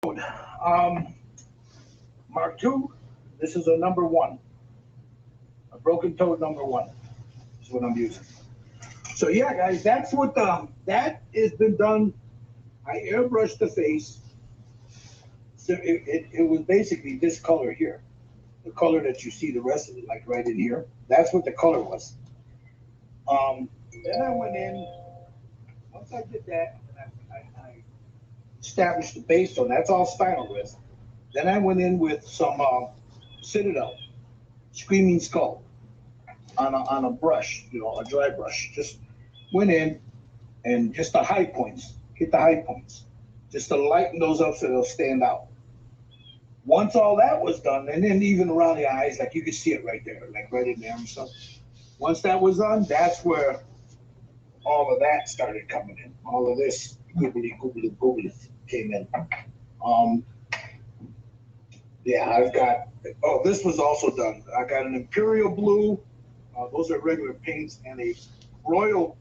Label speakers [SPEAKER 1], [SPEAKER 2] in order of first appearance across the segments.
[SPEAKER 1] Um, Mark II, this is a number one, a broken toad number one is what I'm using. So yeah, guys, that's what that has been done. I airbrushed the face. So it was basically this color here, the color that you see the rest of it, like right in here. That's what the color was. Then I went in, once I did that, and I established the base on that's all spinal with. Then I went in with some Citadel Screaming Skull on a brush, a dry brush. Just went in and just the high points, hit the high points, just to lighten those up so they'll stand out. Once all that was done, and then even around the eyes, like you could see it right there, like right in there and stuff. Once that was done, that's where all of that started coming in. All of this googly googly googly came in. Um, yeah, I've got. Oh, this was also done. I got an imperial blue. Those are regular paints, and a royal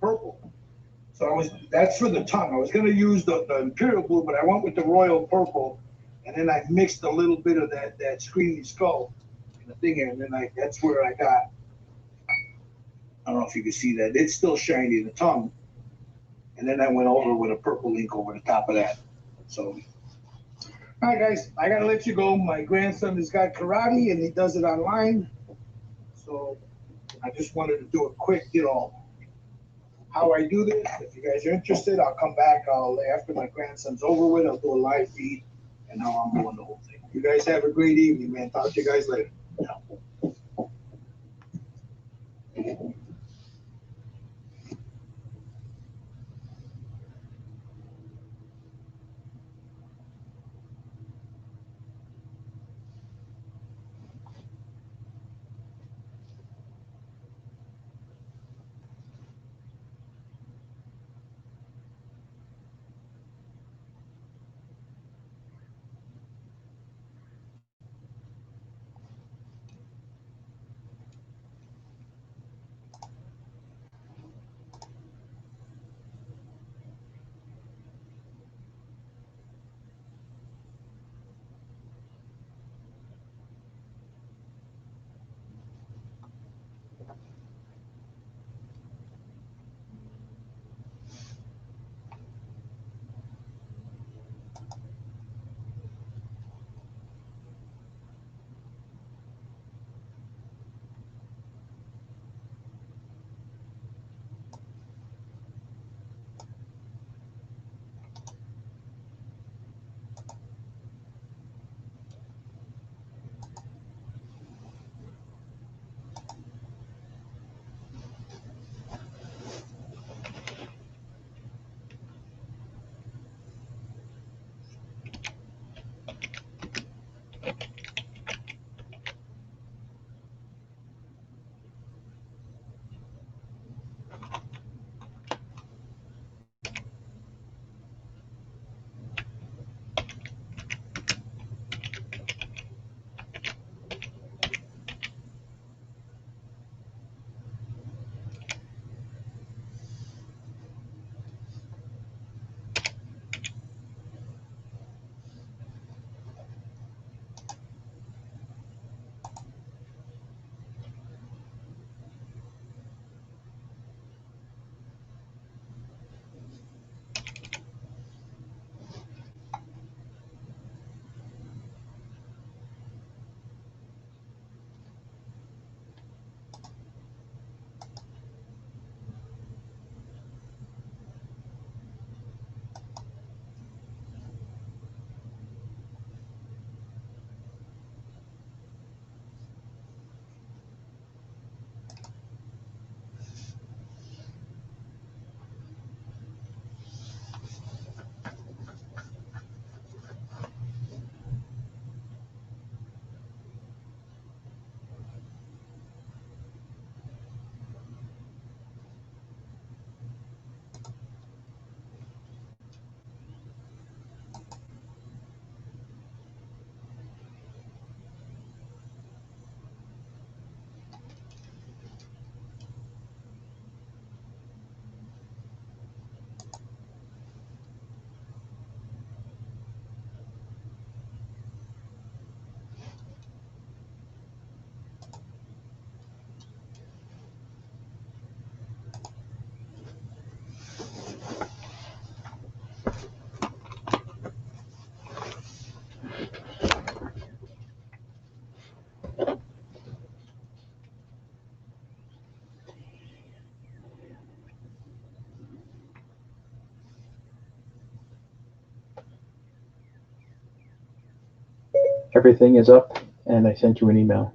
[SPEAKER 1] purple. So that's for the tongue. I was going to use the imperial blue, but I went with the royal purple, and then I mixed a little bit of that screaming skull in the thing here, and then that's where I got. I don't know if you can see that. It's still shiny, the tongue. And then I went over with a purple ink over the top of that. So, all right, guys, I got to let you go. My grandson has got karate, and he does it online. So I just wanted to do a quick, how I do this. If you guys are interested, I'll come back. After my grandson's over with, I'll do a live feed and how I'm doing the whole thing. You guys have a great evening, man. Talk to you guys later.
[SPEAKER 2] Everything is up, and I sent you an email.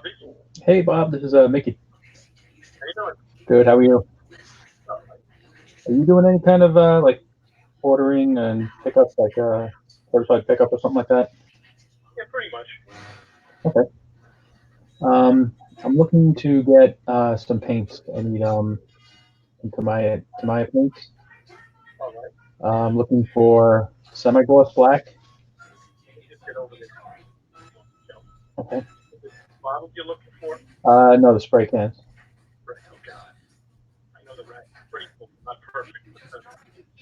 [SPEAKER 3] Bobby.
[SPEAKER 2] Hey, Bob. This is Mickey.
[SPEAKER 3] How you doing?
[SPEAKER 2] Good. How are you?
[SPEAKER 3] Oh,
[SPEAKER 2] Are you doing any kind of like ordering and pickups, like curbside pickup or something like that?
[SPEAKER 3] yeah, pretty much.
[SPEAKER 2] Okay. I'm looking to get some paints. I need to my paints.
[SPEAKER 3] All right.
[SPEAKER 2] I'm looking for semi-gloss black.
[SPEAKER 3] Let me just get over this.
[SPEAKER 2] Okay.
[SPEAKER 3] Bottles you're looking for?
[SPEAKER 2] No, the spray cans.
[SPEAKER 3] Right, okay. I know the rack is pretty cool. Not perfect, but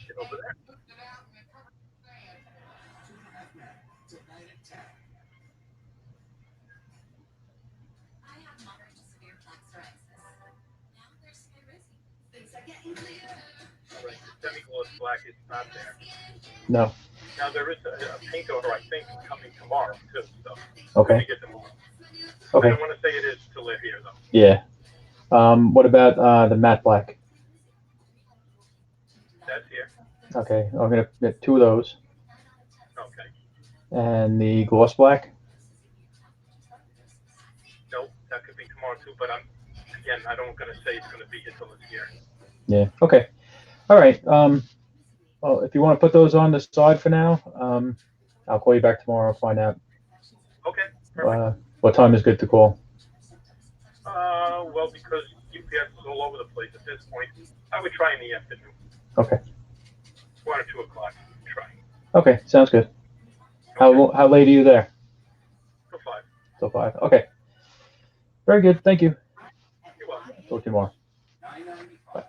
[SPEAKER 3] get over there. All right, the semi-gloss black is not there.
[SPEAKER 2] No.
[SPEAKER 3] Now, there is a paint order, I think, coming tomorrow, too, so let me
[SPEAKER 2] Okay.
[SPEAKER 3] get them all. I
[SPEAKER 2] Okay.
[SPEAKER 3] don't want to say it is till they're here, though.
[SPEAKER 2] Yeah. What about the matte black?
[SPEAKER 3] That's here.
[SPEAKER 2] Okay. I'm gonna get two of those.
[SPEAKER 3] Okay.
[SPEAKER 2] And the gloss black.
[SPEAKER 3] Nope, that could be tomorrow, too, but again, I don't going to say it's going to be here till it's here.
[SPEAKER 2] Yeah. Okay. All right. Well, if you want to put those on the side for now, I'll call you back tomorrow and find out
[SPEAKER 3] Okay, perfect.
[SPEAKER 2] what time is good to call.
[SPEAKER 3] Well, because UPS is all over the place at this point, I would try in the afternoon.
[SPEAKER 2] Okay.
[SPEAKER 3] 1 or 2 o'clock. Try.
[SPEAKER 2] Okay. Sounds good.
[SPEAKER 3] Okay.
[SPEAKER 2] How late are you there?
[SPEAKER 3] Till 5.
[SPEAKER 2] Till 5. Okay. Very good. Thank you.
[SPEAKER 3] You're welcome.
[SPEAKER 2] Talk to you tomorrow. Bye.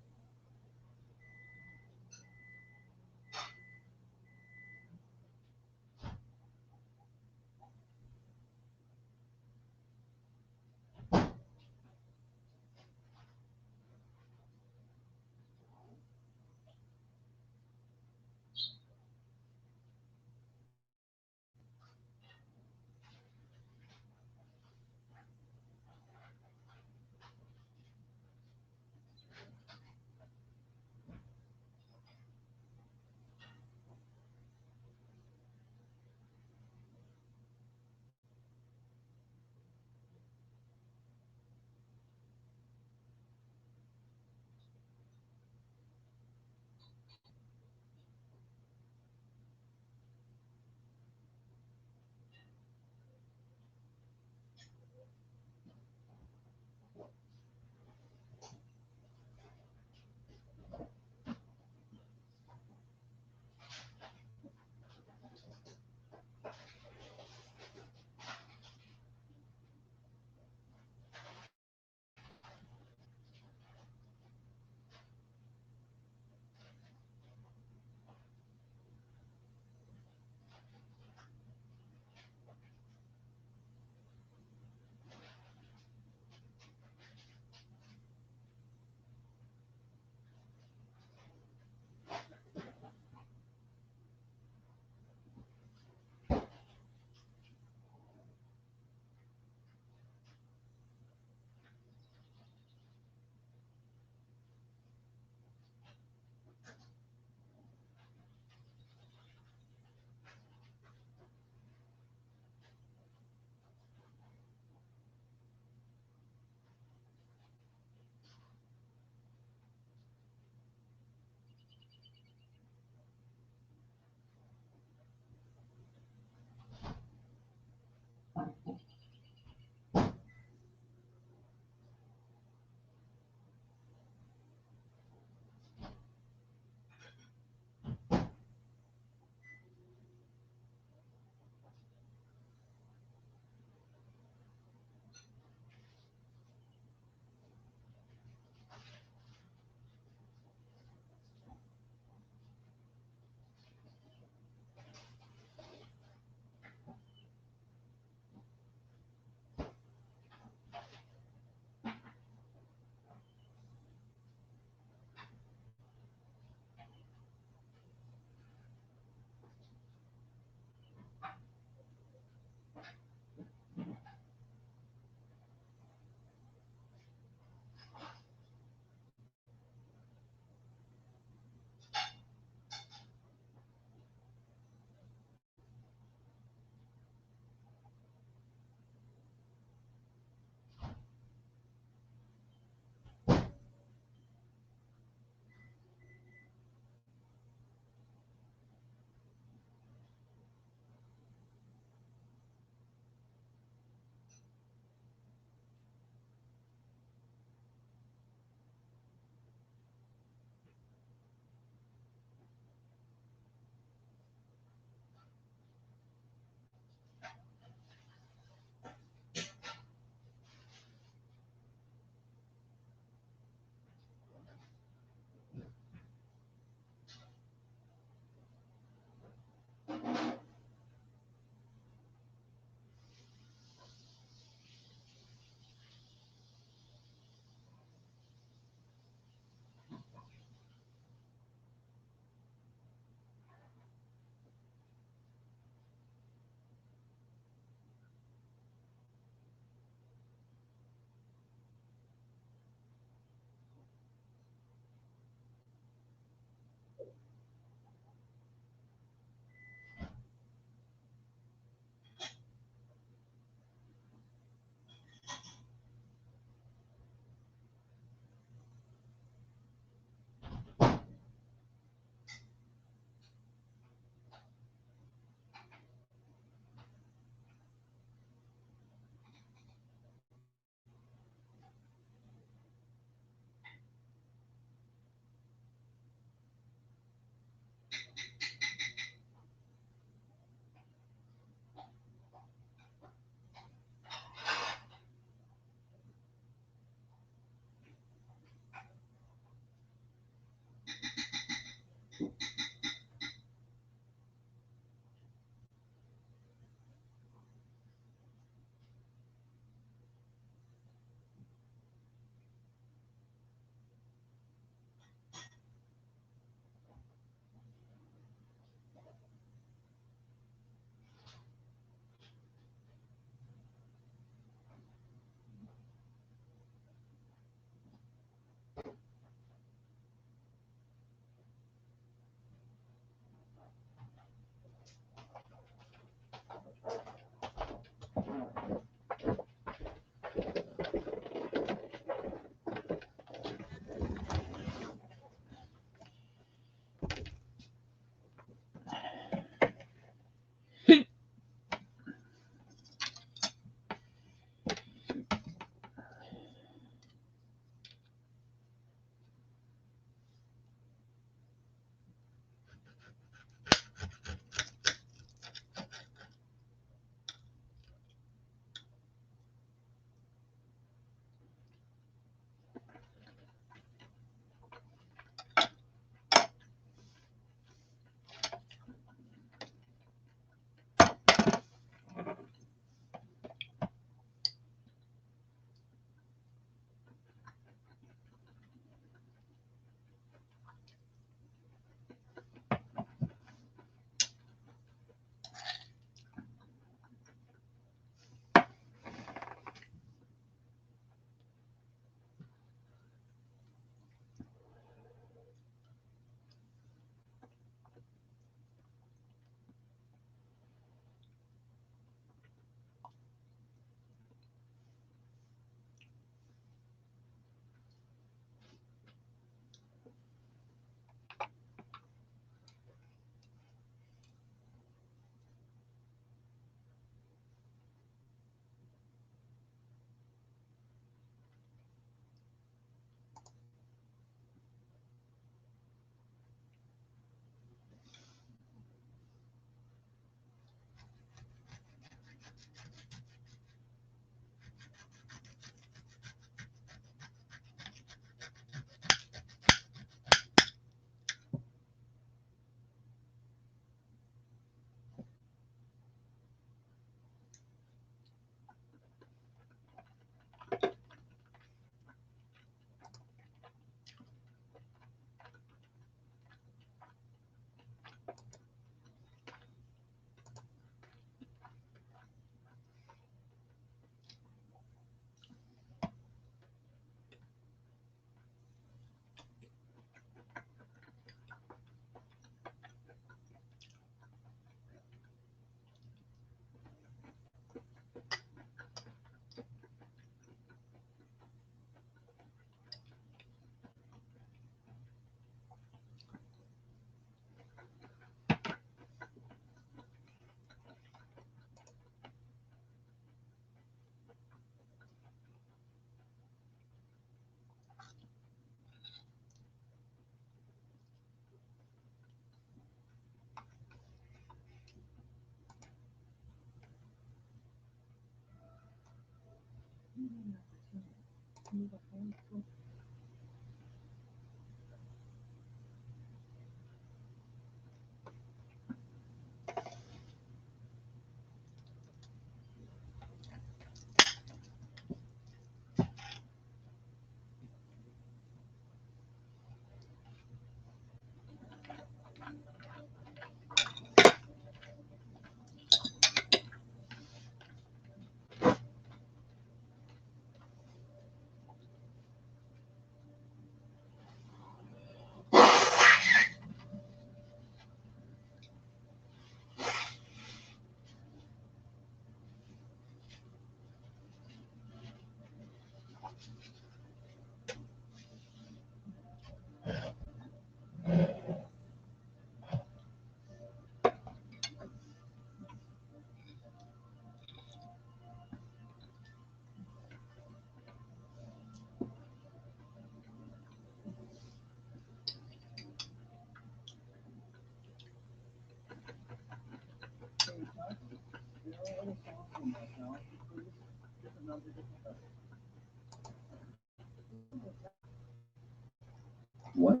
[SPEAKER 4] What?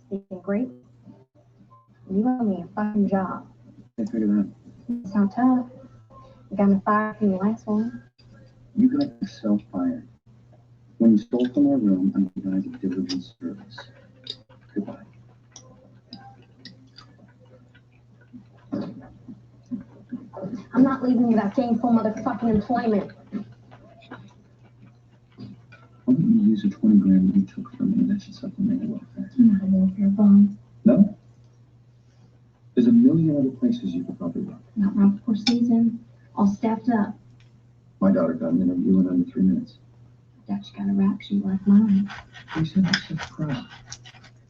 [SPEAKER 5] Speaking great. You owe me a fucking job.
[SPEAKER 4] I figure that.
[SPEAKER 5] It's not tough. You got me fired from the last one.
[SPEAKER 4] You got yourself fired. When you stole from our room, I'm denied a diligence service. Goodbye.
[SPEAKER 5] I'm not leaving without gainful motherfucking employment.
[SPEAKER 4] Why don't you use the 20 grand that you took from me? That should supplement your welfare.
[SPEAKER 5] I'm not a welfare bum.
[SPEAKER 4] No? There's a million other places you could probably work.
[SPEAKER 5] Not right before season. All staffed up.
[SPEAKER 4] My daughter got an interview in under 3 minutes.
[SPEAKER 5] I doubt you got a rap sheet like mine.
[SPEAKER 4] You said you're so proud.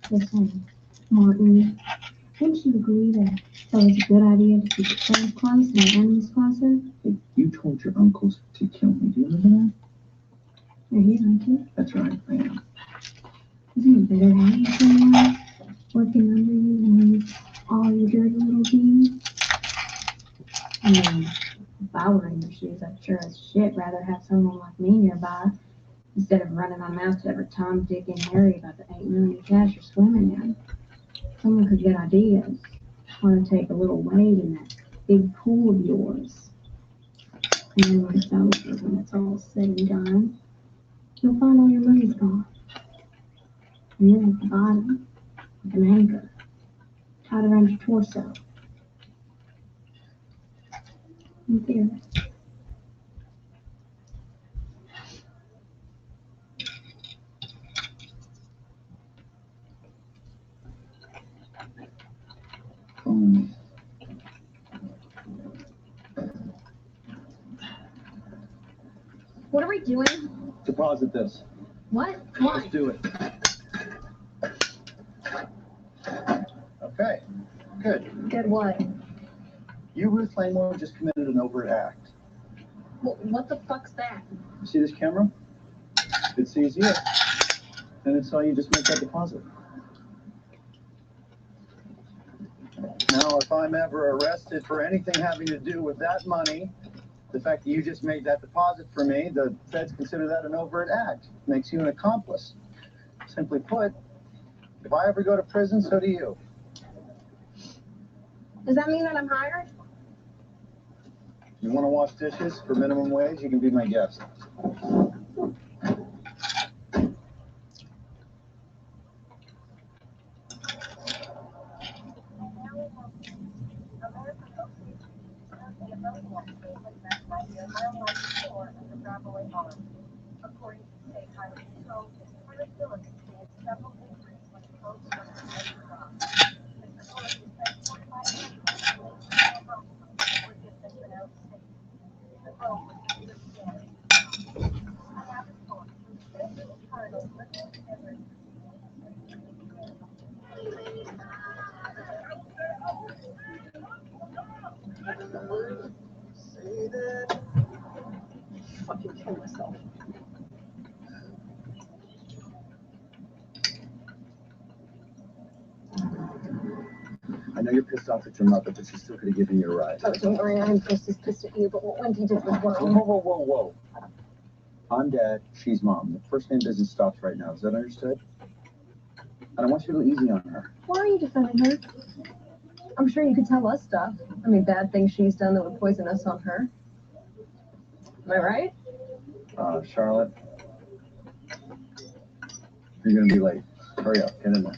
[SPEAKER 5] Listen, Martin, wouldn't you agree that it's always a good idea to keep your friends close and your enemies closer?
[SPEAKER 4] Hey, you told your uncles to kill me. Do you remember that?
[SPEAKER 5] You're here, aren't you?
[SPEAKER 4] That's right, I am.
[SPEAKER 5] Isn't it better having someone working under you than all your dirty little deeds? I mean, if I were in your shoes, I'd sure as shit rather have someone like me nearby instead of running my mouth to every Tom, Dick, and Harry about the 8 million cash you're swimming in. Someone could get ideas. Want to take a little weight in that big pool of yours. And then when it's over, when it's all said and done, you'll find all your money's gone. And then at the bottom, like an anchor, tied around your torso. In theory. What are we doing?
[SPEAKER 4] Deposit this.
[SPEAKER 5] What? Why?
[SPEAKER 4] Let's do it. Okay, good.
[SPEAKER 5] Good what?
[SPEAKER 4] You, Ruth Langmore, just committed an overt act.
[SPEAKER 5] What the fuck's that?
[SPEAKER 4] You see this camera? It sees you. And it saw you just make that deposit. Now, if I'm ever arrested for anything having to do with that money, the fact that you just made that deposit for me, the feds consider that an overt act. Makes you an accomplice. Simply put, if I ever go to prison, so do you.
[SPEAKER 5] Does that mean that I'm hired?
[SPEAKER 4] You want to wash dishes for minimum wage, you can be my guest.
[SPEAKER 5] Fucking kill myself.
[SPEAKER 4] I know you're pissed off at your mother, but she still could have given you a ride.
[SPEAKER 5] Oh, don't worry, I'm just as pissed at you, but what Wendy did was
[SPEAKER 4] Whoa,
[SPEAKER 5] wrong.
[SPEAKER 4] whoa, whoa, whoa. I'm dad, she's mom. The first name business stops right now. Is that understood? And I want you to go easy on her.
[SPEAKER 6] Why are you defending her? I'm sure you could tell us stuff. I mean, bad things she's done that would poison us on her. Am I right?
[SPEAKER 4] Charlotte, you're gonna be late. Hurry up, get in there.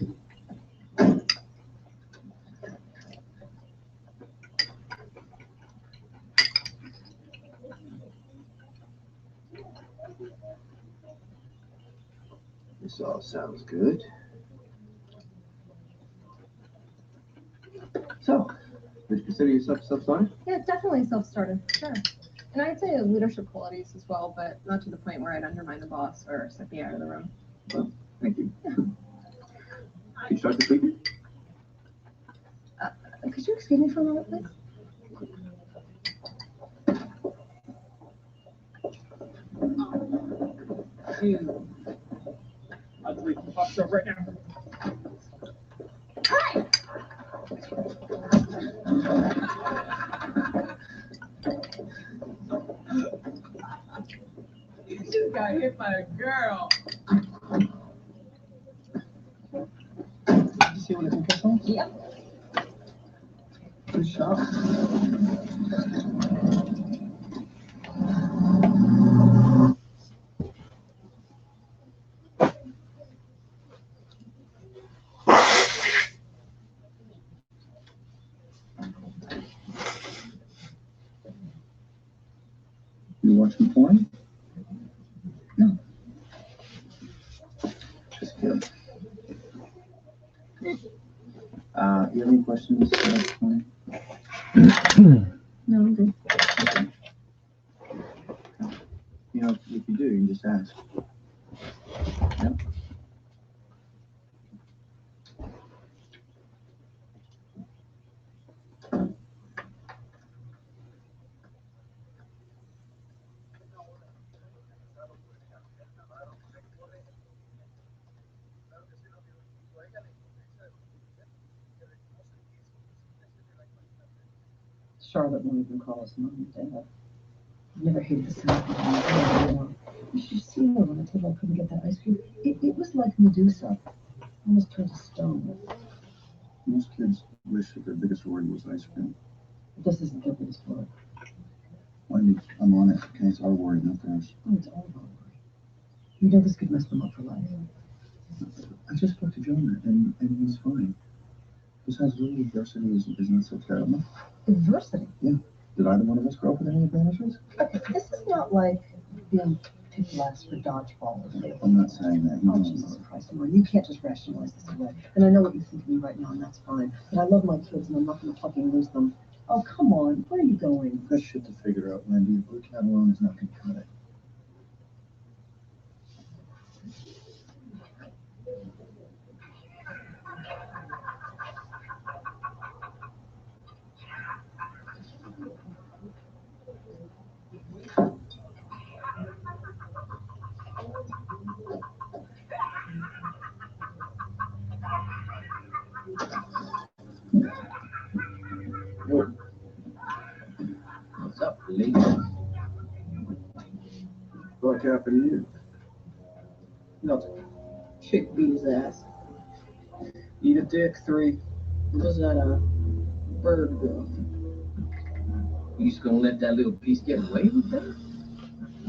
[SPEAKER 4] This all sounds good. So, would you consider yourself self-started?
[SPEAKER 6] Yeah, definitely self-started. Sure. And I'd say leadership qualities as well, but not to the point where I'd undermine the boss or set me out of the room.
[SPEAKER 4] Well, thank you. Can you start the speaking?
[SPEAKER 6] Could you excuse me for a moment, please?
[SPEAKER 3] I'll delete the pop stuff right now.
[SPEAKER 6] Hi!
[SPEAKER 7] You just got hit by a girl.
[SPEAKER 4] Did you see what I can press on?
[SPEAKER 6] Yep.
[SPEAKER 4] Good shot. You watching porn? No. Just kidding. You have any questions?
[SPEAKER 6] No, I'm good.
[SPEAKER 4] You know, if you do, you can just ask. Yeah.
[SPEAKER 7] Charlotte won't even call us mom and dad. I've never hated the sound of her. You should see her when I told her I couldn't get that ice cream. It was like Medusa. Almost turned to stone.
[SPEAKER 4] Most kids wish that their biggest worry was ice cream.
[SPEAKER 7] This isn't their biggest worry.
[SPEAKER 4] Wendy, I'm on it. Okay, it's our worry, not theirs.
[SPEAKER 7] Oh, it's all about worry. You know this could mess them up for life.
[SPEAKER 4] I just spoke to Jonah, and he's fine. Besides, really, adversity isn't so terrible.
[SPEAKER 7] Adversity?
[SPEAKER 4] Did either one of us grow up with any advantages?
[SPEAKER 7] Okay, this is not like being picked last for dodgeball or fail.
[SPEAKER 4] I'm not saying that.
[SPEAKER 7] Oh, Jesus Christ, Lauren, you can't just rationalize this away. And I know what you think of me right now, and that's fine. But I love my kids, and I'm not going to fucking lose them. Oh, come on. Where are you going?
[SPEAKER 4] We've got shit to figure out, Wendy. A blue cat alone is not going to cut it.
[SPEAKER 8] What's up, lady?
[SPEAKER 4] What happened to you?
[SPEAKER 8] Nothing. Chick beat his ass. Eat a dick, 3. Was that a bird girl? You just gonna let that little piece get away with that?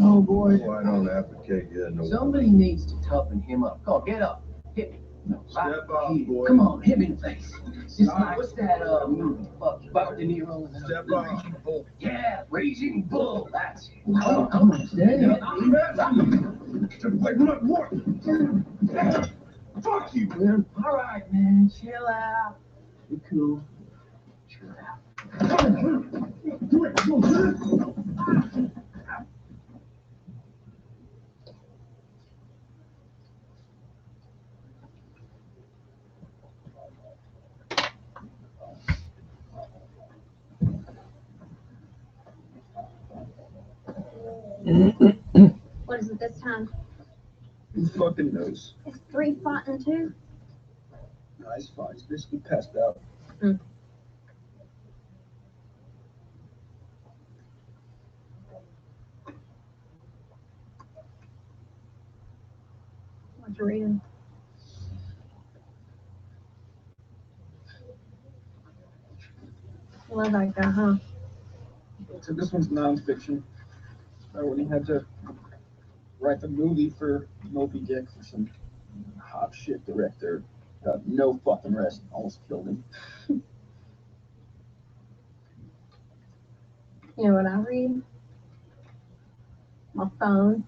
[SPEAKER 4] Oh, boy.
[SPEAKER 9] Oh, I don't advocate getting away.
[SPEAKER 8] Somebody needs to toughen him up. Go, get up. Hit me. No,
[SPEAKER 9] Step up,
[SPEAKER 8] here.
[SPEAKER 9] boy.
[SPEAKER 8] Come on, hit me in the face. It's like, what's that movie? Fuck, Robert De Niro and
[SPEAKER 9] Step
[SPEAKER 8] the
[SPEAKER 9] up.
[SPEAKER 8] Raging Bull. Yeah, Raging Bull. That's it. Come on, stand up.
[SPEAKER 9] Like what? What? Fuck you.
[SPEAKER 8] All right, man, chill out. Be cool. Chill out.
[SPEAKER 5] What is it this time?
[SPEAKER 9] Who fucking knows?
[SPEAKER 5] It's 3 fighting 2.
[SPEAKER 9] Nice fight. He's basically passed out.
[SPEAKER 6] after reading. I love that guy, huh?
[SPEAKER 9] So this one's nonfiction. When he had to write the movie for Moby Dick for some hot shit director, got no fucking rest, almost killed him.
[SPEAKER 6] You know what I read? My phone.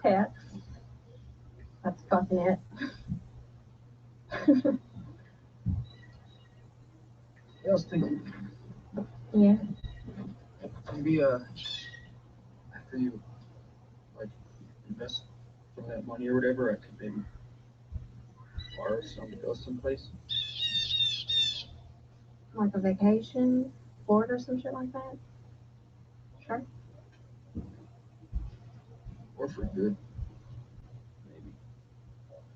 [SPEAKER 6] Text. That's fucking it.
[SPEAKER 9] I was thinking,
[SPEAKER 6] Yeah.
[SPEAKER 9] maybe after you like invest from that money or whatever, I could maybe borrow some to go someplace.
[SPEAKER 6] Like a vacation, Florida or some shit like that. Sure.
[SPEAKER 9] Or for good.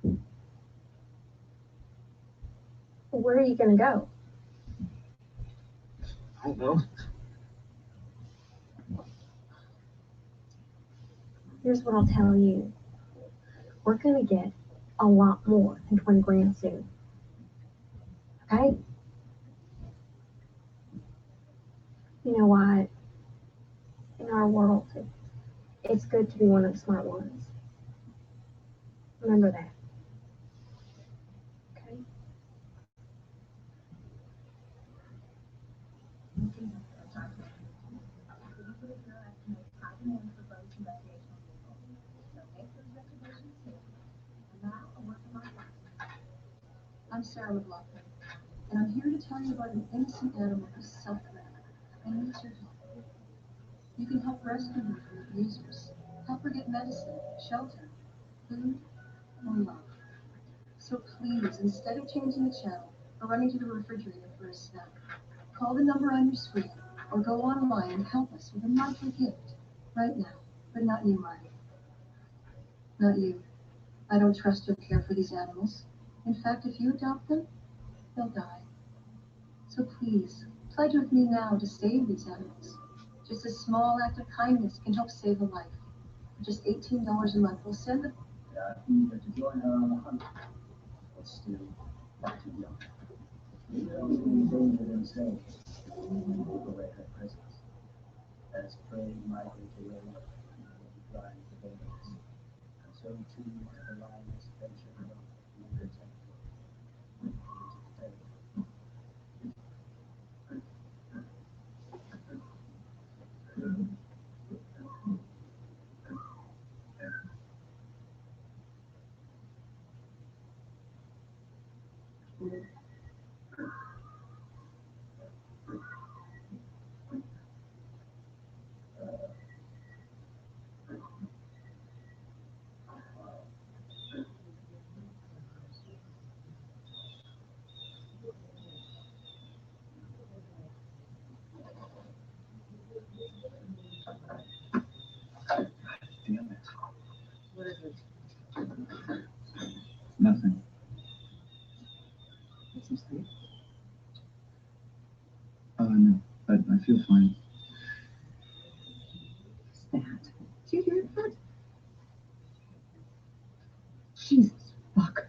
[SPEAKER 9] Maybe.
[SPEAKER 6] Where are you gonna go?
[SPEAKER 9] I don't know.
[SPEAKER 6] Here's what I'll tell you. We're gonna get a lot more than 20 grand soon. Okay? You know what? In our world, it's good to be one of the smart ones. Remember that. Okay?
[SPEAKER 7] I'm Sarah McLaughlin, and I'm here to tell you about an innocent animal who's suffering and needs your help. You can help rescue her from abusers, help her get medicine, shelter, food, and love. So please, instead of changing the channel or running to the refrigerator for a snack, call the number on your screen or go online and help us with a monthly gift right now. But not you, Marty. Not you. I don't trust or care for these animals. In fact, if you adopt them, they'll die. So please, pledge with me now to save these animals. Just a small act of kindness can help save a life. For just $18 a month, we'll send them.
[SPEAKER 10] Yeah, you get to join her on the hunt, but still far too young. Maybe they'll be endangered and safe. Take away her presence. As prey migrate away, they will be flying for days. And so too must the lioness venture forth to protect her.
[SPEAKER 9] Damn it.
[SPEAKER 7] What is it?
[SPEAKER 9] Nothing.
[SPEAKER 7] Get some sleep.
[SPEAKER 9] No, I feel fine.
[SPEAKER 7] What's that? Do you hear that? Jesus fuck.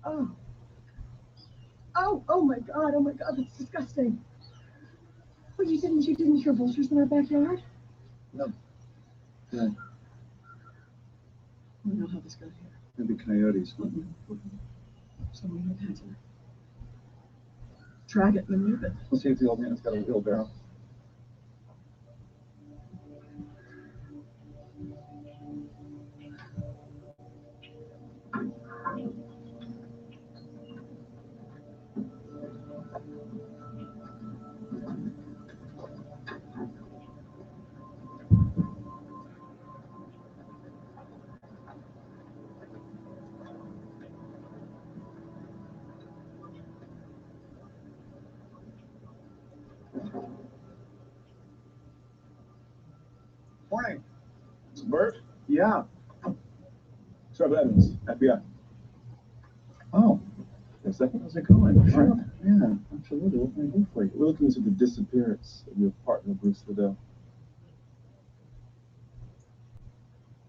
[SPEAKER 7] Oh. Oh my God, that's disgusting. But you didn't hear vultures in our backyard?
[SPEAKER 9] No. No.
[SPEAKER 7] I don't know how this got here.
[SPEAKER 9] Maybe coyotes.
[SPEAKER 7] Someone would have had to drag it and move it.
[SPEAKER 9] Let's see if the old man's got a wheelbarrow.
[SPEAKER 4] Morning.
[SPEAKER 11] It's Bert.
[SPEAKER 4] Yeah.
[SPEAKER 11] Trevor Evans, FBI.
[SPEAKER 4] Oh,
[SPEAKER 11] A second?
[SPEAKER 4] how's it going?
[SPEAKER 11] Sure.
[SPEAKER 4] Yeah, absolutely. What can I do for you?
[SPEAKER 11] We're looking into the disappearance of your partner, Bruce Liddell.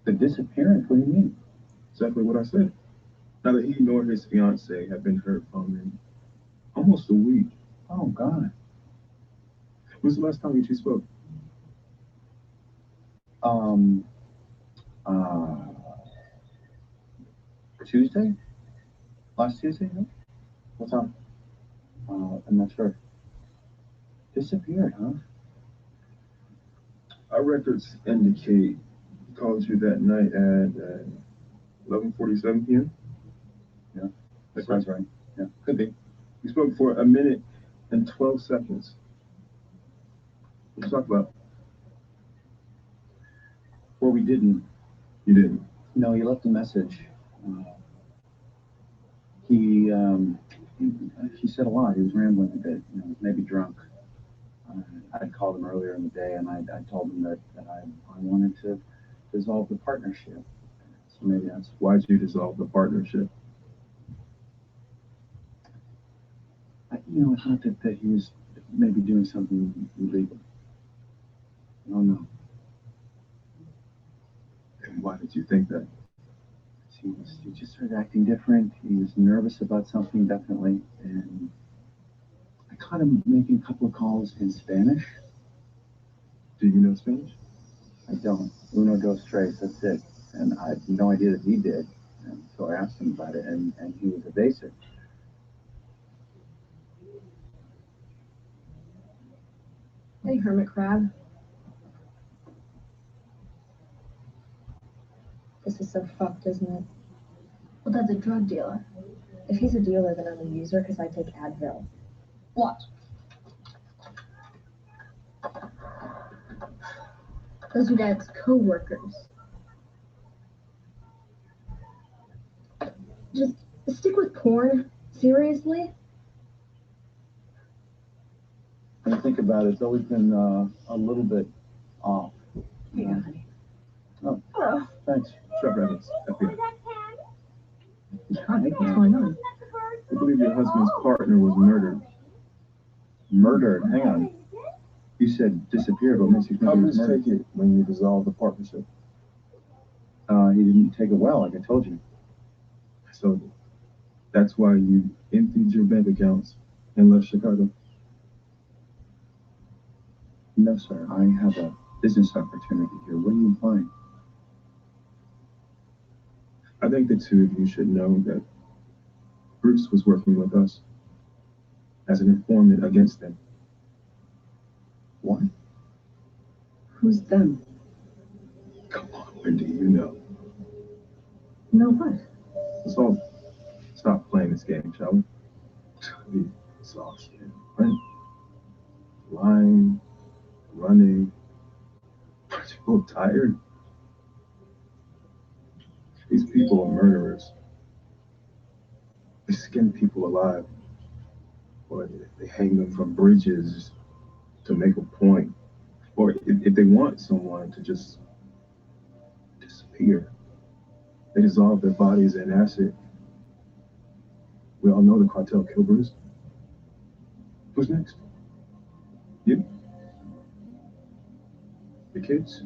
[SPEAKER 4] The disappearance? What do you mean?
[SPEAKER 11] Exactly what I said. Neither he nor his fiancee have been heard from in almost a week.
[SPEAKER 4] Oh, God.
[SPEAKER 11] When's the last time you two spoke?
[SPEAKER 4] Uh, Tuesday? Last Tuesday? No?
[SPEAKER 11] What time?
[SPEAKER 4] I'm not sure. Disappeared, huh?
[SPEAKER 11] Our records indicate he called you that night at 11:47 p.m.
[SPEAKER 4] Yeah,
[SPEAKER 11] That's
[SPEAKER 4] sounds
[SPEAKER 11] right.
[SPEAKER 4] right. Yeah.
[SPEAKER 11] Could be. We spoke for 1 minute and 12 seconds. What did you talk about?
[SPEAKER 4] Well, we didn't.
[SPEAKER 11] You didn't.
[SPEAKER 4] No, he left a message. He said a lot. He was rambling a bit. You know, maybe drunk. I'd called him earlier in the day, and I told him that I wanted to dissolve the partnership. So maybe that's
[SPEAKER 11] Why'd you dissolve the partnership?
[SPEAKER 4] I thought that he was maybe doing something illegal. I don't know.
[SPEAKER 11] And why did you think that?
[SPEAKER 4] He just started acting different. He was nervous about something, definitely. And I caught him making a couple of calls in Spanish.
[SPEAKER 11] Do you know Spanish?
[SPEAKER 4] I don't. Uno, dos, tres, that's it. And I had no idea that he did. And so I asked him about it, and he was evasive.
[SPEAKER 6] Hey, hermit crab. This is so fucked, isn't it?
[SPEAKER 5] Well, that's a drug dealer.
[SPEAKER 6] If he's a dealer, then I'm a user because I take Advil. Watch. Those are Dad's co-workers. Just stick with porn? Seriously?
[SPEAKER 4] When I think about it, it's always been a little bit off.
[SPEAKER 6] Here you go, honey.
[SPEAKER 4] Oh,
[SPEAKER 6] Hello.
[SPEAKER 4] thanks.
[SPEAKER 11] Trevor Evans, FBI.
[SPEAKER 6] Hi, what's going on?
[SPEAKER 11] We believe your husband's partner was murdered.
[SPEAKER 4] Murdered? Hang on. You said disappeared. What makes you think
[SPEAKER 11] How
[SPEAKER 4] he
[SPEAKER 11] did
[SPEAKER 4] was
[SPEAKER 11] you
[SPEAKER 4] murdered?
[SPEAKER 11] take it when you dissolved the partnership?
[SPEAKER 4] He didn't take it well, like I told you.
[SPEAKER 11] So that's why you emptied your bank accounts and left Chicago.
[SPEAKER 4] No, sir. I have a business opportunity here. What are you implying?
[SPEAKER 11] I think the two of you should know that Bruce was working with us as an informant against them.
[SPEAKER 4] What?
[SPEAKER 6] Who's them?
[SPEAKER 11] Come on, Wendy, you know.
[SPEAKER 6] No what?
[SPEAKER 11] Let's all stop playing this game, shall we? Be exhausted, right? Lying, running. Aren't you both tired? These people are murderers. They skin people alive. Or they hang them from bridges to make a point. Or if they want someone to just disappear, they dissolve their bodies in acid. We all know the cartel killed Bruce. Who's next? You? The kids?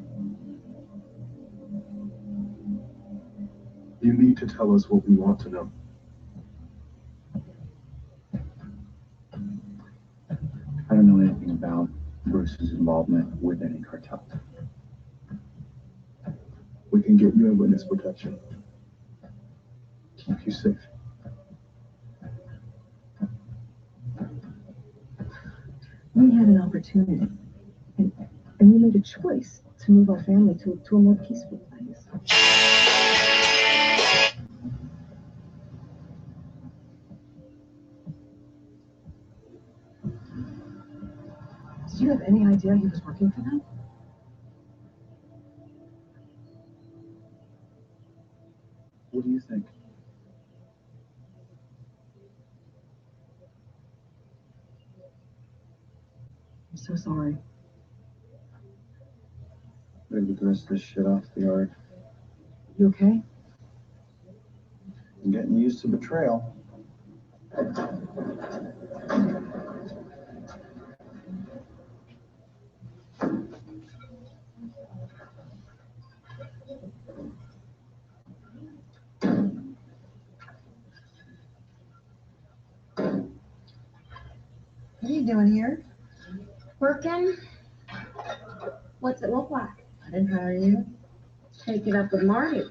[SPEAKER 11] You need to tell us what we want to know.
[SPEAKER 4] I don't know anything about Bruce's involvement with any cartel.
[SPEAKER 11] We can get you in witness protection. Keep you safe.
[SPEAKER 6] We had an opportunity, and we made a choice to move our family to a more peaceful place. Did you have any idea he was working for them?
[SPEAKER 4] What do you think?
[SPEAKER 6] I'm so sorry.
[SPEAKER 4] Wait,
[SPEAKER 11] get the rest of this shit off the yard.
[SPEAKER 7] You okay?
[SPEAKER 11] I'm getting used to betrayal.
[SPEAKER 7] What are you doing here?
[SPEAKER 5] Working? What's it look like?
[SPEAKER 7] I didn't hire you.
[SPEAKER 5] Take it up with Marty.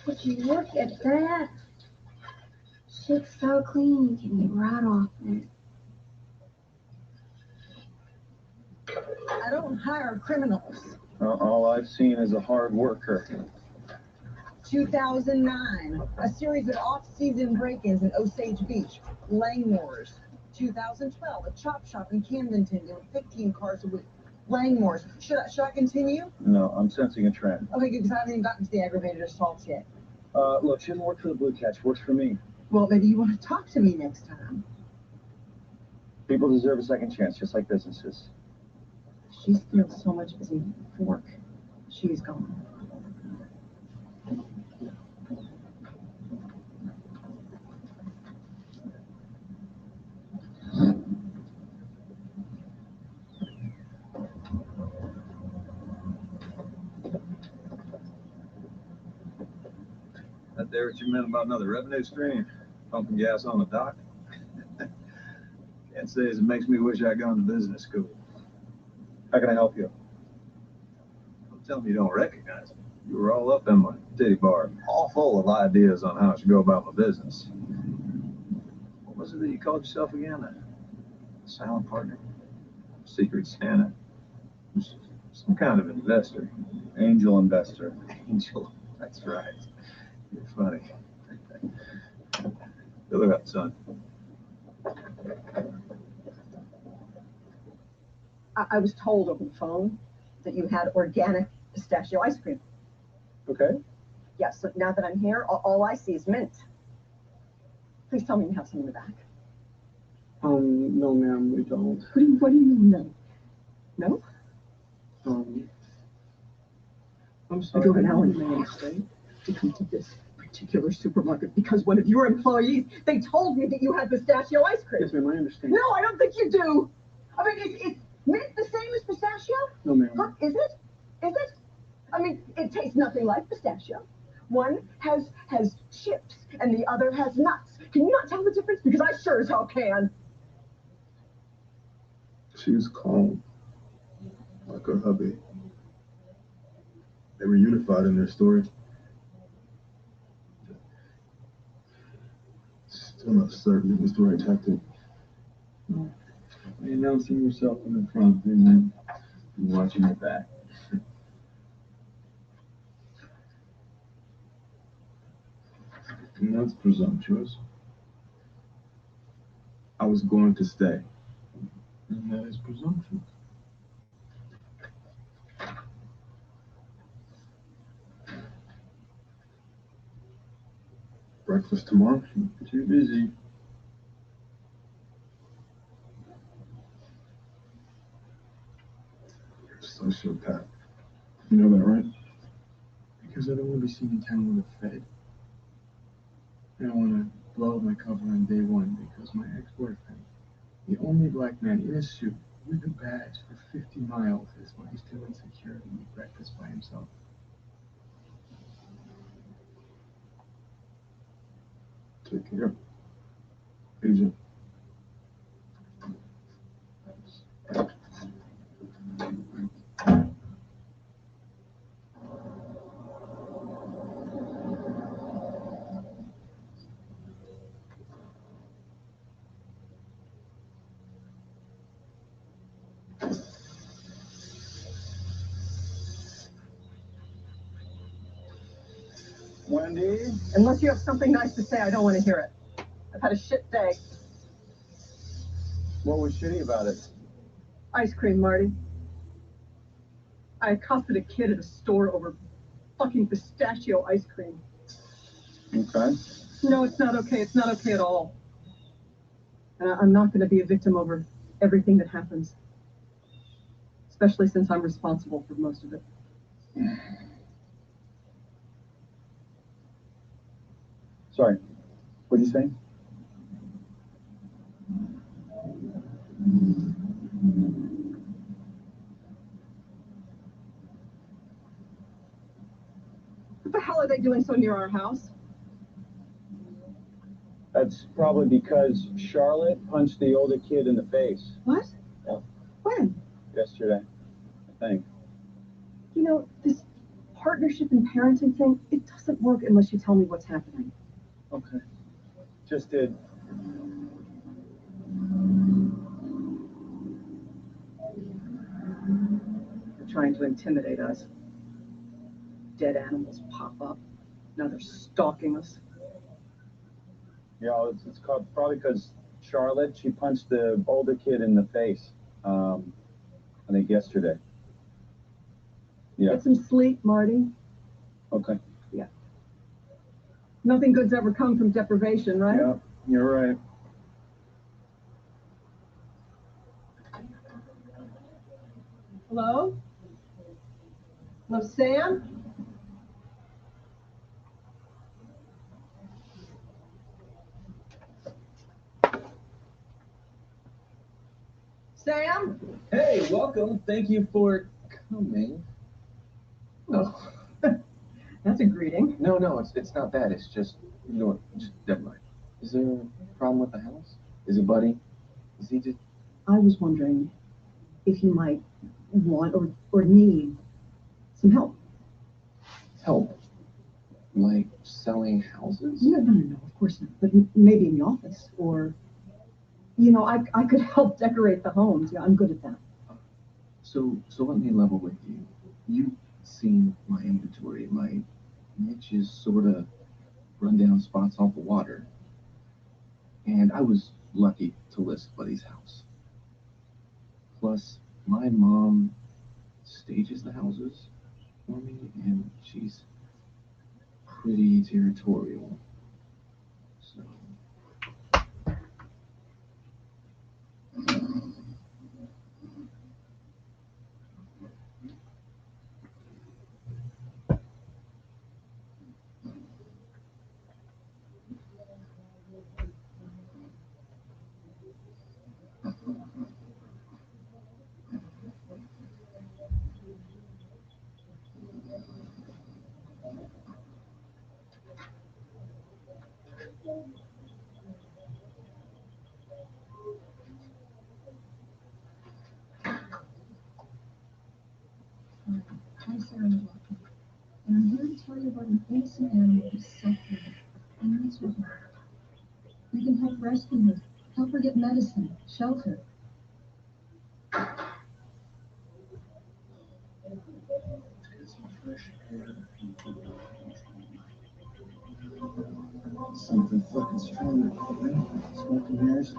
[SPEAKER 5] Would you look at that? Shit's so clean, you can get right off it.
[SPEAKER 7] I don't hire criminals.
[SPEAKER 4] All I've seen is a hard worker.
[SPEAKER 7] 2009, a series of off-season break-ins in Osage Beach, Langmore's. 2012, a chop shop in Camdenton doing 15 cars a week. Langmore's. Should I continue?
[SPEAKER 4] No, I'm sensing a trend.
[SPEAKER 7] Okay, good, because I haven't even gotten to the aggravated assaults yet.
[SPEAKER 4] Look, she doesn't work for the Blue Catch. Works for me.
[SPEAKER 7] Well, maybe you want to talk to me next time.
[SPEAKER 4] People deserve a second chance, just like businesses.
[SPEAKER 7] She steals so much busy work. She's gone.
[SPEAKER 11] That there what you meant about another revenue stream? Pumping gas on the dock? Can't say as it makes me wish I'd gone to business school.
[SPEAKER 4] How can I help you?
[SPEAKER 11] Don't tell me you don't recognize me. You were all up in my titty bar, all full of ideas on how I should go about my business. What was it that you called yourself again? A silent partner? Secret Santa? Some kind of investor.
[SPEAKER 4] Angel investor.
[SPEAKER 11] Angel, that's right. You're funny. Fill her up, son.
[SPEAKER 7] I was told over the phone that you had organic pistachio ice cream.
[SPEAKER 4] Okay.
[SPEAKER 7] Yes, so now that I'm here, all I see is mint. Please tell me you have some in the back.
[SPEAKER 9] No, ma'am, we don't.
[SPEAKER 7] What do you mean, no? No?
[SPEAKER 9] I'm
[SPEAKER 7] I
[SPEAKER 9] sorry.
[SPEAKER 7] drove an hour in Maine State to come to this particular supermarket because one of your employees, they told me that you had pistachio ice cream.
[SPEAKER 9] Yes, ma'am, I understand.
[SPEAKER 7] No, I don't think you do. I mean, is mint the same as pistachio?
[SPEAKER 9] No, ma'am.
[SPEAKER 7] Huh? Is it? Is it? I mean, it tastes nothing like pistachio. One has chips and the other has nuts. Can you not tell the difference? Because I sure as hell can.
[SPEAKER 11] She was calm, like her hubby. They were unified in their story. Still not certain it was the right tactic.
[SPEAKER 9] No. Announcing yourself in the front and then watching your back. And that's presumptuous.
[SPEAKER 11] I was going to stay.
[SPEAKER 9] And that is presumptuous.
[SPEAKER 11] Breakfast tomorrow?
[SPEAKER 9] Too busy.
[SPEAKER 11] You're a sociopath. You know that, right?
[SPEAKER 9] Because I don't want to be seen in town with a Fed. I don't want to blow up my cover on day one because my ex-boyfriend, the only black man in a suit with a badge for 50 miles, is why he's still insecure to eat breakfast by himself.
[SPEAKER 11] Take care. Agent.
[SPEAKER 4] Wendy?
[SPEAKER 7] Unless you have something nice to say, I don't want to hear it. I've had a shit day.
[SPEAKER 4] What was shitty about it?
[SPEAKER 7] Ice cream, Marty. I accosted a kid at a store over fucking pistachio ice cream.
[SPEAKER 4] Okay.
[SPEAKER 7] No, it's not okay. It's not okay at all. And I'm not going to be a victim over everything that happens.
[SPEAKER 6] especially since I'm responsible for most of it.
[SPEAKER 4] Sorry, what'd you say?
[SPEAKER 6] What the hell are they doing so near our house?
[SPEAKER 4] That's probably because Charlotte punched the older kid in the face.
[SPEAKER 6] What?
[SPEAKER 4] Yeah.
[SPEAKER 6] When?
[SPEAKER 4] Yesterday, I think.
[SPEAKER 6] You know, this partnership and parenting thing, it doesn't work unless you tell me what's happening.
[SPEAKER 4] Okay. Just did.
[SPEAKER 6] They're trying to intimidate us. Dead animals pop up. Now they're stalking us.
[SPEAKER 4] Yeah, it's probably because Charlotte, she punched the older kid in the face. I think yesterday. Yeah.
[SPEAKER 6] Get some sleep, Marty.
[SPEAKER 4] Okay.
[SPEAKER 6] Yeah. Nothing good's ever come from deprivation, right?
[SPEAKER 4] Yeah, you're right.
[SPEAKER 6] Hello? Hello, Sam? Sam?
[SPEAKER 12] Hey, welcome. Thank you for coming.
[SPEAKER 6] Oh, that's a greeting.
[SPEAKER 12] No, it's not that. It's just, you know what, just never mind. Is there a problem with the house? Is it Buddy? Is he just...
[SPEAKER 6] I was wondering if you might want or need some help.
[SPEAKER 12] Help? Like selling houses?
[SPEAKER 6] No, of course not. But maybe in the office or, I could help decorate the homes. Yeah, I'm good at that.
[SPEAKER 12] So let me level with you. You've seen my inventory. My niche is sort of rundown spots off the water. And I was lucky to list Buddy's house. Plus, my mom stages the houses for me, and she's pretty territorial. So.
[SPEAKER 7] Hi, Sarah McLaughlin. And I'm here to tell you about an innocent animal who's suffering and needs your help. We can help rescue her, help her get medicine, shelter.
[SPEAKER 4] Something fucking strong called me. Smoking mirrors.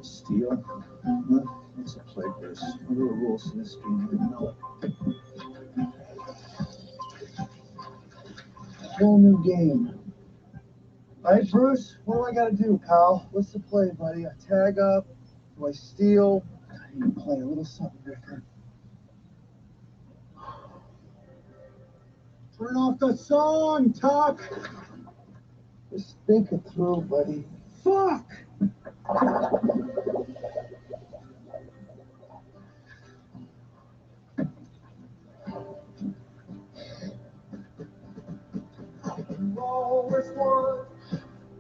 [SPEAKER 4] Steel? Huh? It's a play verse. What are the rules in this game? I didn't know it. Whole new game. All right, Bruce, what do I gotta do, pal? What's the play, buddy? I tag up? Do I steal? I need to play a little something different. Turn off the song, Tuck! Just think it through, buddy. Fuck! You always won.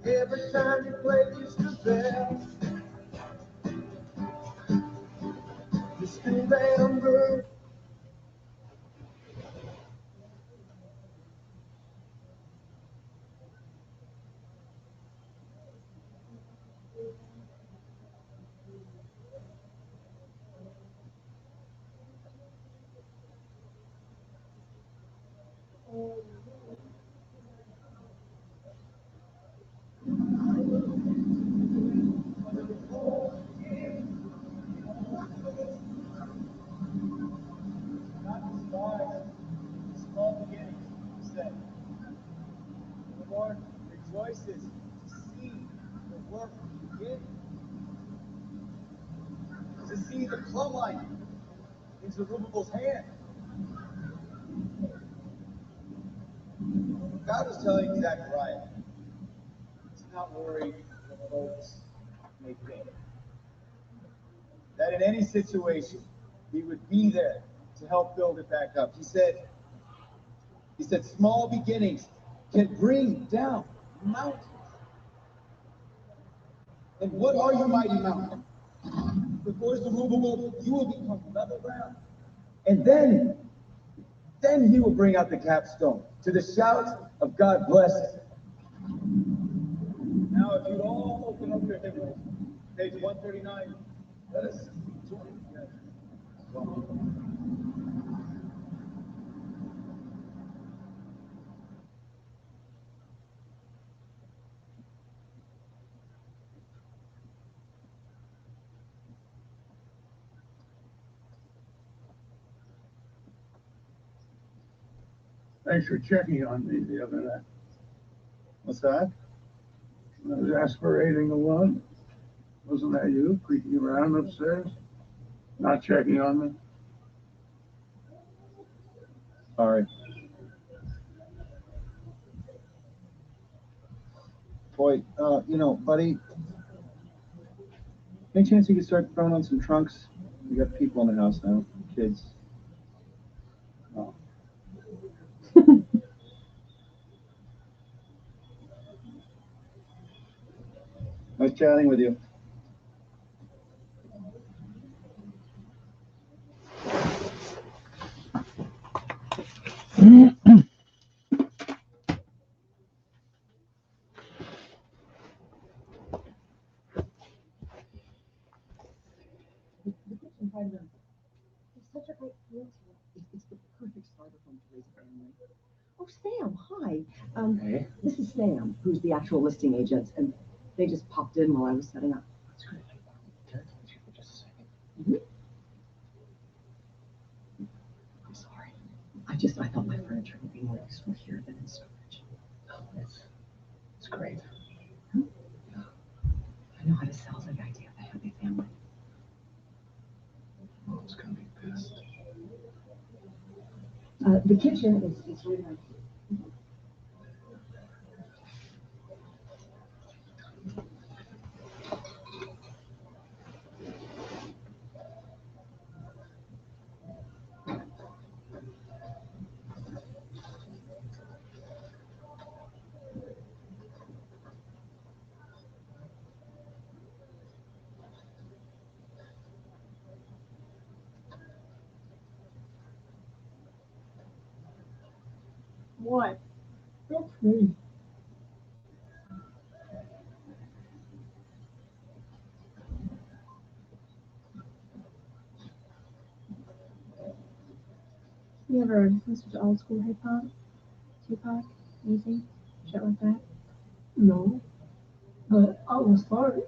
[SPEAKER 4] Every time you play, it's the best. Just remember. choices to see the work begin, to see the plumb line into Zerubbabel's hand. God was telling Zechariah to not worry what folks may think. That in any situation, he would be there to help build it back up. He said, small beginnings can bring down mountains. And what are you, mighty mountain? Before Zerubbabel, you will become level ground. And then he will bring out the capstone to the shout of God bless it. Now, if you'd all open up your hymnals, page 139, let us join together.
[SPEAKER 1] Thanks for checking on me the other night.
[SPEAKER 4] What's that?
[SPEAKER 1] I was aspirating alone. Wasn't that you creaking around upstairs? Not checking on me?
[SPEAKER 4] Sorry. Boy, buddy, any chance you could start throwing on some trunks? We got people in the house now, kids. Oh. Nice chatting with you.
[SPEAKER 7] It's such a great feel to it. It's the perfect starter home to raise a family. Oh, Sam, hi.
[SPEAKER 12] Hey.
[SPEAKER 7] This is Sam, who's the actual listing agent, and they just popped in while I was setting up.
[SPEAKER 12] That's great. Can I talk to you for just a second?
[SPEAKER 7] Mm-hmm. I'm sorry. I thought my furniture would be more useful here than in storage.
[SPEAKER 12] No, it's great.
[SPEAKER 7] Huh? Yeah. I know how to sell the idea of a happy family.
[SPEAKER 12] Mom's gonna be pissed.
[SPEAKER 7] The kitchen is really nice.
[SPEAKER 6] What?
[SPEAKER 7] Feel free.
[SPEAKER 6] You ever listen to old school hip hop? Tupac? Anything? Shit like that?
[SPEAKER 7] No, but I was sorry.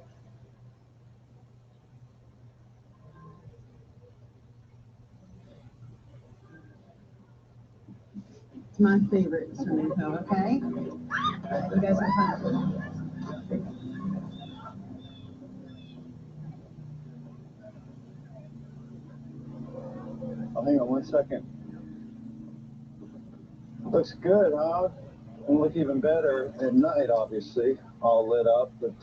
[SPEAKER 6] It's my favorite instrumental, okay? You guys have fun.
[SPEAKER 4] Oh, hang on 1 second. Looks good, huh? It'll look even better at night, obviously, all lit up, but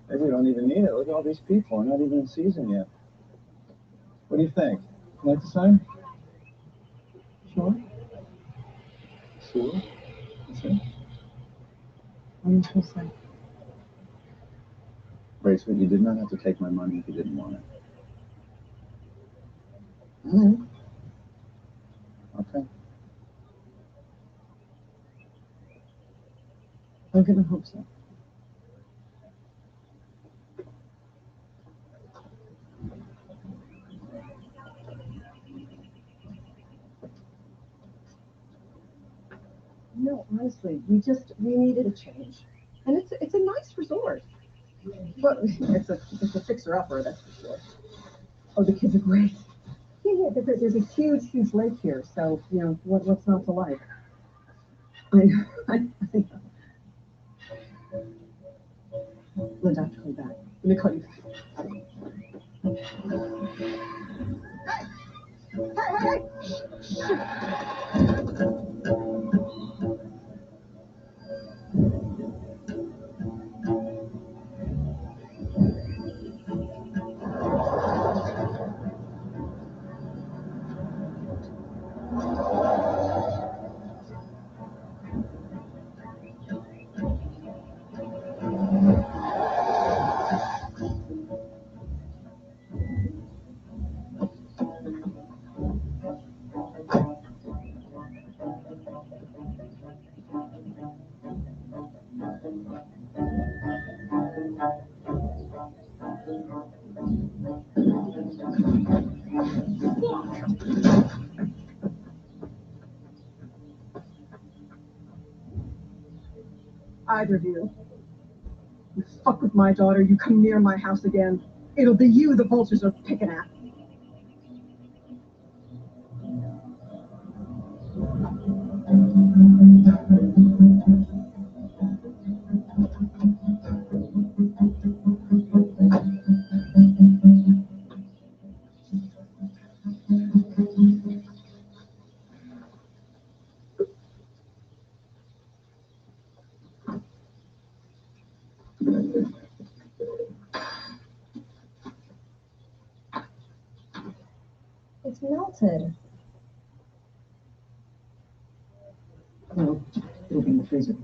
[SPEAKER 4] maybe we don't even need it. Look at all these people. We're not even in season yet. What do you think? You like the sign?
[SPEAKER 7] Sure.
[SPEAKER 4] Sure. That's it.
[SPEAKER 7] What are you supposed to say?
[SPEAKER 4] Bracelet, you did not have to take my money if you didn't want it.
[SPEAKER 7] Mm-hmm.
[SPEAKER 4] Okay.
[SPEAKER 7] I'm gonna hope so. No, honestly, we needed a change, and it's a nice resort. But it's a fixer upper, that's for sure. Oh, the kids are great. Yeah, there's a huge lake here, so what's not to like? I know. Linda, I have to call you back. Let me call you back. Either of you. You fuck with my daughter, you come near my house again. It'll be you the vultures are picking at.
[SPEAKER 6] It's melted.
[SPEAKER 7] No, it'll be in the freezer.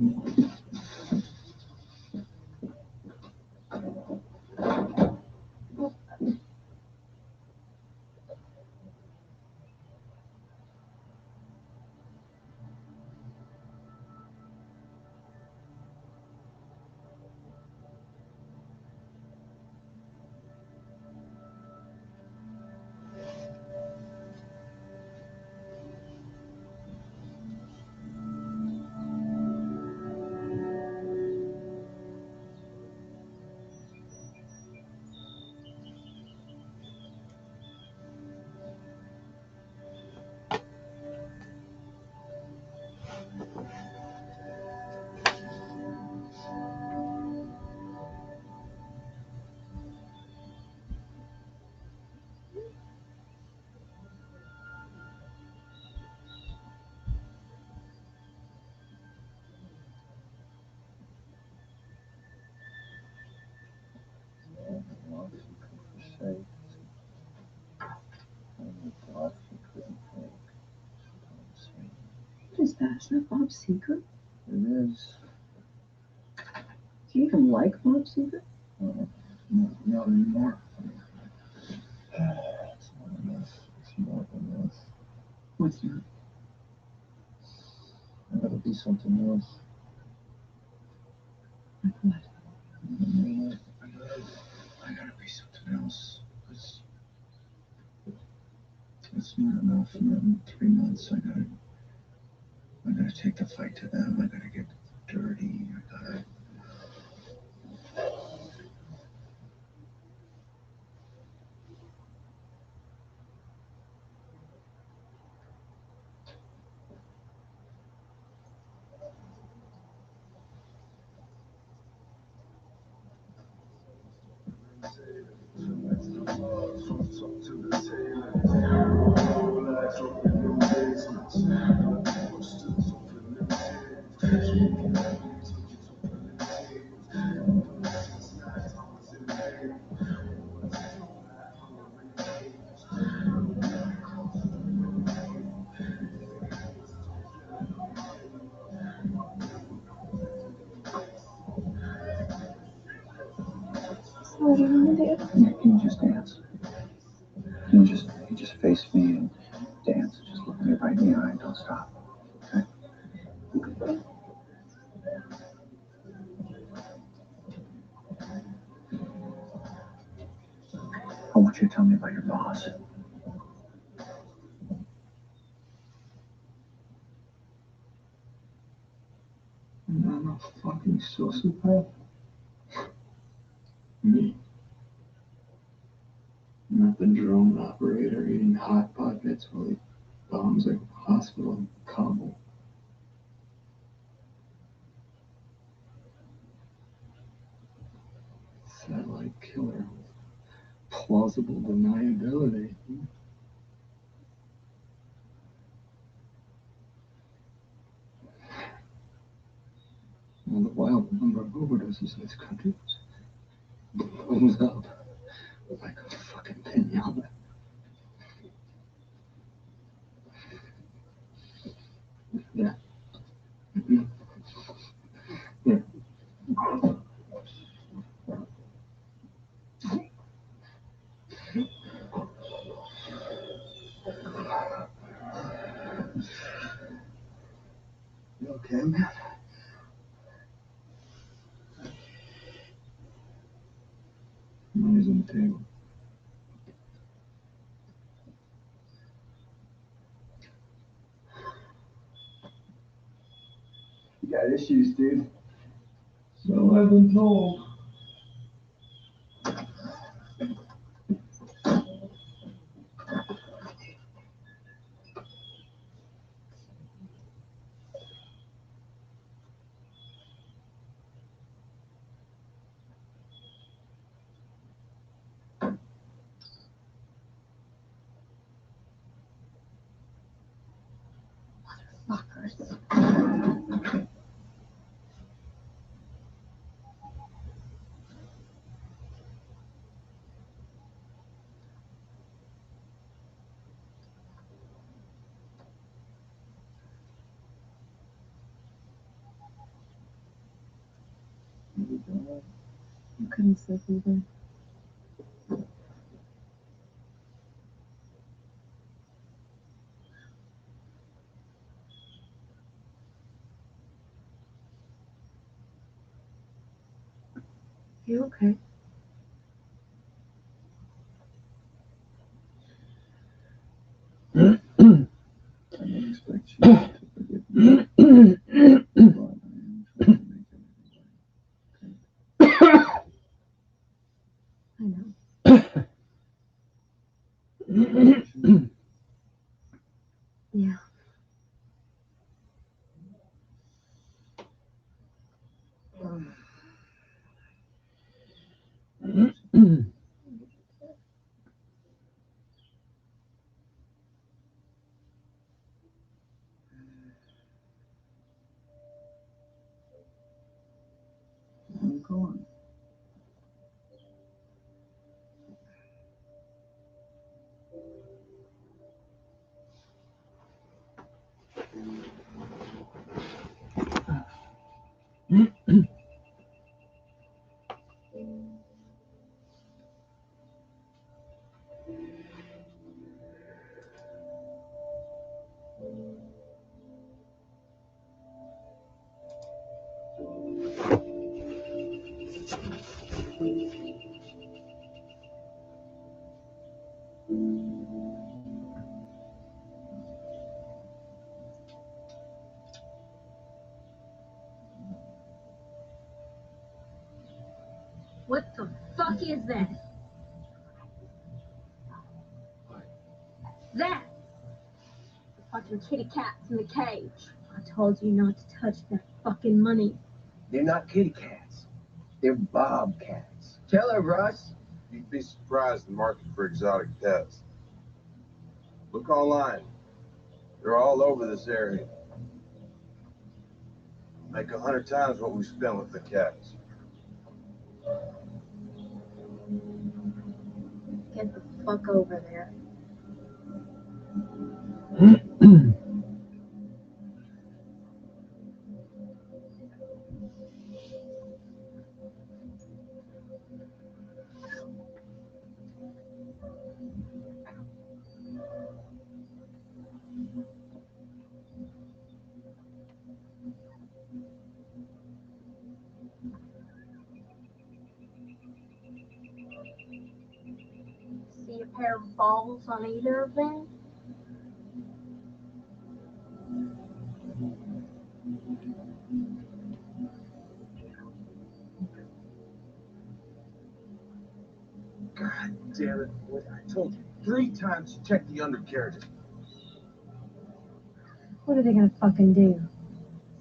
[SPEAKER 7] What is that? Is that Bob Seger?
[SPEAKER 12] It is.
[SPEAKER 7] Do you even like Bob Seger?
[SPEAKER 12] Not anymore. It's not enough. It's not enough.
[SPEAKER 7] What's not?
[SPEAKER 12] I gotta be something else.
[SPEAKER 7] Like what?
[SPEAKER 12] I gotta be something else. It's not enough. In 3 months, I gotta take the fight to them. I gotta get dirty.
[SPEAKER 7] So what do you want to do?
[SPEAKER 12] Can you just dance? Can you just face me and dance? Just look me right in the eye and don't stop. Okay? I want you to tell me about your boss. I'm a fucking sociopath. Me? Not the drone operator eating hot pockets while he bombs a hospital in Kabul. satellite killer with plausible deniability. Well, the wild number of overdoses in this country blows up like a fucking pinata. Yeah. Mhm. Yeah. You okay, man? Money's on the table.
[SPEAKER 11] You got issues, dude.
[SPEAKER 12] So I've been told.
[SPEAKER 5] Fuckers.
[SPEAKER 6] I couldn't sleep either. You okay?
[SPEAKER 12] I don't expect you to forgive me, but I am trying to make everything right.
[SPEAKER 6] I know. Yeah.
[SPEAKER 12] I'm gone.
[SPEAKER 5] What the fuck is that? That! The fucking kitty cat's in the cage. I told you not to touch that fucking money.
[SPEAKER 13] They're not kitty cats. They're bobcats. Tell her, Russ.
[SPEAKER 11] You'd be surprised at the market for exotic pets. Look online. They're all over this area. Make 100 times what we spent with the cats.
[SPEAKER 5] Get the fuck over there. See a pair of balls on either of them?
[SPEAKER 11] God damn it. I told you 3 times to check the undercarriages.
[SPEAKER 6] What are they gonna fucking do?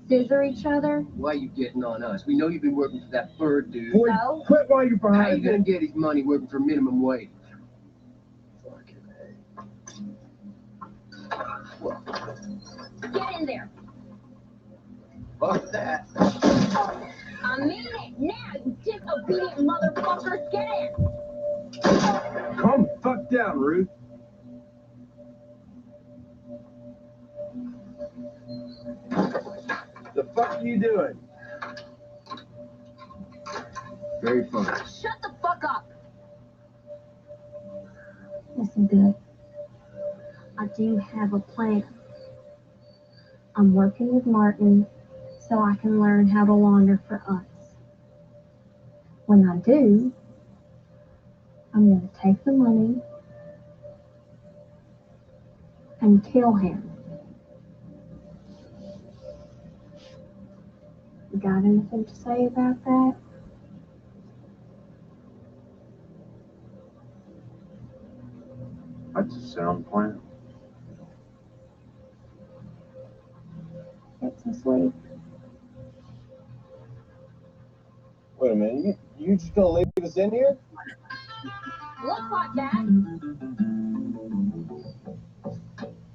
[SPEAKER 6] scissor each other?
[SPEAKER 13] Why you getting on us? We know you've been working for that bird dude.
[SPEAKER 4] Boy,
[SPEAKER 6] So?
[SPEAKER 4] quit while you're
[SPEAKER 13] How
[SPEAKER 4] behind
[SPEAKER 13] you gonna
[SPEAKER 4] it.
[SPEAKER 13] get his money working for minimum wage?
[SPEAKER 4] Fucking
[SPEAKER 6] Get in there.
[SPEAKER 13] Fuck that.
[SPEAKER 6] I mean it now, you disobedient motherfuckers. Get in.
[SPEAKER 4] Calm the fuck down, Ruth. The fuck are you doing?
[SPEAKER 12] Very funny.
[SPEAKER 6] Shut the fuck up.
[SPEAKER 5] Listen good. I do have a plan. I'm working with Martin so I can learn how to launder for us. When I do, I'm going to take the money and kill him. You got anything to say about that?
[SPEAKER 11] That's a sound plan.
[SPEAKER 5] Get some sleep.
[SPEAKER 14] Wait a minute, you just gonna leave us in here?
[SPEAKER 6] Looks like that.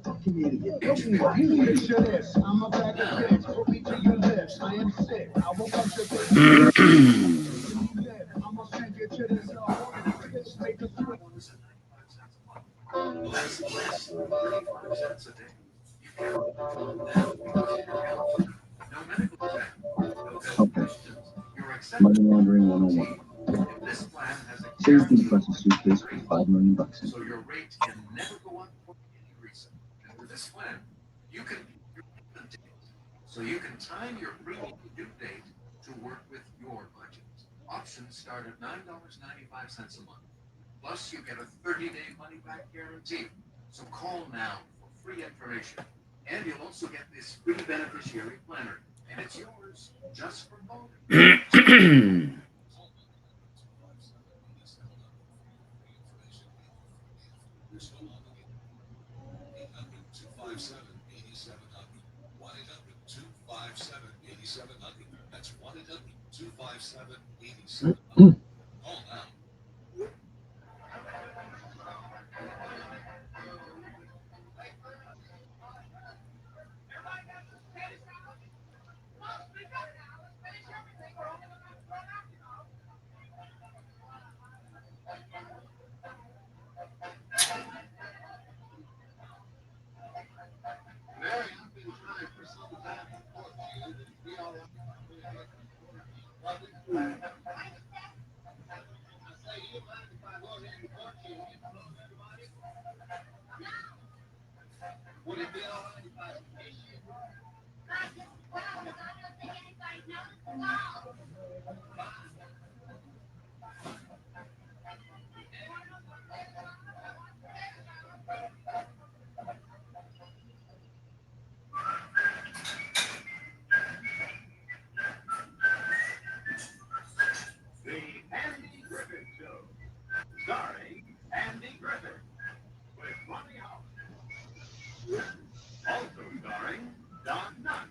[SPEAKER 4] Fucking idiot. You picture this. I'm a bag of dicks. Put me to your lips. I am sick. I will come to this. I'm gonna send you to this hole. Bitch, make a swing.
[SPEAKER 12] Okay. Money laundering 101. Say you can press a suitcase with $5 million in it.
[SPEAKER 15] So your rate can never go up for any reason. And with this plan, you can so you can time your premium due date to work with your budget. Options start at $9.95 a month. Plus, you get a 30-day money-back guarantee. So call now for free information. And you'll also get this free beneficiary planner. And it's yours just for voting.
[SPEAKER 16] That's 1-800-257-8700. Call now.
[SPEAKER 3] The Andy Griffith Show, starring Andy Griffith, with Monty Hall. Also starring Don Knotts.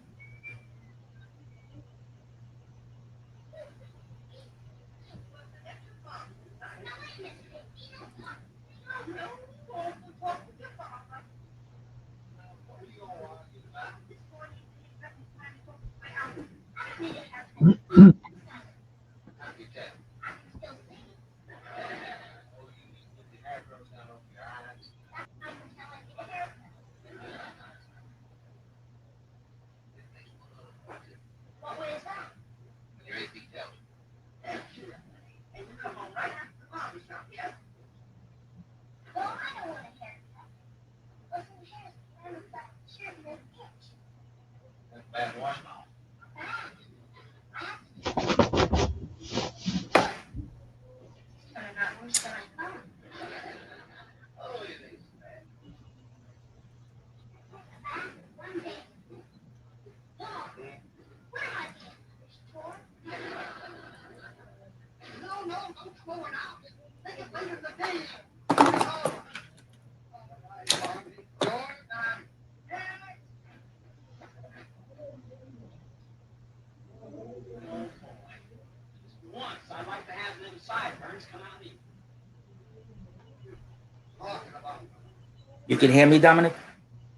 [SPEAKER 17] You can hear me, Dominic?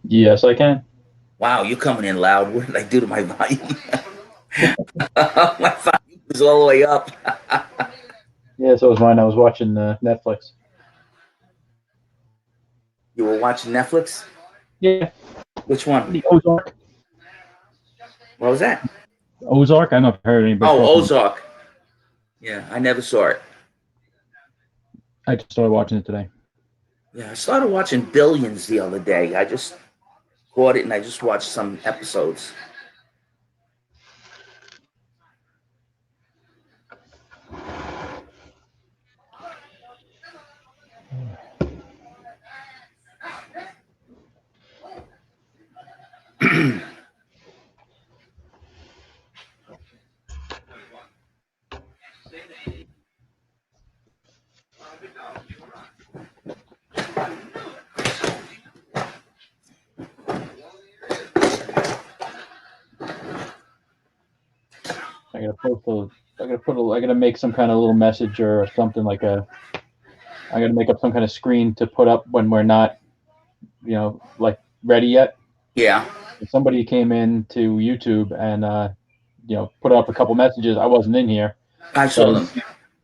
[SPEAKER 2] Yes, I can.
[SPEAKER 17] Wow, you're coming in loud. What did I do to my volume? My volume was all the way up.
[SPEAKER 2] Yeah, so was mine. I was watching Netflix.
[SPEAKER 17] You were watching Netflix?
[SPEAKER 2] Yeah.
[SPEAKER 17] Which one?
[SPEAKER 2] The Ozark.
[SPEAKER 17] What was that?
[SPEAKER 2] Ozark? I don't know if I heard anybody
[SPEAKER 17] Oh,
[SPEAKER 2] talking.
[SPEAKER 17] Ozark. Yeah, I never saw it.
[SPEAKER 2] I just started watching it today.
[SPEAKER 17] Yeah, I started watching Billions the other day. I just caught it and I just watched some episodes.
[SPEAKER 2] I gotta post a. I gotta make some kind of little message or something like a. I gotta make up some kind of screen to put up when we're not, like ready yet.
[SPEAKER 17] Yeah.
[SPEAKER 2] Somebody came in to YouTube and put up a couple messages. I wasn't in here.
[SPEAKER 17] I saw them.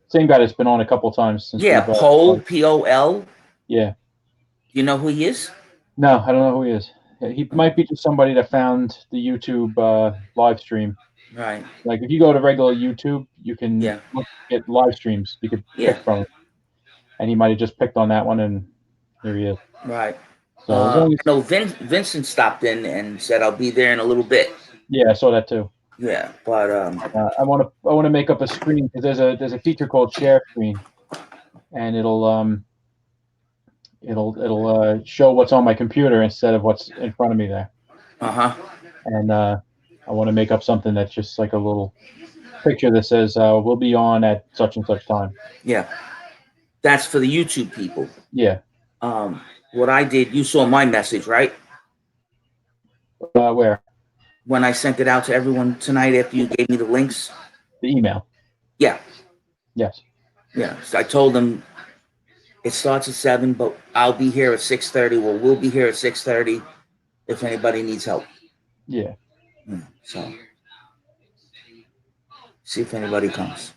[SPEAKER 2] Same guy that's been on a couple times since.
[SPEAKER 17] Yeah, Pol, P-O-L.
[SPEAKER 2] Yeah.
[SPEAKER 17] You know who he is?
[SPEAKER 2] No, I don't know who he is. He might be just somebody that found the YouTube live stream.
[SPEAKER 17] Right.
[SPEAKER 2] Like if you go to regular YouTube, you can get live streams. You could pick from it. And he might have just picked on that one, and here he is.
[SPEAKER 17] Right.
[SPEAKER 2] So as long as,
[SPEAKER 17] no, Vincent stopped in and said I'll be there in a little bit.
[SPEAKER 2] yeah, I saw that too.
[SPEAKER 17] Yeah, but
[SPEAKER 2] I want to make up a screen because there's a feature called share screen, and it'll show what's on my computer instead of what's in front of me there. And I want to make up something that's just like a little picture that says we'll be on at such and such time.
[SPEAKER 17] Yeah, that's for the YouTube people.
[SPEAKER 2] Yeah.
[SPEAKER 17] What I did, you saw my message, right?
[SPEAKER 2] Where?
[SPEAKER 17] When I sent it out to everyone tonight after you gave me the links.
[SPEAKER 2] The email.
[SPEAKER 17] Yeah.
[SPEAKER 2] Yes.
[SPEAKER 17] Yeah. So I told them it starts at 7, but I'll be here at 6:30. Well, we'll be here at 6:30 if anybody needs help.
[SPEAKER 2] Yeah.
[SPEAKER 17] So see if anybody comes.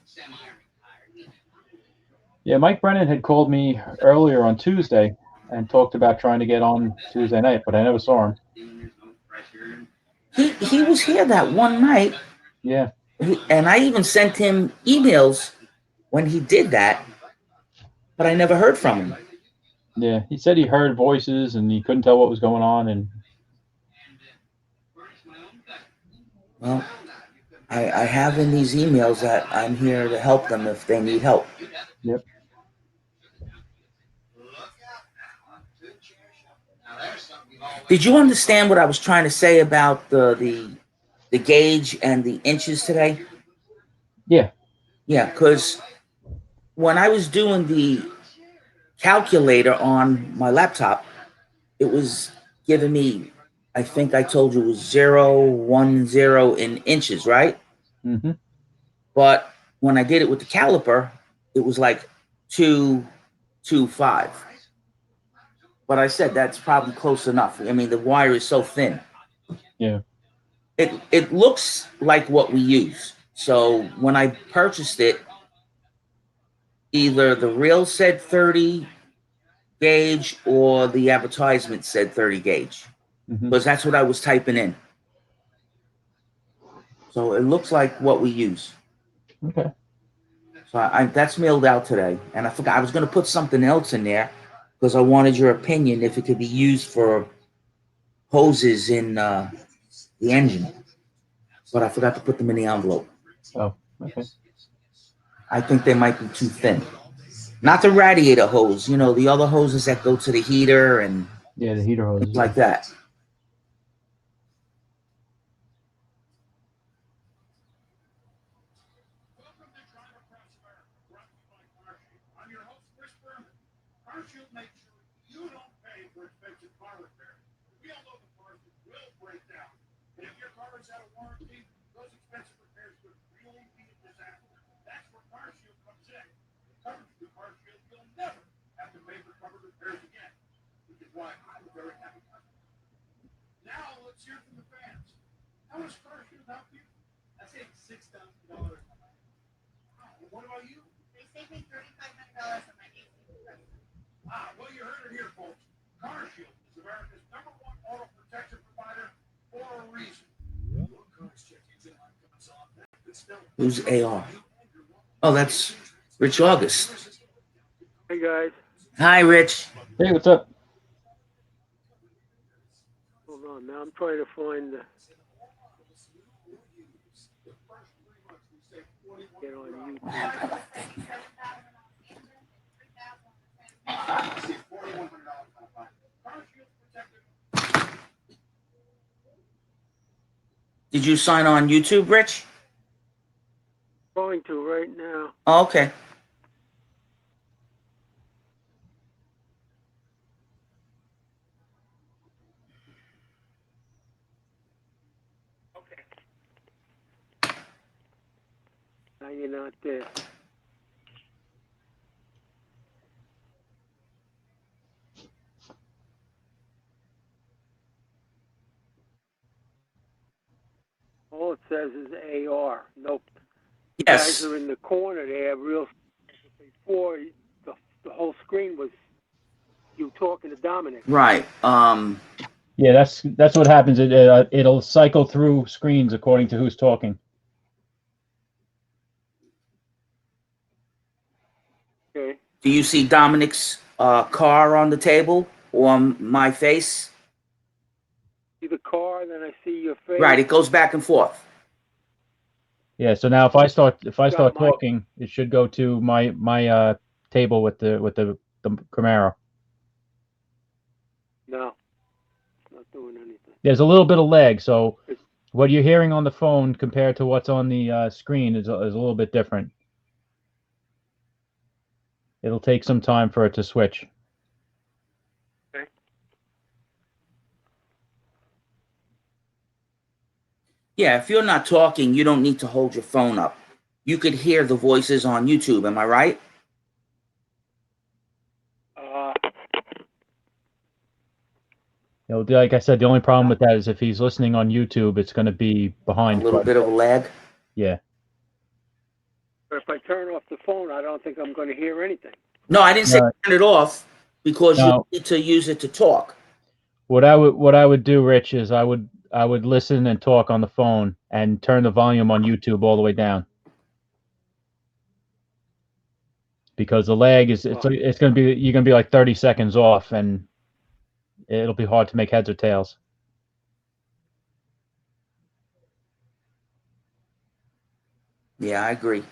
[SPEAKER 2] Yeah, Mike Brennan had called me earlier on Tuesday and talked about trying to get on Tuesday night, but I never saw him.
[SPEAKER 17] He was here that one night.
[SPEAKER 2] Yeah.
[SPEAKER 17] And I even sent him emails when he did that, but I never heard from him.
[SPEAKER 2] Yeah, he said he heard voices and he couldn't tell what was going on. And
[SPEAKER 17] well, I have in these emails that I'm here to help them if they need help.
[SPEAKER 2] Yep.
[SPEAKER 17] Did you understand what I was trying to say about the gauge and the inches today?
[SPEAKER 2] Yeah.
[SPEAKER 17] Yeah, because when I was doing the calculator on my laptop, it was giving me, I think I told you it was 0.10 in inches, right?
[SPEAKER 2] Mm-hmm.
[SPEAKER 17] But when I did it with the caliper, it was like 2.25. But I said that's probably close enough. I mean, the wire is so thin.
[SPEAKER 2] Yeah.
[SPEAKER 17] It looks like what we use. So when I purchased it, either the reel said 30 gauge or the advertisement said 30 gauge. Because that's what I was typing in. So it looks like what we use.
[SPEAKER 2] Okay.
[SPEAKER 17] So that's mailed out today. And I forgot I was going to put something else in there because I wanted your opinion if it could be used for hoses in the engine. But I forgot to put them in the envelope.
[SPEAKER 2] Oh, okay.
[SPEAKER 17] I think they might be too thin. Not the radiator hose, the other hoses that go to the heater and
[SPEAKER 2] yeah, the heater hoses
[SPEAKER 17] like that.
[SPEAKER 3] why I'm very happy. Now let's hear from the fans. How does Starship help you? I saved $6,000. What about you?
[SPEAKER 18] They saved me $3,500 on my AC compressor.
[SPEAKER 3] Well, you heard it here, folks. CarShield is America's #1 auto protection provider for a reason.
[SPEAKER 17] Who's AR? Oh, that's Rich August.
[SPEAKER 19] Hey guys.
[SPEAKER 17] Hi, Rich.
[SPEAKER 2] Hey, what's up?
[SPEAKER 19] Hold on, now I'm trying to find the. Get on YouTube.
[SPEAKER 17] Did you sign on YouTube, Rich?
[SPEAKER 19] Going to right now.
[SPEAKER 17] Oh, okay.
[SPEAKER 19] Now you're not there. All it says is AR. Nope. The
[SPEAKER 17] Yes.
[SPEAKER 19] guys are in the corner there. Real. Before the whole screen was you talking to Dominic.
[SPEAKER 17] Right.
[SPEAKER 2] Yeah, that's what happens. It'll cycle through screens according to who's talking.
[SPEAKER 19] Okay.
[SPEAKER 17] Do you see Dominic's car on the table or my face?
[SPEAKER 19] See the car, then I see your face.
[SPEAKER 17] Right. It goes back and forth.
[SPEAKER 2] Yeah. So now if I start talking, it should go to my table with the Camaro.
[SPEAKER 19] No, not doing anything.
[SPEAKER 2] There's a little bit of lag, so what you're hearing on the phone compared to what's on the screen is a little bit different. It'll take some time for it to switch.
[SPEAKER 19] Okay.
[SPEAKER 17] Yeah, if you're not talking, you don't need to hold your phone up. You could hear the voices on YouTube, am I right?
[SPEAKER 2] Like I said, the only problem with that is if he's listening on YouTube, it's going to be behind.
[SPEAKER 17] A little bit of a lag?
[SPEAKER 2] Yeah.
[SPEAKER 19] But if I turn off the phone, I don't think I'm going to hear anything.
[SPEAKER 17] No, I didn't say turn it off because
[SPEAKER 2] No.
[SPEAKER 17] you need to use it to talk.
[SPEAKER 2] What I would do, Rich, is I would listen and talk on the phone and turn the volume on YouTube all the way down. Because the lag is it's going to be you're going to be like 30 seconds off, and it'll be hard to make heads or tails.
[SPEAKER 17] Yeah, I agree.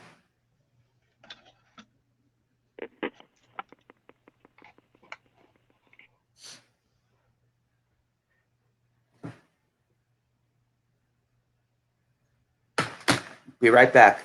[SPEAKER 17] Be right back.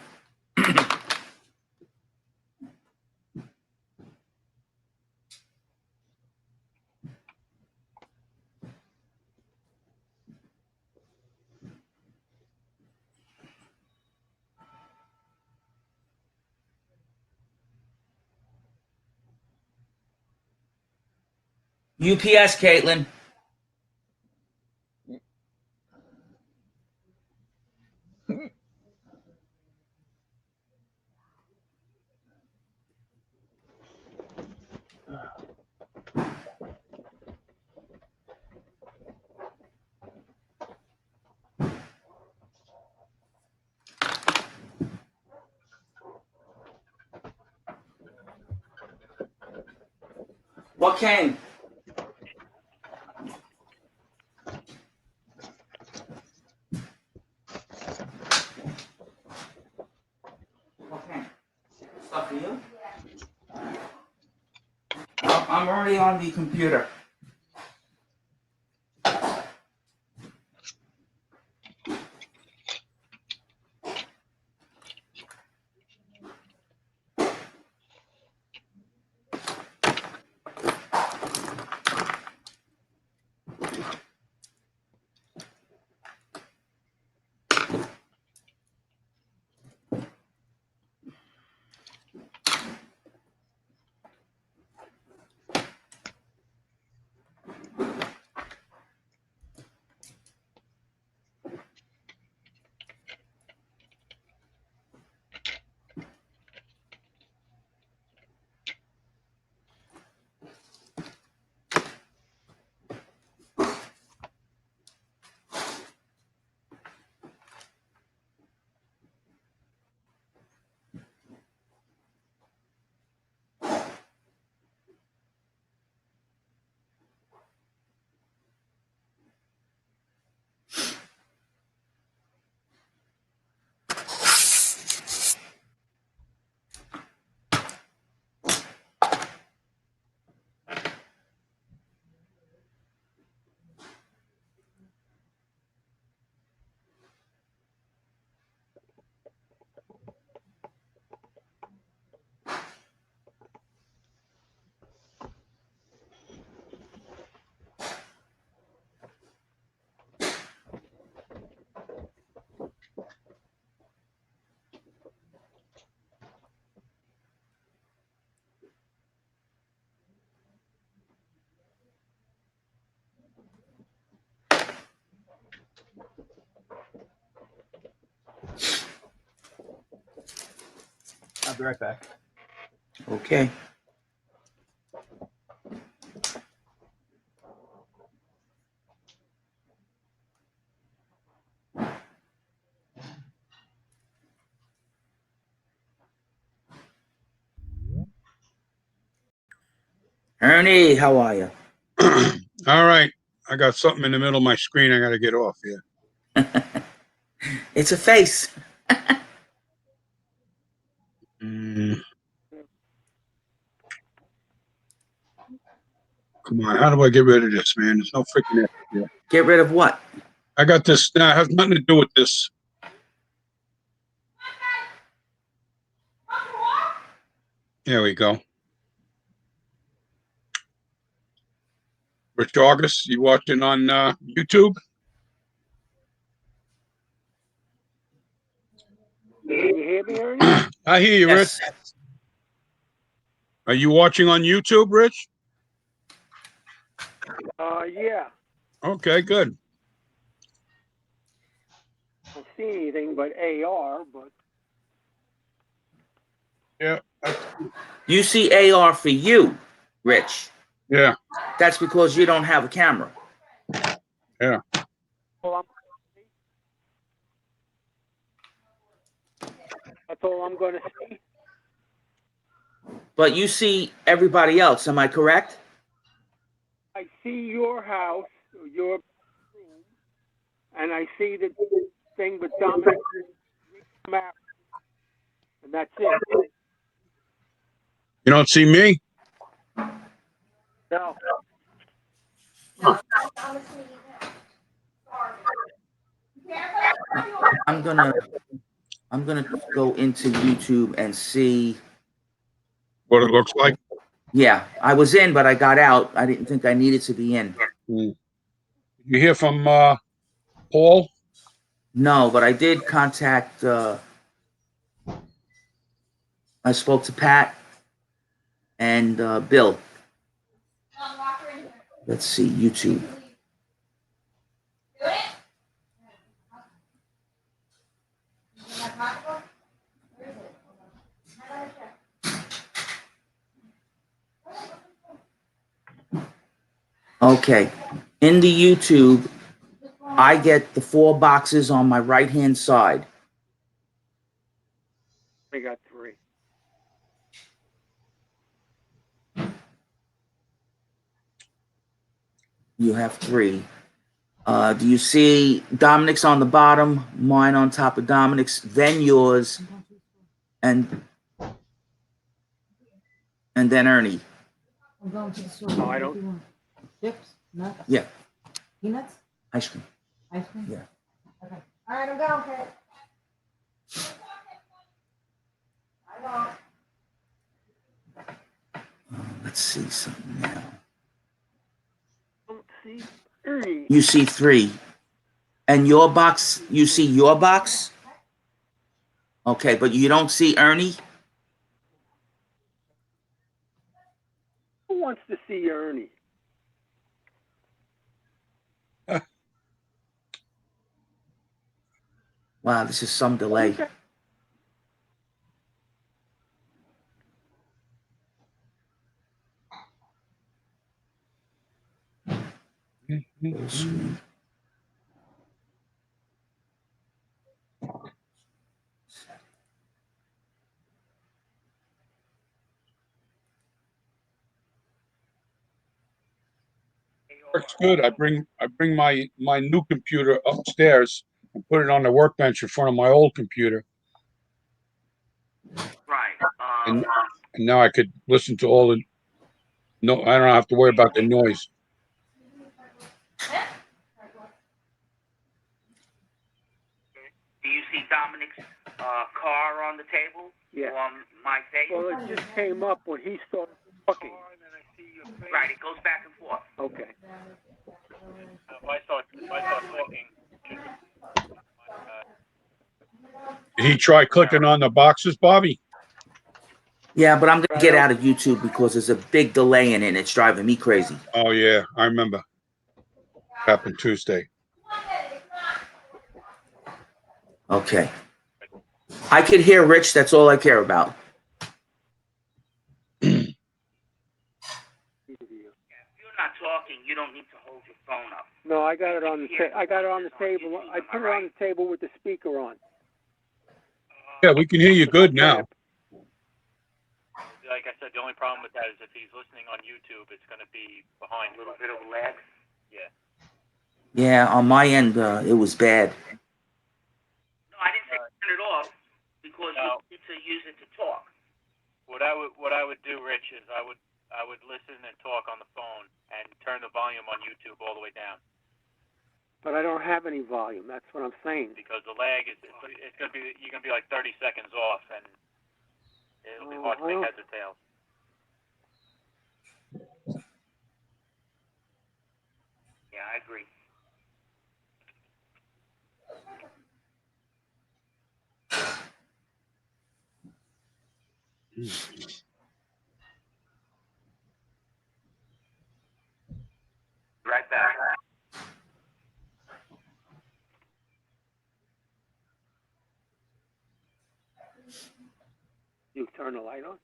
[SPEAKER 17] UPS, Caitlin. What came? What came? Stuff for you? I'm already on the computer.
[SPEAKER 2] I'll be right back.
[SPEAKER 17] Okay. Ernie, how are you?
[SPEAKER 3] All right. I got something in the middle of my screen I got to get off here.
[SPEAKER 17] It's a face.
[SPEAKER 3] Mm. Come on. How do I get rid of this, man? There's no freaking effort here.
[SPEAKER 17] Get rid of what?
[SPEAKER 3] I got this. Now, it has nothing to do with this. There we go. Rich August, you watching on YouTube?
[SPEAKER 19] Can you hear me, Ernie?
[SPEAKER 3] I hear you,
[SPEAKER 17] Yes.
[SPEAKER 3] Rich. Are you watching on YouTube, Rich?
[SPEAKER 19] Yeah.
[SPEAKER 3] Okay, good.
[SPEAKER 19] I don't see anything but AR, but
[SPEAKER 3] Yeah.
[SPEAKER 17] You see AR for you, Rich.
[SPEAKER 3] Yeah.
[SPEAKER 17] That's because you don't have a camera.
[SPEAKER 3] Yeah.
[SPEAKER 19] That's all I'm going to see.
[SPEAKER 17] But you see everybody else, am I correct?
[SPEAKER 19] I see your house, your room, and I see the thing with Dominick Gerace, and that's it.
[SPEAKER 3] You don't see me?
[SPEAKER 19] No.
[SPEAKER 3] Huh.
[SPEAKER 17] I'm gonna go into YouTube and see
[SPEAKER 3] What it looks like?
[SPEAKER 17] Yeah, I was in, but I got out. I didn't think I needed to be in.
[SPEAKER 3] You hear from Paul?
[SPEAKER 17] No, but I did contact. I spoke to Pat and Bill. Let's see, YouTube. Okay, in the YouTube, I get the 4 boxes on my right-hand side.
[SPEAKER 19] I got 3.
[SPEAKER 17] You have 3. Do you see Dominick's on the bottom, mine on top of Dominick's, then yours, and then Ernie?
[SPEAKER 7] I'm going to the store.
[SPEAKER 19] No, I
[SPEAKER 7] What do
[SPEAKER 19] don't.
[SPEAKER 7] you want? Chips? Nuts?
[SPEAKER 17] Yeah.
[SPEAKER 7] Peanuts?
[SPEAKER 17] Ice cream.
[SPEAKER 7] Ice cream?
[SPEAKER 17] Yeah.
[SPEAKER 7] Okay. All right, I'm going, Kate.
[SPEAKER 17] Let's see something now.
[SPEAKER 19] Don't see Ernie.
[SPEAKER 17] You see 3. And your box, you see your box? Okay, but you don't see Ernie?
[SPEAKER 19] Who wants to see Ernie?
[SPEAKER 17] Wow, this is some delay. Full screen.
[SPEAKER 3] Works good. I bring my new computer upstairs and put it on the workbench in front of my old computer.
[SPEAKER 17] Right.
[SPEAKER 3] And now I could listen to all the. No, I don't have to worry about the noise.
[SPEAKER 17] Do you see Dominick's car on the table?
[SPEAKER 19] Yeah.
[SPEAKER 17] On my table?
[SPEAKER 19] Well, it just came up when he started talking.
[SPEAKER 17] Right, it goes back and forth.
[SPEAKER 19] Okay.
[SPEAKER 20] If I start talking,
[SPEAKER 3] Did he try clicking on the boxes, Bobby?
[SPEAKER 17] Yeah, but I'm going to get out of YouTube because there's a big delay in it and it's driving me crazy.
[SPEAKER 3] Oh, yeah. I remember. Happened Tuesday.
[SPEAKER 17] Okay. I can hear Rich. That's all I care about. talking, you don't need to hold your phone up.
[SPEAKER 19] No, I got it on the I got it on the table. I put it on the table with the speaker on.
[SPEAKER 3] Yeah, we can hear you good now.
[SPEAKER 20] Like I said, the only problem with that is if he's listening on YouTube, it's going to be behind a little bit of a lag. Yeah.
[SPEAKER 17] Yeah, on my end, it was bad.
[SPEAKER 20] No, I didn't say turn it off because we need to use it to talk. What I would do, Rich, is I would listen and talk on the phone and turn the volume on YouTube all the way down.
[SPEAKER 19] But I don't have any volume. That's what I'm saying.
[SPEAKER 20] Because the lag is it's going to be you're going to be like 30 seconds off, and it'll be hard to make heads or tails. Yeah, I agree. Right back.
[SPEAKER 19] You turn the light on?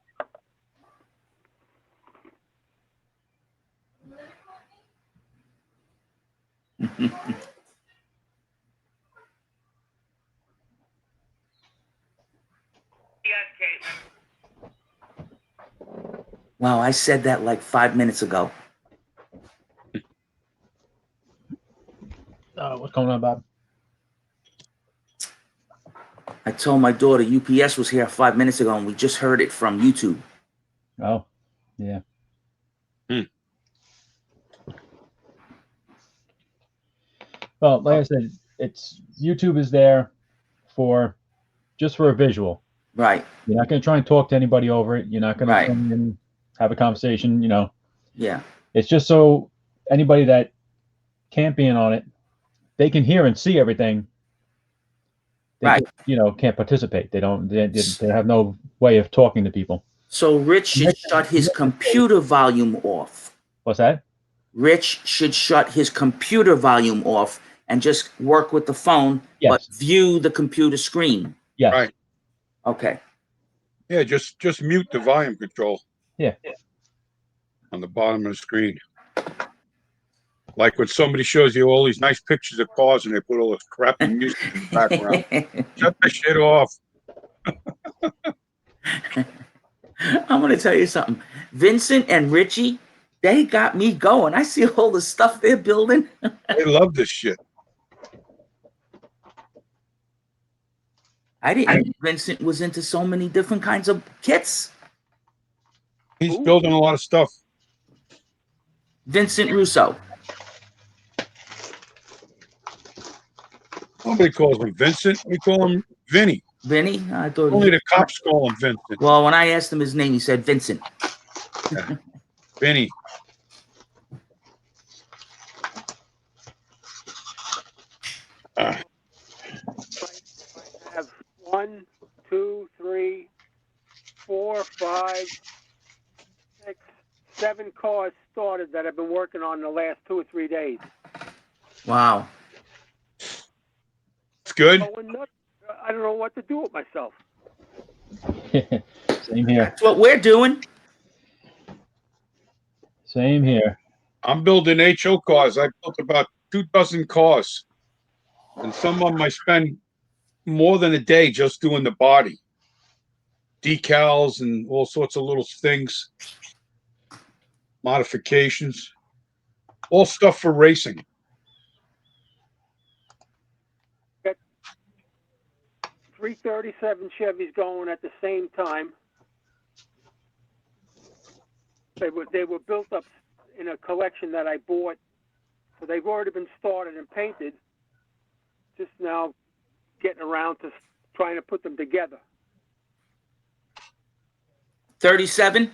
[SPEAKER 17] Wow, I said that like 5 minutes ago.
[SPEAKER 2] What's going on, Bob?
[SPEAKER 17] I told my daughter UPS was here 5 minutes ago, and we just heard it from YouTube.
[SPEAKER 2] Oh, yeah. Well, like I said, it's YouTube is there for just for a visual.
[SPEAKER 17] Right.
[SPEAKER 2] You're not going to try and talk to anybody over it. You're not going to come and have a conversation.
[SPEAKER 17] Yeah.
[SPEAKER 2] It's just so anybody that can't be in on it, they can hear and see everything. They just, can't participate. They don't. They have no way of talking to people.
[SPEAKER 17] So Rich should shut his computer volume off.
[SPEAKER 2] What's that?
[SPEAKER 17] Rich should shut his computer volume off and just work with the phone, but view the computer screen.
[SPEAKER 2] Yes.
[SPEAKER 3] Right.
[SPEAKER 17] Okay.
[SPEAKER 3] Yeah, just mute the volume control.
[SPEAKER 2] Yeah.
[SPEAKER 3] On the bottom of the screen. Like when somebody shows you all these nice pictures of cars and they put all this crappy music in the background. Shut that shit off.
[SPEAKER 17] I'm going to tell you something. Vincent and Richie, they got me going. I see all the stuff they're building.
[SPEAKER 3] They love this shit.
[SPEAKER 17] I didn't know Vincent was into so many different kinds of kits.
[SPEAKER 3] He's building a lot of stuff.
[SPEAKER 17] Vincent Russo.
[SPEAKER 3] Nobody calls him Vincent. We call him Vinny.
[SPEAKER 17] Vinny? I thought
[SPEAKER 3] only the cops call him Vincent.
[SPEAKER 17] Well, when I asked him his name, he said Vincent.
[SPEAKER 3] Vinny.
[SPEAKER 19] I have 1, 2, 3, 4, 5, 6, 7 cars started that I've been working on the last 2 or 3 days.
[SPEAKER 17] Wow.
[SPEAKER 3] It's good.
[SPEAKER 19] I don't know what to do with myself.
[SPEAKER 2] Same here.
[SPEAKER 17] That's what we're doing.
[SPEAKER 2] Same here.
[SPEAKER 3] I'm building HO cars. I built about 24 cars. And some of them I spend more than a day just doing the body. Decals and all sorts of little things. Modifications. All stuff for racing.
[SPEAKER 19] Got 337 Chevys going at the same time. They were built up in a collection that I bought. So they've already been started and painted. Just now getting around to trying to put them together.
[SPEAKER 17] 37?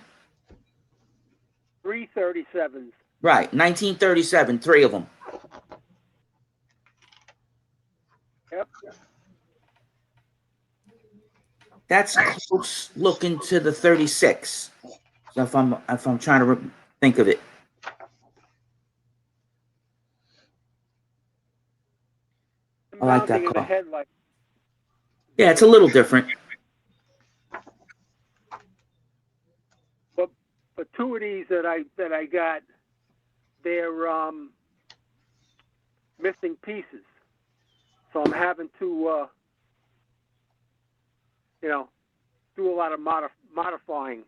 [SPEAKER 19] 337s.
[SPEAKER 17] Right, 1937, 3 of them.
[SPEAKER 19] Yep.
[SPEAKER 17] That's close looking to the 36. So if I'm trying to think of it. I like that car. Yeah, it's a little different.
[SPEAKER 19] But 2 of these that I got they're missing pieces. So I'm having to, do a lot of modifying.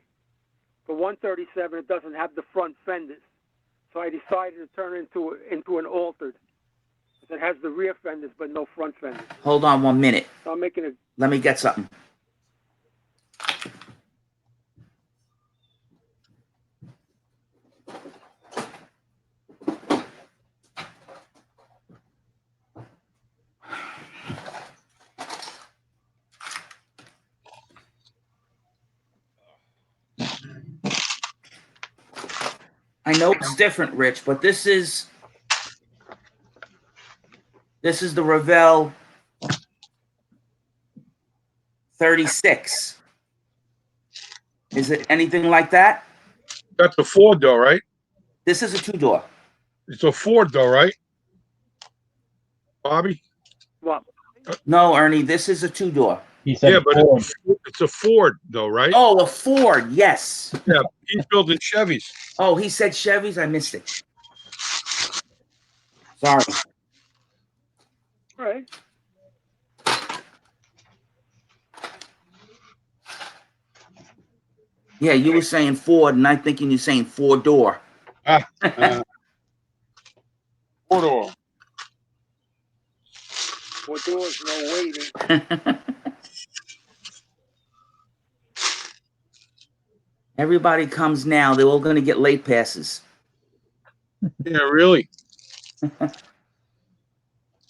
[SPEAKER 19] For 137, it doesn't have the front fenders. So I decided to turn it into an altered. It has the rear fenders, but no front fenders.
[SPEAKER 17] Hold on 1 minute.
[SPEAKER 19] So I'm making a...
[SPEAKER 17] Let me get something. I know it's different, Rich, but this is the Revell 36. Is it anything like that?
[SPEAKER 3] That's a Ford, though, right?
[SPEAKER 17] This is a 2-door.
[SPEAKER 3] It's a Ford, though, right? Bobby?
[SPEAKER 19] What?
[SPEAKER 17] No, Ernie, this is a 2-door.
[SPEAKER 2] He said,
[SPEAKER 3] yeah, but it's a Ford, though, right?
[SPEAKER 17] Oh, a Ford, yes.
[SPEAKER 3] Yeah, he's building Chevys.
[SPEAKER 17] Oh, he said Chevys? I missed it. Sorry.
[SPEAKER 19] All right.
[SPEAKER 17] Yeah, you were saying Ford, and I'm thinking you're saying 4-door.
[SPEAKER 3] 4-door.
[SPEAKER 19] 4 doors, no waiting.
[SPEAKER 17] Everybody comes now. They're all going to get late passes.
[SPEAKER 3] Yeah, really?
[SPEAKER 17] I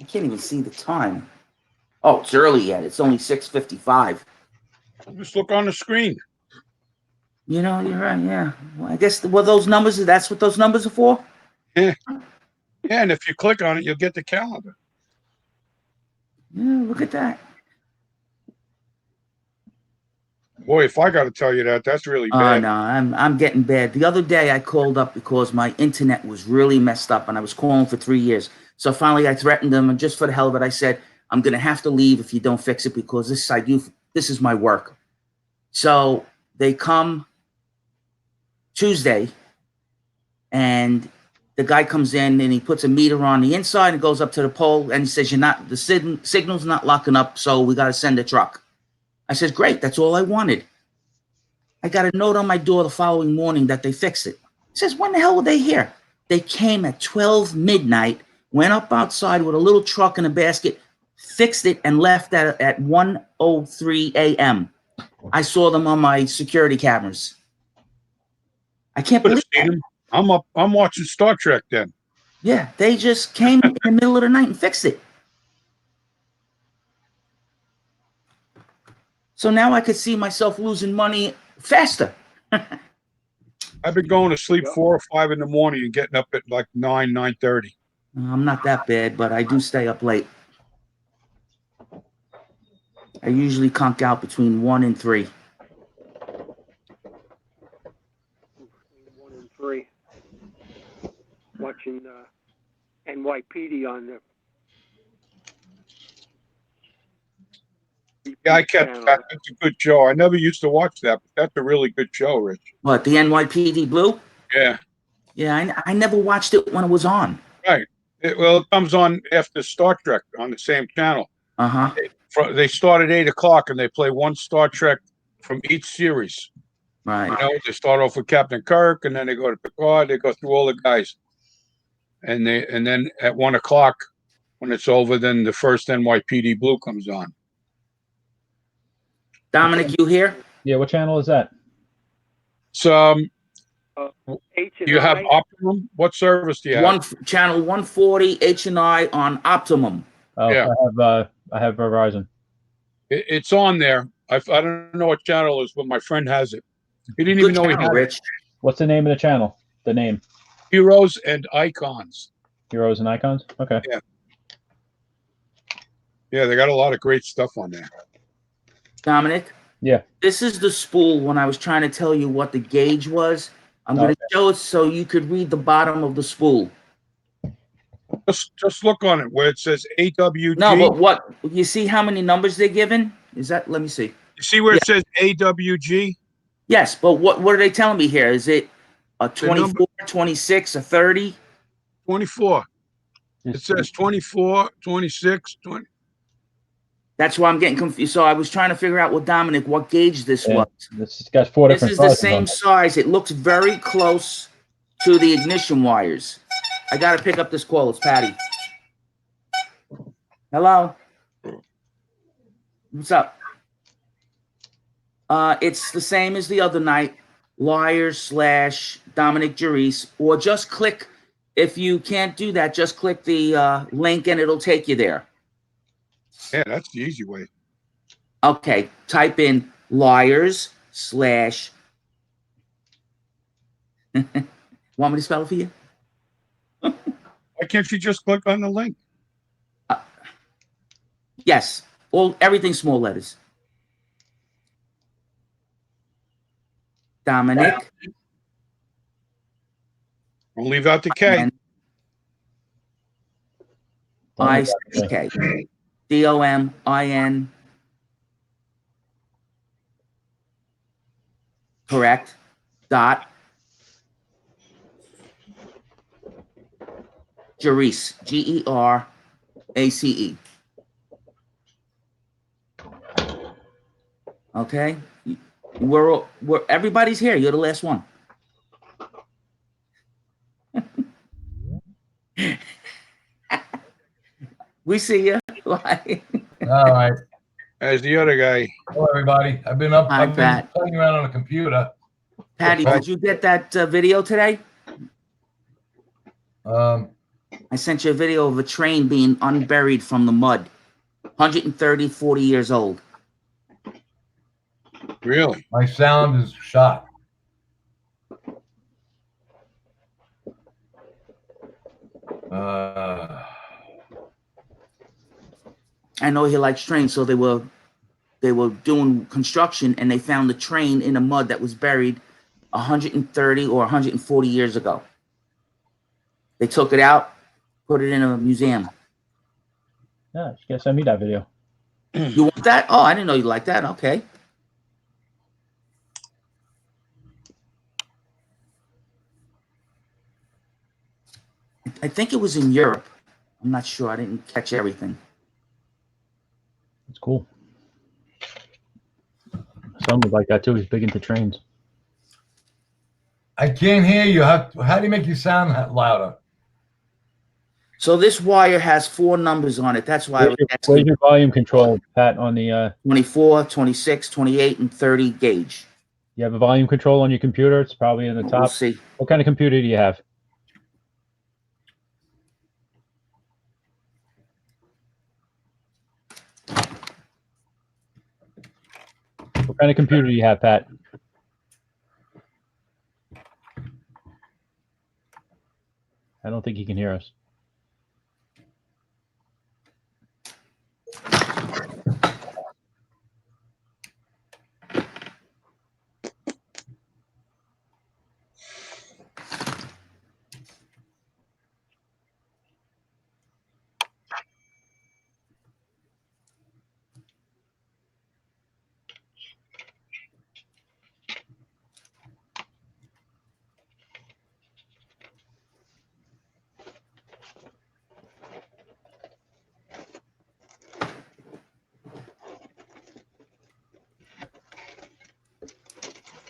[SPEAKER 17] can't even see the time. Oh, it's early yet. It's only 6:55.
[SPEAKER 3] Just look on the screen.
[SPEAKER 17] You know, you're right, yeah. Well, I guess those numbers, that's what those numbers are for?
[SPEAKER 3] Yeah. Yeah, and if you click on it, you'll get the calendar.
[SPEAKER 17] Yeah, look at that.
[SPEAKER 3] Boy, if I got to tell you that, that's really bad.
[SPEAKER 17] No, I'm getting bad. The other day I called up because my internet was really messed up, and I was calling for 3 years. So finally I threatened them, and just for the hell of it, I said, I'm going to have to leave if you don't fix it, because this is my work. So they come Tuesday, and the guy comes in and he puts a meter on the inside and goes up to the pole, and he says, the signal's not locking up, so we got to send a truck. I said, great, that's all I wanted. I got a note on my door the following morning that they fixed it. He says, when the hell were they here? They came at 12 midnight, went up outside with a little truck and a basket, fixed it, and left at 1:03 a.m. I saw them on my security cameras. I can't believe that.
[SPEAKER 3] I'm watching Star Trek then.
[SPEAKER 17] Yeah, they just came in the middle of the night and fixed it. So now I could see myself losing money faster.
[SPEAKER 3] I've been going to sleep 4 or 5 in the morning and getting up at like 9:30.
[SPEAKER 17] I'm not that bad, but I do stay up late. I usually conk out between 1 and 3.
[SPEAKER 19] 1 and 3. Watching NYPD on the...
[SPEAKER 3] Yeah, I catch that. That's a good show. I never used to watch that, but that's a really good show, Rich.
[SPEAKER 17] What, the NYPD Blue?
[SPEAKER 3] Yeah.
[SPEAKER 17] Yeah, I never watched it when it was on.
[SPEAKER 3] Right. It comes on after Star Trek on the same channel.
[SPEAKER 17] Uh-huh.
[SPEAKER 3] They start at 8 o'clock and they play one Star Trek from each series.
[SPEAKER 17] Right.
[SPEAKER 3] You know, they start off with Captain Kirk, and then they go to Picard. They go through all the guys, and then at 1 o'clock, when it's over, then the first NYPD Blue comes on.
[SPEAKER 17] Dominic, you here?
[SPEAKER 2] Yeah, what channel is that?
[SPEAKER 3] So,
[SPEAKER 19] H&I.
[SPEAKER 3] you have Optimum? What service do you have?
[SPEAKER 17] Channel 140 H&I on Optimum.
[SPEAKER 2] Oh,
[SPEAKER 3] Yeah.
[SPEAKER 2] I have Verizon.
[SPEAKER 3] It's on there. I don't know what channel it is, but my friend has it. He didn't even know he had it.
[SPEAKER 2] What's the name of the channel? The name?
[SPEAKER 3] Heroes and Icons.
[SPEAKER 2] Heroes and Icons? Okay.
[SPEAKER 3] Yeah. Yeah, they got a lot of great stuff on there.
[SPEAKER 17] Dominic?
[SPEAKER 2] Yeah.
[SPEAKER 17] This is the spool when I was trying to tell you what the gauge was. I'm going to show it so you could read the bottom of the spool.
[SPEAKER 3] Just look on it where it says AWG.
[SPEAKER 17] No, but what? You see how many numbers they're given? Is that, let me see.
[SPEAKER 3] You see where it says AWG?
[SPEAKER 17] Yes, but what are they telling me here? Is it a 24, 26, a 30?
[SPEAKER 3] 24. It
[SPEAKER 2] Just-
[SPEAKER 3] says 24, 26, 20.
[SPEAKER 17] That's why I'm getting confused. So I was trying to figure out what gauge this
[SPEAKER 2] Yeah,
[SPEAKER 17] was.
[SPEAKER 2] this got 4
[SPEAKER 17] This
[SPEAKER 2] different
[SPEAKER 17] is the
[SPEAKER 2] sizes
[SPEAKER 17] same
[SPEAKER 2] on it.
[SPEAKER 17] size. It looks very close to the ignition wires. I got to pick up this call. It's Patty. Hello. What's up? It's the same as the other night. Liars/Dominick Gerace, or just click. If you can't do that, just click the link and it'll take you there.
[SPEAKER 3] Yeah, that's the easy way.
[SPEAKER 17] Okay, type in liars/ Want me to spell it for you?
[SPEAKER 3] Why can't you just click on the link?
[SPEAKER 17] Yes, everything small letters. Dominick.
[SPEAKER 3] Don't leave out the K.
[SPEAKER 17] I-C-K. D-O-M-I-N. Correct. Dot. Gerace. G-E-R-A-C-E. Okay. We're everybody's here. You're the last one. We see you.
[SPEAKER 21] All right.
[SPEAKER 3] As the other guy.
[SPEAKER 21] Hello, everybody. I've been up.
[SPEAKER 17] Hi,
[SPEAKER 21] I've been
[SPEAKER 17] Pat.
[SPEAKER 21] playing around on a computer.
[SPEAKER 17] Patty, did you get that video today?
[SPEAKER 21] I
[SPEAKER 17] sent you a video of a train being unburied from the mud. 130, 40 years old.
[SPEAKER 3] Really?
[SPEAKER 21] My sound is shot.
[SPEAKER 17] I know he likes trains, so they were doing construction and they found the train in the mud that was buried 130 or 140 years ago. They took it out, put it in a museum.
[SPEAKER 2] Yeah, you gotta send me that video.
[SPEAKER 17] You want that? Oh, I didn't know you liked that. Okay. I think it was in Europe. I'm not sure. I didn't catch everything.
[SPEAKER 2] It's cool. Son would like that too. He's big into trains.
[SPEAKER 21] I can't hear you. How do you make you sound louder?
[SPEAKER 17] So this wire has 4 numbers on it. That's why I was asking.
[SPEAKER 2] Where's your volume control, Pat, on the
[SPEAKER 17] 24, 26, 28, and 30 gauge.
[SPEAKER 2] You have a volume control on your computer? It's probably in the top.
[SPEAKER 17] We'll see.
[SPEAKER 2] What kind of computer do you have? What kind of computer do you have, Pat? I don't think he can hear us.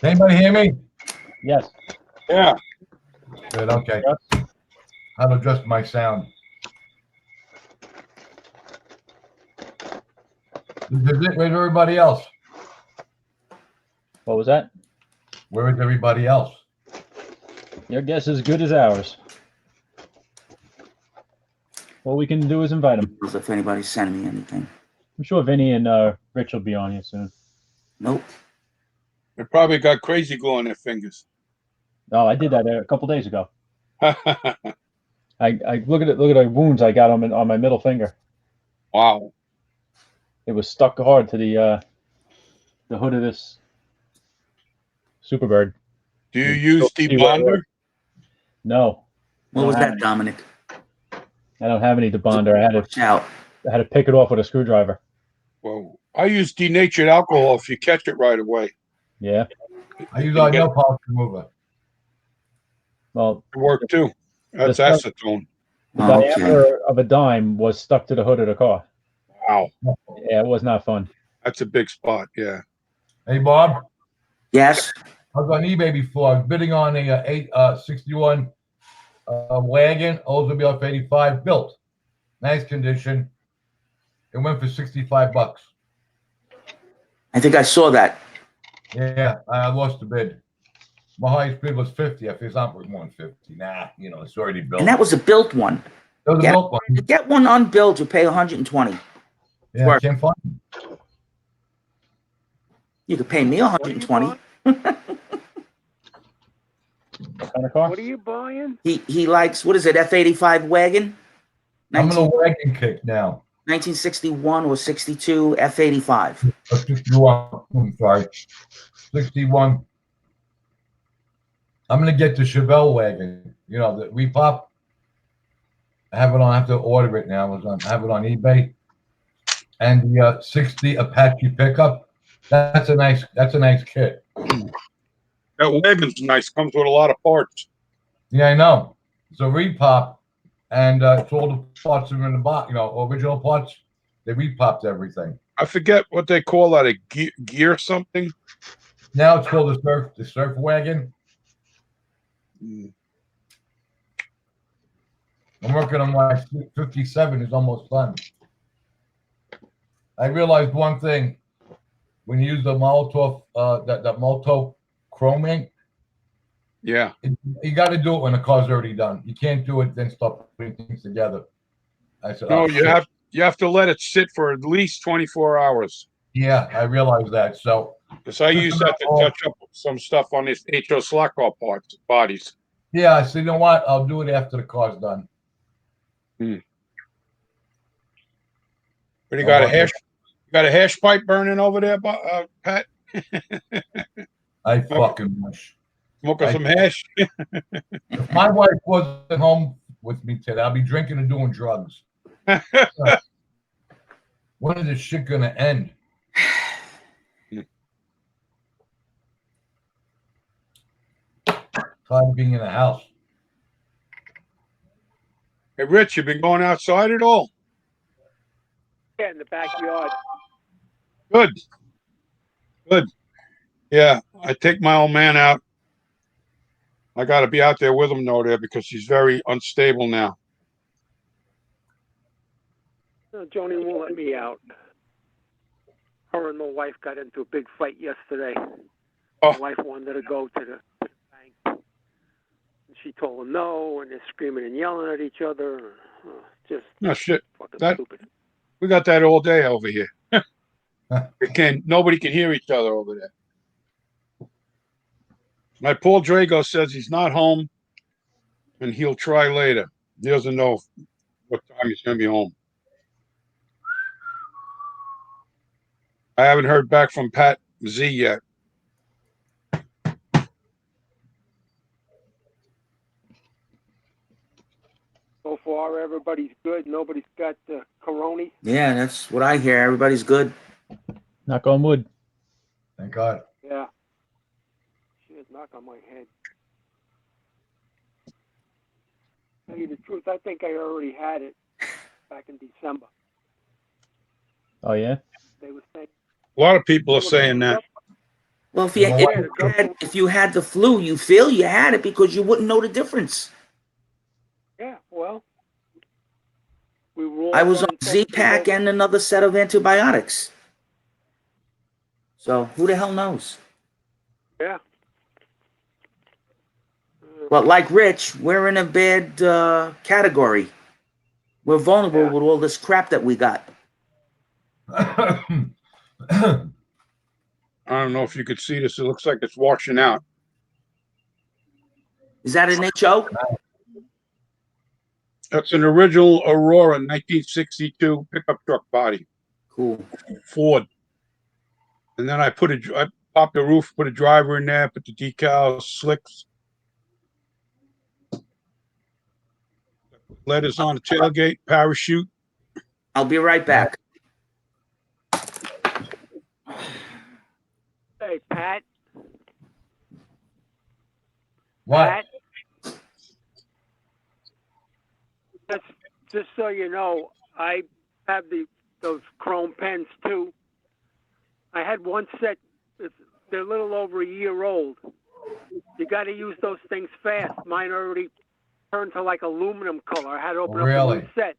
[SPEAKER 21] Anybody hear me?
[SPEAKER 2] Yes.
[SPEAKER 3] Yeah.
[SPEAKER 21] Good. Okay. How to adjust my sound? Where's everybody else?
[SPEAKER 2] What was that?
[SPEAKER 21] Where is everybody else?
[SPEAKER 2] Your guess is as good as ours. What we can do is invite them.
[SPEAKER 17] If anybody's sending me anything.
[SPEAKER 2] I'm sure Vinny and Rich will be on here soon.
[SPEAKER 17] Nope.
[SPEAKER 3] They probably got crazy glue on their fingers.
[SPEAKER 2] Oh, I did that a couple days ago. I look at the wounds I got on my middle finger.
[SPEAKER 3] Wow.
[SPEAKER 2] It was stuck hard to the hood of this Superbird.
[SPEAKER 3] Do you use debonder?
[SPEAKER 2] No.
[SPEAKER 17] What was that, Dominic?
[SPEAKER 2] I don't have any debonder. I had to pick it off with a screwdriver.
[SPEAKER 3] Well, I use denatured alcohol if you catch it right away.
[SPEAKER 2] Yeah.
[SPEAKER 21] I use our nail polish remover.
[SPEAKER 2] Well,
[SPEAKER 3] it worked too. That's acetone.
[SPEAKER 2] The
[SPEAKER 17] Oh, okay.
[SPEAKER 2] diameter of a dime was stuck to the hood of the car.
[SPEAKER 3] Wow.
[SPEAKER 2] Yeah, it was not fun.
[SPEAKER 3] That's a big spot. Yeah.
[SPEAKER 21] Hey, Bob.
[SPEAKER 17] Yes.
[SPEAKER 21] I was on eBay before. I was bidding on a 61 wagon, Oldsmobile F85 built. Nice condition. It went for $65.
[SPEAKER 17] I think I saw that.
[SPEAKER 21] Yeah, I lost the bid. My highest bid was 50. If it's not worth more than 50, nah, it's already built.
[SPEAKER 17] And that was a built one.
[SPEAKER 21] That was a built one.
[SPEAKER 17] To get one unbuilt, you pay 120.
[SPEAKER 21] Yeah, I can't find it.
[SPEAKER 17] You could pay me 120.
[SPEAKER 2] What kind of car?
[SPEAKER 19] What are you buying?
[SPEAKER 17] He likes, what is it, F85 wagon?
[SPEAKER 21] I'm in a wagon kick now.
[SPEAKER 17] 1961 or 62 F85.
[SPEAKER 21] 61. I'm sorry. 61. I'm gonna get the Chevelle wagon. The repop. I have to order it now. I have it on eBay. And the 60 Apache pickup. That's a nice kit.
[SPEAKER 3] That wagon's nice. Comes with a lot of parts.
[SPEAKER 21] Yeah, I know. It's a repop, and it's all the parts are in the box. Original parts. They repopped everything.
[SPEAKER 3] I forget what they call that. A gear something.
[SPEAKER 21] Now it's called the surf wagon. I'm working on my 57. Is almost done. I realized one thing. When you use the Molotov, that Molotov chrome ink,
[SPEAKER 3] yeah,
[SPEAKER 21] you got to do it when the car's already done. You can't do it then start putting things together. I said,
[SPEAKER 3] no,
[SPEAKER 21] oh,
[SPEAKER 3] you have to let it sit for at least 24 hours.
[SPEAKER 21] Yeah, I realized that. So,
[SPEAKER 3] because I use that to touch up some stuff on these HO slack car parts, bodies.
[SPEAKER 21] Yeah, I said, you know what? I'll do it after the car's done.
[SPEAKER 3] But you got a hash pipe burning over there, Pat?
[SPEAKER 21] I fucking wish.
[SPEAKER 3] Smoking some hash.
[SPEAKER 21] If my wife wasn't home with me today, I'll be drinking and doing drugs. When is this shit gonna end? Tired of being in the house.
[SPEAKER 3] Hey, Rich, you been going outside at all?
[SPEAKER 19] Yeah, in the backyard.
[SPEAKER 3] Good. Yeah, I take my old man out. I got to be out there with him though, there because he's very unstable now.
[SPEAKER 19] No, Joni won't let me out. Her and my wife got into a big fight yesterday. My wife wanted to go to the bank. And she told him no, and they're screaming and yelling at each other. Just
[SPEAKER 3] no shit.
[SPEAKER 19] Fucking stupid.
[SPEAKER 3] We got that all day over here. Nobody can hear each other over there. My Paul Drago says he's not home, and he'll try later. He doesn't know what time he's going to be home. I haven't heard back from Pat Z yet.
[SPEAKER 19] So far, everybody's good. Nobody's got the corona.
[SPEAKER 17] Yeah, that's what I hear. Everybody's good.
[SPEAKER 2] Knock on wood.
[SPEAKER 21] Thank God.
[SPEAKER 19] Yeah. Shit, knock on my head. To tell you the truth, I think I already had it back in December.
[SPEAKER 2] Oh yeah.
[SPEAKER 19] They were saying.
[SPEAKER 3] A lot of people are saying that.
[SPEAKER 17] Well, if you had the flu, you feel you had it because you wouldn't know the difference.
[SPEAKER 19] Yeah, well, we were all
[SPEAKER 17] I was on Z-Pack and another set of antibiotics. So who the hell knows?
[SPEAKER 19] Yeah.
[SPEAKER 17] But like Rich, we're in a bad category. We're vulnerable with all this crap that we got.
[SPEAKER 3] I don't know if you could see this. It looks like it's washing out.
[SPEAKER 17] Is that an HO?
[SPEAKER 3] That's an original Aurora 1962 pickup truck body.
[SPEAKER 17] Cool.
[SPEAKER 3] Ford. And then I popped the roof, put a driver in there, put the decals, slicks. Letters on the tailgate, parachute.
[SPEAKER 17] I'll be right back.
[SPEAKER 19] Hey, Pat.
[SPEAKER 21] What?
[SPEAKER 19] Pat? just so you know, I have those chrome pens too. I had one set. They're a little over a year old. You got to use those things fast. Mine already turned to like aluminum color. I had to open up a new set.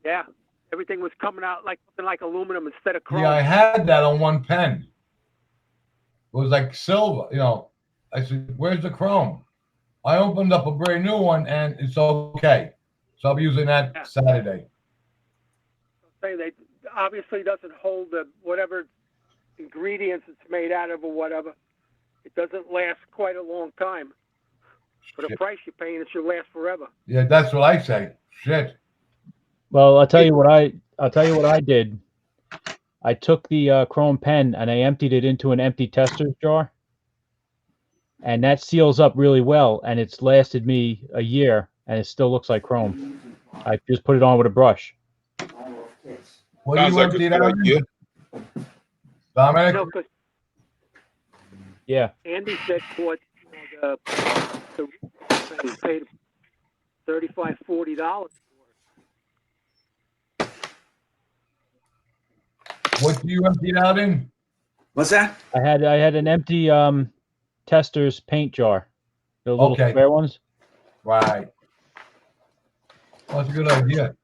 [SPEAKER 19] Yeah, everything was coming out like aluminum instead of chrome.
[SPEAKER 21] Yeah, I had that on one pen. It was like silver, you know. I said, "Where's the chrome?" I opened up a brand new one, and it's okay. So I'll be using that Saturday.
[SPEAKER 19] Say they obviously doesn't hold the whatever ingredients it's made out of or whatever. It doesn't last quite a long time. For the price you're paying, it should last forever.
[SPEAKER 21] Yeah, that's what I say. Shit.
[SPEAKER 2] Well, I'll tell you what I did. I took the chrome pen and I emptied it into an empty tester's jar, and that seals up really well, and it's lasted me a year, and it still looks like chrome. I just put it on with a brush.
[SPEAKER 21] What do you empty that out? Dominic?
[SPEAKER 19] No, 'cause
[SPEAKER 2] Yeah.
[SPEAKER 19] Andy said what the paid $35, $40.
[SPEAKER 21] What do you empty it out in?
[SPEAKER 17] What's that?
[SPEAKER 2] I had an empty tester's paint jar, the little square ones.
[SPEAKER 21] Right. Well, that's a good idea.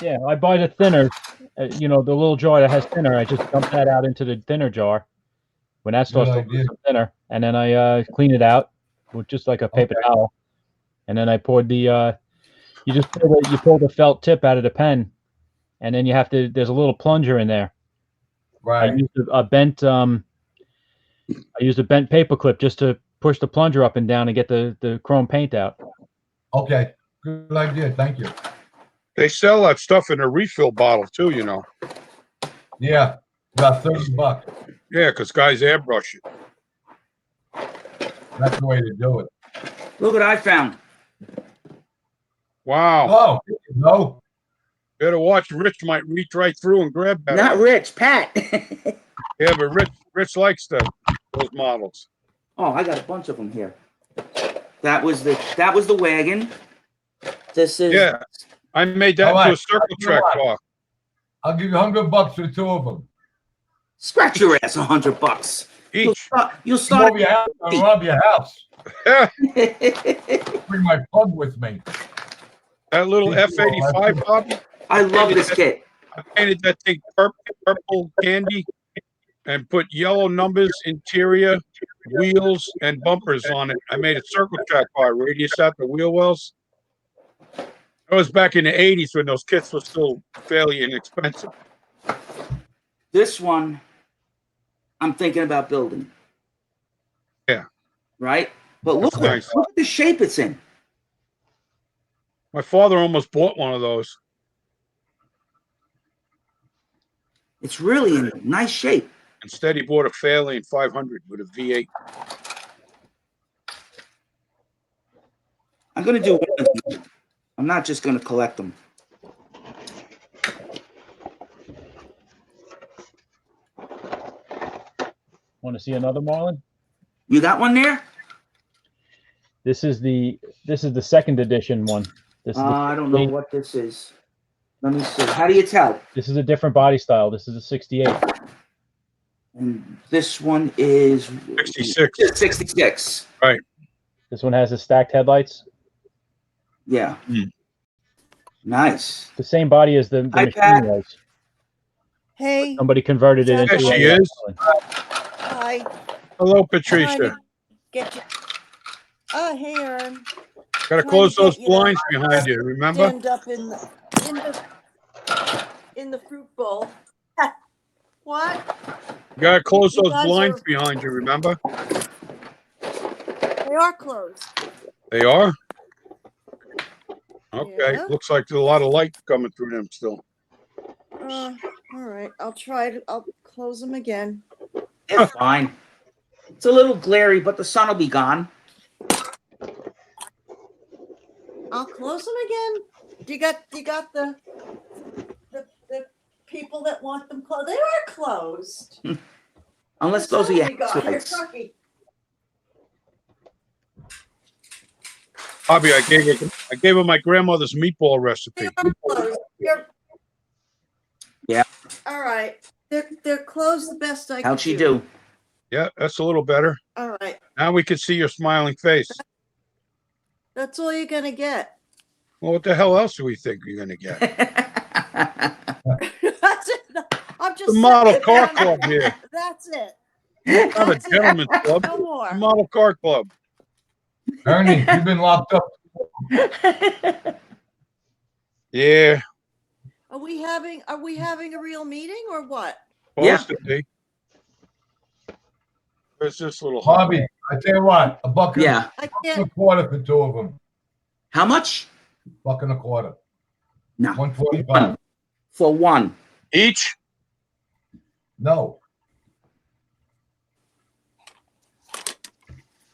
[SPEAKER 2] Yeah, I buy the thinner, the little jar that has thinner. I just dump that out into the thinner jar when that starts to lose some thinner, and then I clean it out with just like a paper towel, and then I poured the you pull the felt tip out of the pen, and then there's a little plunger in there.
[SPEAKER 21] Right.
[SPEAKER 2] I used a bent paper clip just to push the plunger up and down and get the chrome paint out.
[SPEAKER 21] Okay, good idea. Thank you.
[SPEAKER 3] They sell that stuff in a refill bottle too, you know.
[SPEAKER 21] Yeah, about $30.
[SPEAKER 3] Yeah, because guys airbrush it.
[SPEAKER 21] That's the way to do it.
[SPEAKER 17] Look what I found.
[SPEAKER 3] Wow.
[SPEAKER 21] Oh, no.
[SPEAKER 3] Better watch. Rich might reach right through and grab that.
[SPEAKER 17] Not Rich, Pat.
[SPEAKER 3] Yeah, but Rich likes those models.
[SPEAKER 17] Oh, I got a bunch of them here. That was the wagon. This is
[SPEAKER 3] I made that into a circle track car.
[SPEAKER 21] I'll give you $100 for the two of them.
[SPEAKER 17] Scratch your ass, $100
[SPEAKER 3] each.
[SPEAKER 17] You'll start.
[SPEAKER 21] I'll rob your house. Bring my plug with me.
[SPEAKER 3] That little F-85, Bobby.
[SPEAKER 17] I love this kit.
[SPEAKER 3] I painted that thing purple candy and put yellow numbers, interior, wheels, and bumpers on it. I made a circle track car, radius out the wheel wells. That was back in the 80s when those kits were still fairly inexpensive.
[SPEAKER 17] This one, I'm thinking about building.
[SPEAKER 3] Yeah.
[SPEAKER 17] Right? But look at the shape it's in.
[SPEAKER 3] My father almost bought one of those.
[SPEAKER 17] It's really in nice shape.
[SPEAKER 3] Instead, he bought a Fairlane 500 with a V8.
[SPEAKER 17] I'm going to do one of them. I'm not just going to collect them.
[SPEAKER 2] Want to see another Marlin?
[SPEAKER 17] You got one there?
[SPEAKER 2] This is the second edition one.
[SPEAKER 17] I don't know what this is. Let me see. How do you tell?
[SPEAKER 2] This is a different body style. This is a 68.
[SPEAKER 17] And this one is
[SPEAKER 3] 66.
[SPEAKER 17] 66.
[SPEAKER 3] Right.
[SPEAKER 2] This one has the stacked headlights.
[SPEAKER 17] Yeah. Nice.
[SPEAKER 2] The same body as the machine was.
[SPEAKER 8] Hey.
[SPEAKER 2] Somebody converted it into.
[SPEAKER 3] There she is.
[SPEAKER 8] Hi.
[SPEAKER 3] Hello, Patricia.
[SPEAKER 8] Get you. Oh, hey, Aaron.
[SPEAKER 3] Got to close those blinds behind you. Remember?
[SPEAKER 8] Stand up in the fruit bowl. What?
[SPEAKER 3] You got to close
[SPEAKER 8] You
[SPEAKER 3] those
[SPEAKER 8] guys
[SPEAKER 3] blinds
[SPEAKER 8] are-
[SPEAKER 3] behind you. Remember?
[SPEAKER 8] They are closed.
[SPEAKER 3] They are. Okay.
[SPEAKER 8] Yeah.
[SPEAKER 3] Looks like there's a lot of light coming through them still.
[SPEAKER 8] All right. I'll close them again.
[SPEAKER 17] It's fine. It's a little glary, but the sun will be gone.
[SPEAKER 8] I'll close them again. You got the people that want them closed. They are closed.
[SPEAKER 17] Unless those are your
[SPEAKER 8] You got. You're
[SPEAKER 17] lights.
[SPEAKER 8] lucky.
[SPEAKER 3] Bobby, I gave her my grandmother's meatball recipe.
[SPEAKER 17] Yeah.
[SPEAKER 8] All right. They're closed the best I can
[SPEAKER 17] How'd she do?
[SPEAKER 3] Yeah, that's a little better.
[SPEAKER 8] All right.
[SPEAKER 3] Now we can see your smiling face.
[SPEAKER 8] That's all you're gonna get.
[SPEAKER 3] Well, what the hell else do we think you're gonna get?
[SPEAKER 8] That's it. I'm just
[SPEAKER 3] The model
[SPEAKER 8] saying,
[SPEAKER 3] car
[SPEAKER 8] man.
[SPEAKER 3] club here.
[SPEAKER 8] That's it.
[SPEAKER 3] Not a
[SPEAKER 8] That's it.
[SPEAKER 3] gentleman's club.
[SPEAKER 8] No more.
[SPEAKER 3] The model car club.
[SPEAKER 21] Ernie, you've been locked up.
[SPEAKER 3] Yeah.
[SPEAKER 8] Are we having a real meeting or what?
[SPEAKER 3] Supposed to be. There's this little
[SPEAKER 21] Bobby, I tell you what, a buck and
[SPEAKER 8] I
[SPEAKER 21] a
[SPEAKER 8] can't.
[SPEAKER 21] quarter for two of them.
[SPEAKER 17] How much?
[SPEAKER 21] Buck and a quarter.
[SPEAKER 17] No.
[SPEAKER 21] 145.
[SPEAKER 17] For one.
[SPEAKER 3] Each?
[SPEAKER 21] No.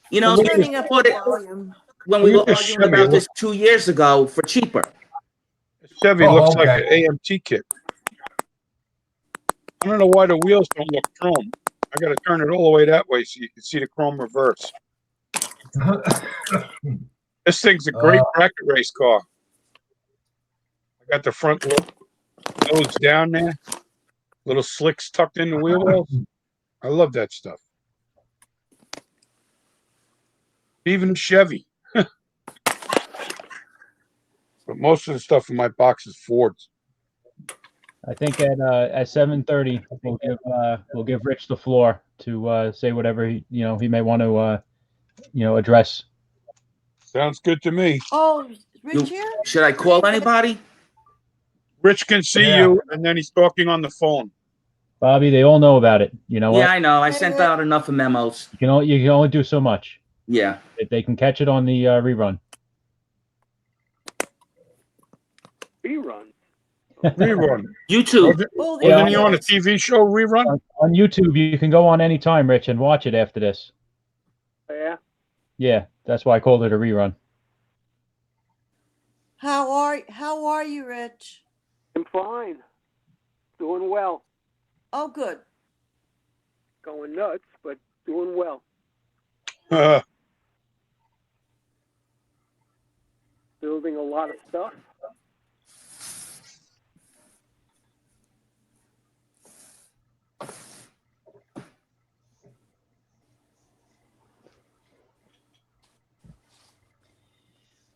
[SPEAKER 17] You know,
[SPEAKER 3] Well,
[SPEAKER 8] Turning up
[SPEAKER 17] what
[SPEAKER 8] the
[SPEAKER 17] it-
[SPEAKER 8] volume.
[SPEAKER 17] when we
[SPEAKER 3] Look
[SPEAKER 17] were
[SPEAKER 3] at
[SPEAKER 17] arguing
[SPEAKER 3] Chevy.
[SPEAKER 17] about this 2 years ago for cheaper.
[SPEAKER 3] Chevy
[SPEAKER 21] Oh,
[SPEAKER 3] looks
[SPEAKER 21] okay.
[SPEAKER 3] like an AMT kit. I don't know why the wheels don't look chrome. I got to turn it all the way that way so you can see the chrome reverse. This thing's a great bracket race car. I got the front nose down there, little slicks tucked in the wheel wells. I love that stuff. Even Chevy. But most of the stuff in my box is Fords.
[SPEAKER 2] I think at 7:30 we'll give Rich the floor to say whatever he may want to address.
[SPEAKER 3] Sounds good to me.
[SPEAKER 8] Oh, Rich here?
[SPEAKER 17] Should I call anybody?
[SPEAKER 3] Rich can see you, and then he's talking on the phone.
[SPEAKER 2] Bobby, they all know about it. You know
[SPEAKER 17] Yeah,
[SPEAKER 2] what?
[SPEAKER 17] I know. I sent out enough of memos.
[SPEAKER 2] You can only do so much.
[SPEAKER 17] Yeah.
[SPEAKER 2] If they can catch it on the rerun.
[SPEAKER 19] Rerun.
[SPEAKER 3] Rerun.
[SPEAKER 17] YouTube.
[SPEAKER 3] Wasn't he on a TV show rerun?
[SPEAKER 2] On YouTube, you can go on anytime, Rich, and watch it after this.
[SPEAKER 19] Yeah.
[SPEAKER 2] Yeah, that's why I called it a rerun.
[SPEAKER 8] How are you, Rich?
[SPEAKER 19] I'm fine. Doing well.
[SPEAKER 8] Oh, good.
[SPEAKER 19] Going nuts, but doing well. Building a lot of stuff.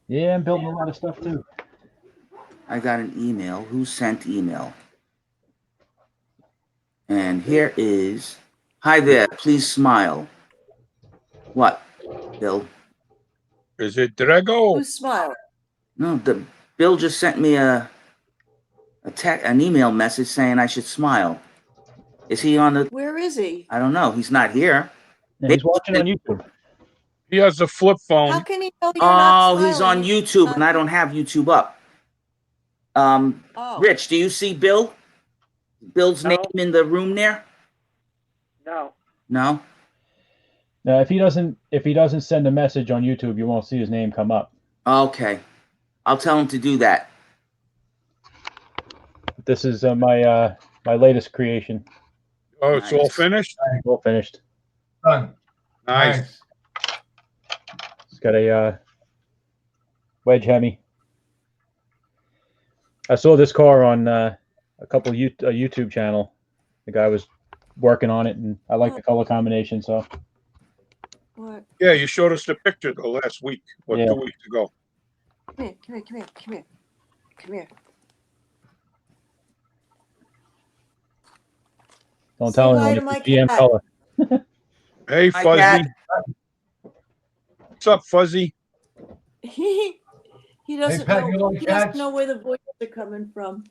[SPEAKER 2] Yeah, I'm building a lot of stuff too.
[SPEAKER 17] I got an email. Who sent email? And here is, hi there, please smile. What, Bill?
[SPEAKER 3] Is it Drago?
[SPEAKER 8] Who's smiling?
[SPEAKER 17] No, Bill just sent me an email message saying I should smile. Is he on the?
[SPEAKER 8] Where is he?
[SPEAKER 17] I don't know. He's not here.
[SPEAKER 2] Yeah, he's watching on YouTube.
[SPEAKER 3] He has a flip phone.
[SPEAKER 8] How can he know you're not
[SPEAKER 17] Oh, he's on
[SPEAKER 8] smiling?
[SPEAKER 17] YouTube, and I don't have YouTube up.
[SPEAKER 8] Oh.
[SPEAKER 17] Rich, do you see Bill? Bill's name in the room there?
[SPEAKER 19] No.
[SPEAKER 17] No.
[SPEAKER 2] Now, if he doesn't send a message on YouTube, you won't see his name come up.
[SPEAKER 17] Okay, I'll tell him to do that.
[SPEAKER 2] This is my latest creation.
[SPEAKER 3] Oh, it's all finished?
[SPEAKER 2] All finished.
[SPEAKER 21] Done.
[SPEAKER 3] Nice.
[SPEAKER 2] It's got a wedge Hemi. I saw this car on a YouTube channel. The guy was working on it, and I like the color combination. So.
[SPEAKER 8] What?
[SPEAKER 3] Yeah, you showed us the picture the last week, 2 weeks ago.
[SPEAKER 8] Come here.
[SPEAKER 2] Don't
[SPEAKER 8] Say
[SPEAKER 2] tell
[SPEAKER 8] hi
[SPEAKER 2] anyone
[SPEAKER 8] to
[SPEAKER 2] it's
[SPEAKER 8] my
[SPEAKER 2] the GM
[SPEAKER 8] cat.
[SPEAKER 2] color.
[SPEAKER 3] Hey,
[SPEAKER 17] Hi,
[SPEAKER 3] Fuzzy.
[SPEAKER 17] Cat.
[SPEAKER 3] What's up, Fuzzy?
[SPEAKER 8] He doesn't
[SPEAKER 21] Pat,
[SPEAKER 8] know.
[SPEAKER 21] you like
[SPEAKER 8] He doesn't
[SPEAKER 21] cats?
[SPEAKER 8] know where the voices are coming from.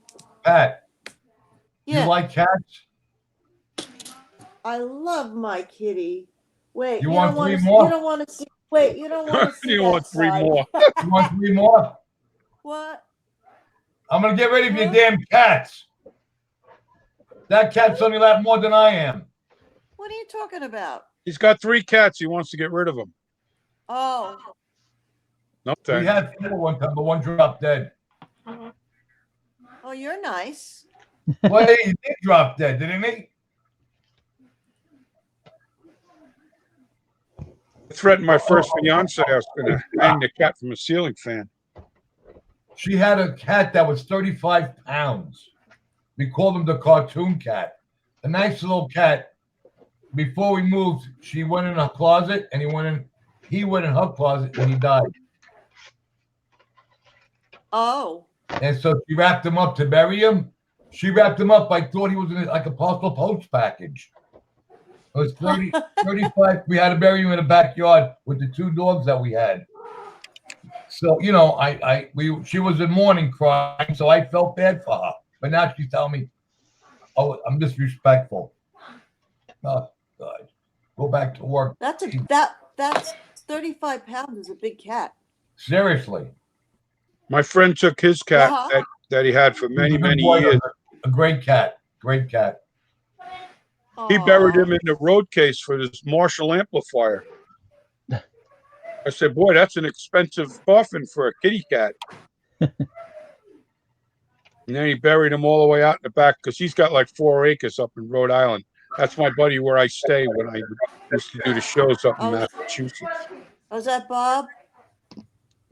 [SPEAKER 21] Pat,
[SPEAKER 8] Yeah.
[SPEAKER 21] you like cats?
[SPEAKER 8] I love my kitty. Wait,
[SPEAKER 21] You
[SPEAKER 8] you
[SPEAKER 21] want
[SPEAKER 8] don't want
[SPEAKER 21] three
[SPEAKER 8] to.
[SPEAKER 21] more?
[SPEAKER 8] You don't want to see. Wait, you don't want to see
[SPEAKER 3] You
[SPEAKER 8] that
[SPEAKER 3] want 3
[SPEAKER 8] side.
[SPEAKER 3] more?
[SPEAKER 21] You want 3 more?
[SPEAKER 8] What?
[SPEAKER 21] I'm gonna get rid of your damn cats. That cat's on your lap more than I am.
[SPEAKER 8] What are you talking about?
[SPEAKER 3] He's got 3 cats. He wants to get rid of them.
[SPEAKER 8] Oh.
[SPEAKER 3] No
[SPEAKER 21] We
[SPEAKER 3] thanks.
[SPEAKER 21] had 4 one time, but one dropped dead.
[SPEAKER 8] Oh, you're nice.
[SPEAKER 21] Well, he did drop dead, didn't he?
[SPEAKER 3] I threatened my first fiance I was going to hang the cat from a ceiling fan.
[SPEAKER 21] She had a cat that was 35 pounds. We called him the cartoon cat. A nice little cat. Before we moved, she went in her closet and he went in her closet and he died.
[SPEAKER 8] Oh.
[SPEAKER 21] And so she wrapped him up to bury him. She wrapped him up. I thought he was in like a postal post package. It was 35. We had to bury him in the backyard with the 2 dogs that we had. So, you know, she was in mourning crying, so I felt bad for her. But now she's telling me, oh, I'm disrespectful. Oh, God. Go back to work.
[SPEAKER 8] That's 35 pounds is a big cat.
[SPEAKER 21] Seriously.
[SPEAKER 3] My friend took his cat that he had for many, many years.
[SPEAKER 21] A great cat. Great cat.
[SPEAKER 3] He buried him in the road case for this Marshall amplifier. I said, boy, that's an expensive coffin for a kitty cat. And then he buried him all the way out in the back because he's got like 4 acres up in Rhode Island. That's my buddy where I stay when I used to do the shows up in Massachusetts.
[SPEAKER 8] Was that Bob?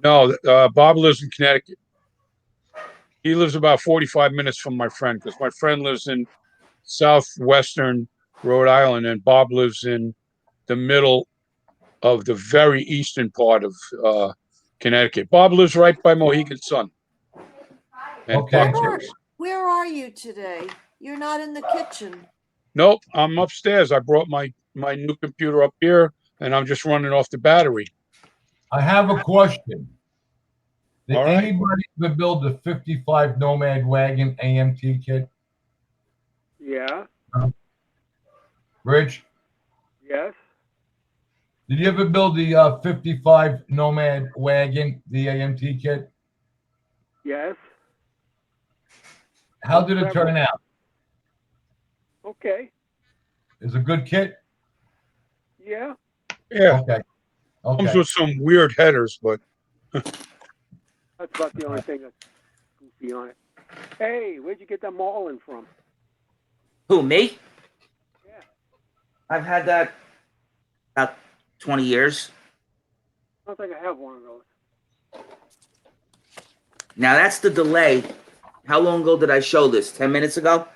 [SPEAKER 3] No, Bob lives in Connecticut. He lives about 45 minutes from my friend because my friend lives in southwestern Rhode Island and Bob lives in the middle of the very eastern part of Connecticut. Bob lives right by Mohegan Sun.
[SPEAKER 21] Okay.
[SPEAKER 8] Where are you today? You're not in the kitchen.
[SPEAKER 3] Nope, I'm upstairs. I brought my new computer up here, and I'm just running off the battery.
[SPEAKER 21] I have a question. Did
[SPEAKER 3] All right.
[SPEAKER 21] anybody ever build a 55 Nomad wagon AMT kit?
[SPEAKER 19] Yeah.
[SPEAKER 21] Rich?
[SPEAKER 19] Yes.
[SPEAKER 21] Did you ever build the 55 Nomad wagon, the AMT kit?
[SPEAKER 19] Yes.
[SPEAKER 21] How did it turn out?
[SPEAKER 19] Okay.
[SPEAKER 21] Is it a good kit?
[SPEAKER 19] Yeah.
[SPEAKER 3] Yeah.
[SPEAKER 21] Okay.
[SPEAKER 3] Comes with some weird headers, but
[SPEAKER 19] That's about the only thing that's goofy on it. Hey, where'd you get that Marlin from?
[SPEAKER 17] Who, me?
[SPEAKER 19] Yeah.
[SPEAKER 17] I've had that about 20 years.
[SPEAKER 19] I don't think I have one of those.
[SPEAKER 17] Now that's the delay. How long ago did I show this? 10 minutes ago?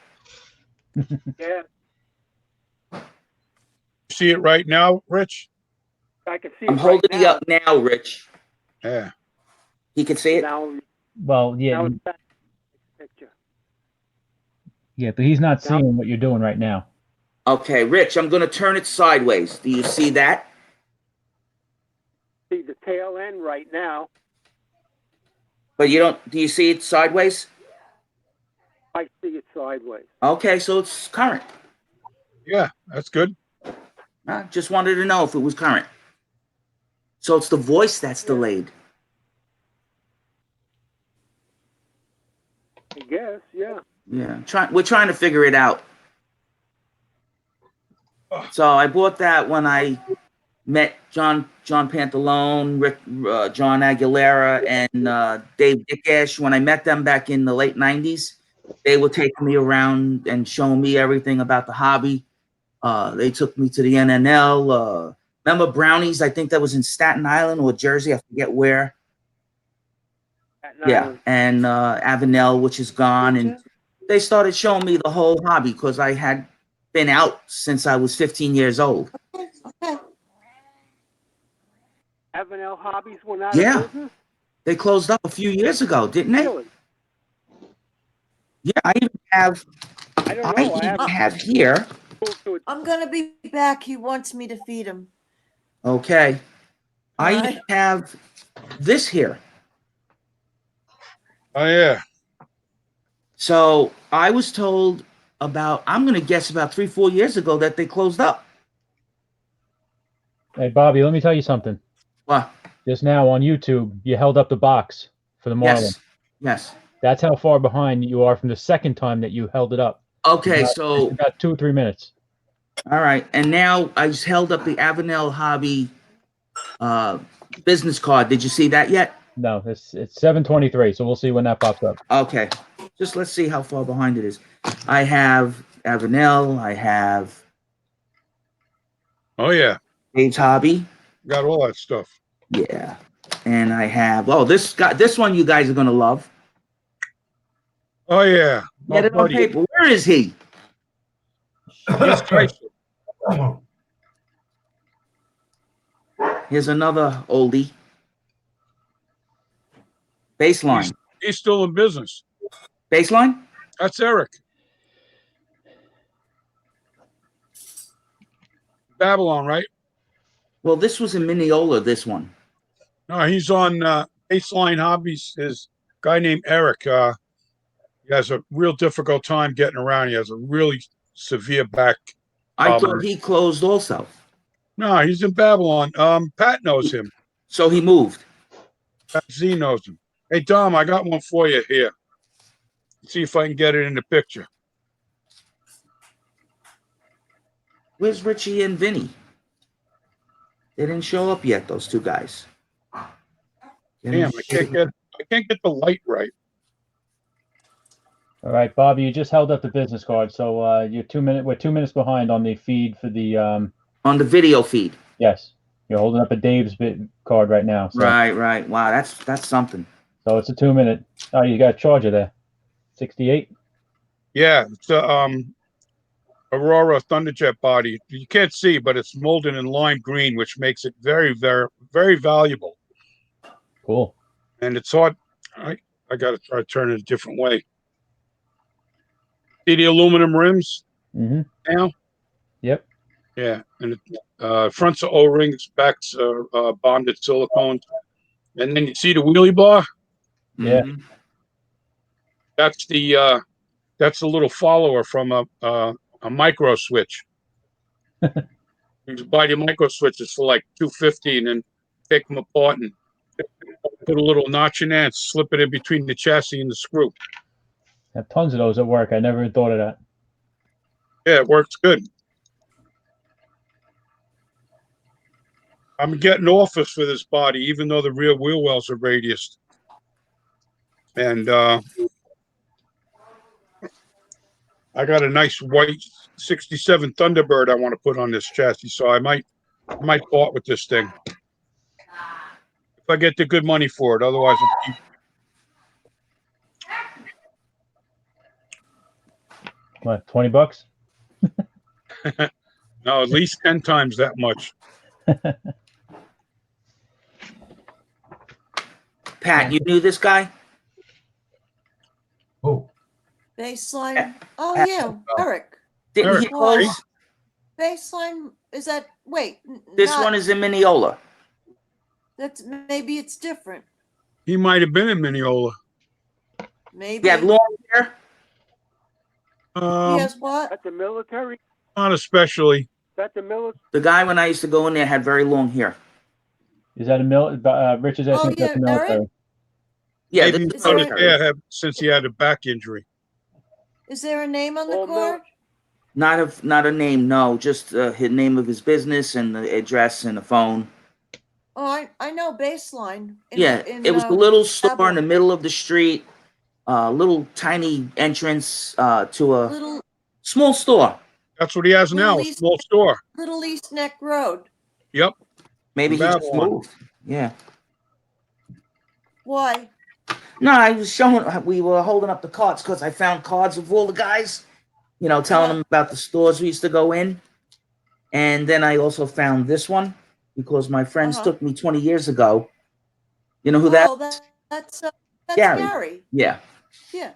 [SPEAKER 19] Yeah.
[SPEAKER 3] see it right now, Rich?
[SPEAKER 19] I can see
[SPEAKER 17] I'm
[SPEAKER 19] it
[SPEAKER 17] holding
[SPEAKER 19] right
[SPEAKER 17] it up now, Rich.
[SPEAKER 3] Yeah.
[SPEAKER 17] He can see it?
[SPEAKER 19] Now,
[SPEAKER 2] Well, yeah,
[SPEAKER 19] now it's that picture.
[SPEAKER 2] yeah, but he's not seeing what you're doing right now.
[SPEAKER 17] Okay, Rich, I'm going to turn it sideways. Do you see that?
[SPEAKER 19] See the tail end right now.
[SPEAKER 17] But you don't, do you see it sideways?
[SPEAKER 19] I see it sideways.
[SPEAKER 17] Okay, so it's current.
[SPEAKER 3] Yeah, that's good.
[SPEAKER 17] I just wanted to know if it was current. So it's the voice that's delayed.
[SPEAKER 19] I guess, yeah.
[SPEAKER 17] Yeah, we're trying to figure it out. So I bought that when I met John Pantalone, Rick, John Aguilera, and Dave Dickish. When I met them back in the late 90s, they were taking me around and showing me everything about the hobby. They took me to the NNL. Remember Brownies? I think that was in Staten Island or Jersey. I forget where. Yeah, and Avenel, which is gone. And they started showing me the whole hobby because I had been out since I was 15 years old.
[SPEAKER 8] Okay.
[SPEAKER 19] Avenel Hobbies went out
[SPEAKER 17] Yeah.
[SPEAKER 19] of business?
[SPEAKER 17] They closed up a few years ago, didn't they?
[SPEAKER 19] Really?
[SPEAKER 17] Yeah, I even have.
[SPEAKER 19] I don't know.
[SPEAKER 17] I have here.
[SPEAKER 8] I'm gonna be back. He wants me to feed him.
[SPEAKER 17] Okay. I
[SPEAKER 8] All right.
[SPEAKER 17] even have this here.
[SPEAKER 3] Oh, yeah.
[SPEAKER 17] So I was told about, I'm going to guess about 3-4 years ago that they closed up.
[SPEAKER 2] Hey, Bobby, let me tell you something.
[SPEAKER 17] What?
[SPEAKER 2] Just now on YouTube, you held up the box for the Marlin.
[SPEAKER 17] Yes. Yes.
[SPEAKER 2] That's how far behind you are from the second time that you held it up.
[SPEAKER 17] Okay,
[SPEAKER 2] It's
[SPEAKER 17] so
[SPEAKER 2] about 2 or 3 minutes.
[SPEAKER 17] all right, and now I just held up the Avenel Hobby business card. Did you see that yet?
[SPEAKER 2] No, it's 7:23, so we'll see when that pops up.
[SPEAKER 17] Okay, just let's see how far behind it is. I have Avenel. I have.
[SPEAKER 3] Oh yeah.
[SPEAKER 17] Dave's Hobby.
[SPEAKER 3] Got all that stuff.
[SPEAKER 17] Yeah. And I have this one you guys are gonna love.
[SPEAKER 3] Oh yeah.
[SPEAKER 17] Get it on paper. Where is he?
[SPEAKER 3] He's Tyson.
[SPEAKER 17] Here's another oldie. Baseline.
[SPEAKER 3] He's still in business.
[SPEAKER 17] Baseline?
[SPEAKER 3] That's Eric. Babylon, right?
[SPEAKER 17] Well, this was in Mineola, this one.
[SPEAKER 3] No, he's on Baseline Hobbies. His guy named Eric. He has a real difficult time getting around. He has a really severe back
[SPEAKER 17] I
[SPEAKER 3] problem.
[SPEAKER 17] thought he closed also.
[SPEAKER 3] No, he's in Babylon. Pat knows him.
[SPEAKER 17] So he moved.
[SPEAKER 3] Pat Z knows him. Hey, Dom, I got one for you here. Let's see if I can get it in the picture.
[SPEAKER 17] Where's Richie and Vinny? They didn't show up yet, those two guys.
[SPEAKER 3] Damn, I can't get the light right.
[SPEAKER 2] All right, Bobby, you just held up the business card, so we're 2 minutes behind on the feed for the
[SPEAKER 17] on the video feed.
[SPEAKER 2] Yes, you're holding up a Dave's card right now. So.
[SPEAKER 17] Right. Wow, that's something.
[SPEAKER 2] So it's a 2 minute. Oh, you got a charger there. 68.
[SPEAKER 3] Yeah, it's a Aurora Thunderjet body. You can't see, but it's molded in lime green, which makes it very, very, very valuable.
[SPEAKER 2] Cool.
[SPEAKER 3] And it's hard. I got to try to turn it a different way. See the aluminum rims now?
[SPEAKER 2] Yep.
[SPEAKER 3] Yeah, and fronts are O-rings, backs are bonded silicone, and then you see the wheelie bar.
[SPEAKER 2] Yeah.
[SPEAKER 3] That's the little follower from a micro switch. You can buy the micro switches for like $250, and then take them apart and put a little notch in there and slip it in between the chassis and the screw.
[SPEAKER 2] I have tons of those at work. I never even thought of that.
[SPEAKER 3] Yeah, it works good. I'm getting offers for this body, even though the rear wheel wells are radiused. And I got a nice white 67 Thunderbird I want to put on this chassis, so I might part with this thing if I get the good money for it. Otherwise, I'll keep.
[SPEAKER 2] What, $20?
[SPEAKER 3] No, at least 10 times that much.
[SPEAKER 17] Pat, you knew this guy?
[SPEAKER 21] Oh.
[SPEAKER 8] Baseline. Oh,
[SPEAKER 17] Pat.
[SPEAKER 8] yeah, Eric.
[SPEAKER 17] Didn't he close?
[SPEAKER 8] Baseline, is that, wait.
[SPEAKER 17] This one is in Mineola.
[SPEAKER 8] That's, maybe it's different.
[SPEAKER 3] He might have been in Mineola.
[SPEAKER 8] Maybe.
[SPEAKER 17] He had long hair?
[SPEAKER 8] He has what?
[SPEAKER 19] At the military?
[SPEAKER 3] Not especially.
[SPEAKER 19] At the military?
[SPEAKER 17] The guy when I used to go in there had very long hair.
[SPEAKER 2] Is that Rich is asking if that's the military.
[SPEAKER 8] Eric?
[SPEAKER 17] Yeah,
[SPEAKER 3] maybe
[SPEAKER 17] this
[SPEAKER 3] cut
[SPEAKER 17] is
[SPEAKER 3] his hair since he had a back injury.
[SPEAKER 8] Is there a name on the card?
[SPEAKER 17] Not a name, no. Just his name of his business and the address and the phone.
[SPEAKER 8] Oh, I know Baseline.
[SPEAKER 17] It was a little store in the middle of the street, little tiny entrance to a small store.
[SPEAKER 3] That's what he has now, a small store.
[SPEAKER 8] Little East Neck Road.
[SPEAKER 3] Yep.
[SPEAKER 17] Maybe he just moved. Yeah.
[SPEAKER 8] Why?
[SPEAKER 17] No, I was showing. We were holding up the cards because I found cards of all the guys, telling them about the stores we used to go in, and then I also found this one because my friends took me 20 years ago. You know who
[SPEAKER 8] that's Gary.
[SPEAKER 17] Yeah.
[SPEAKER 8] Yeah.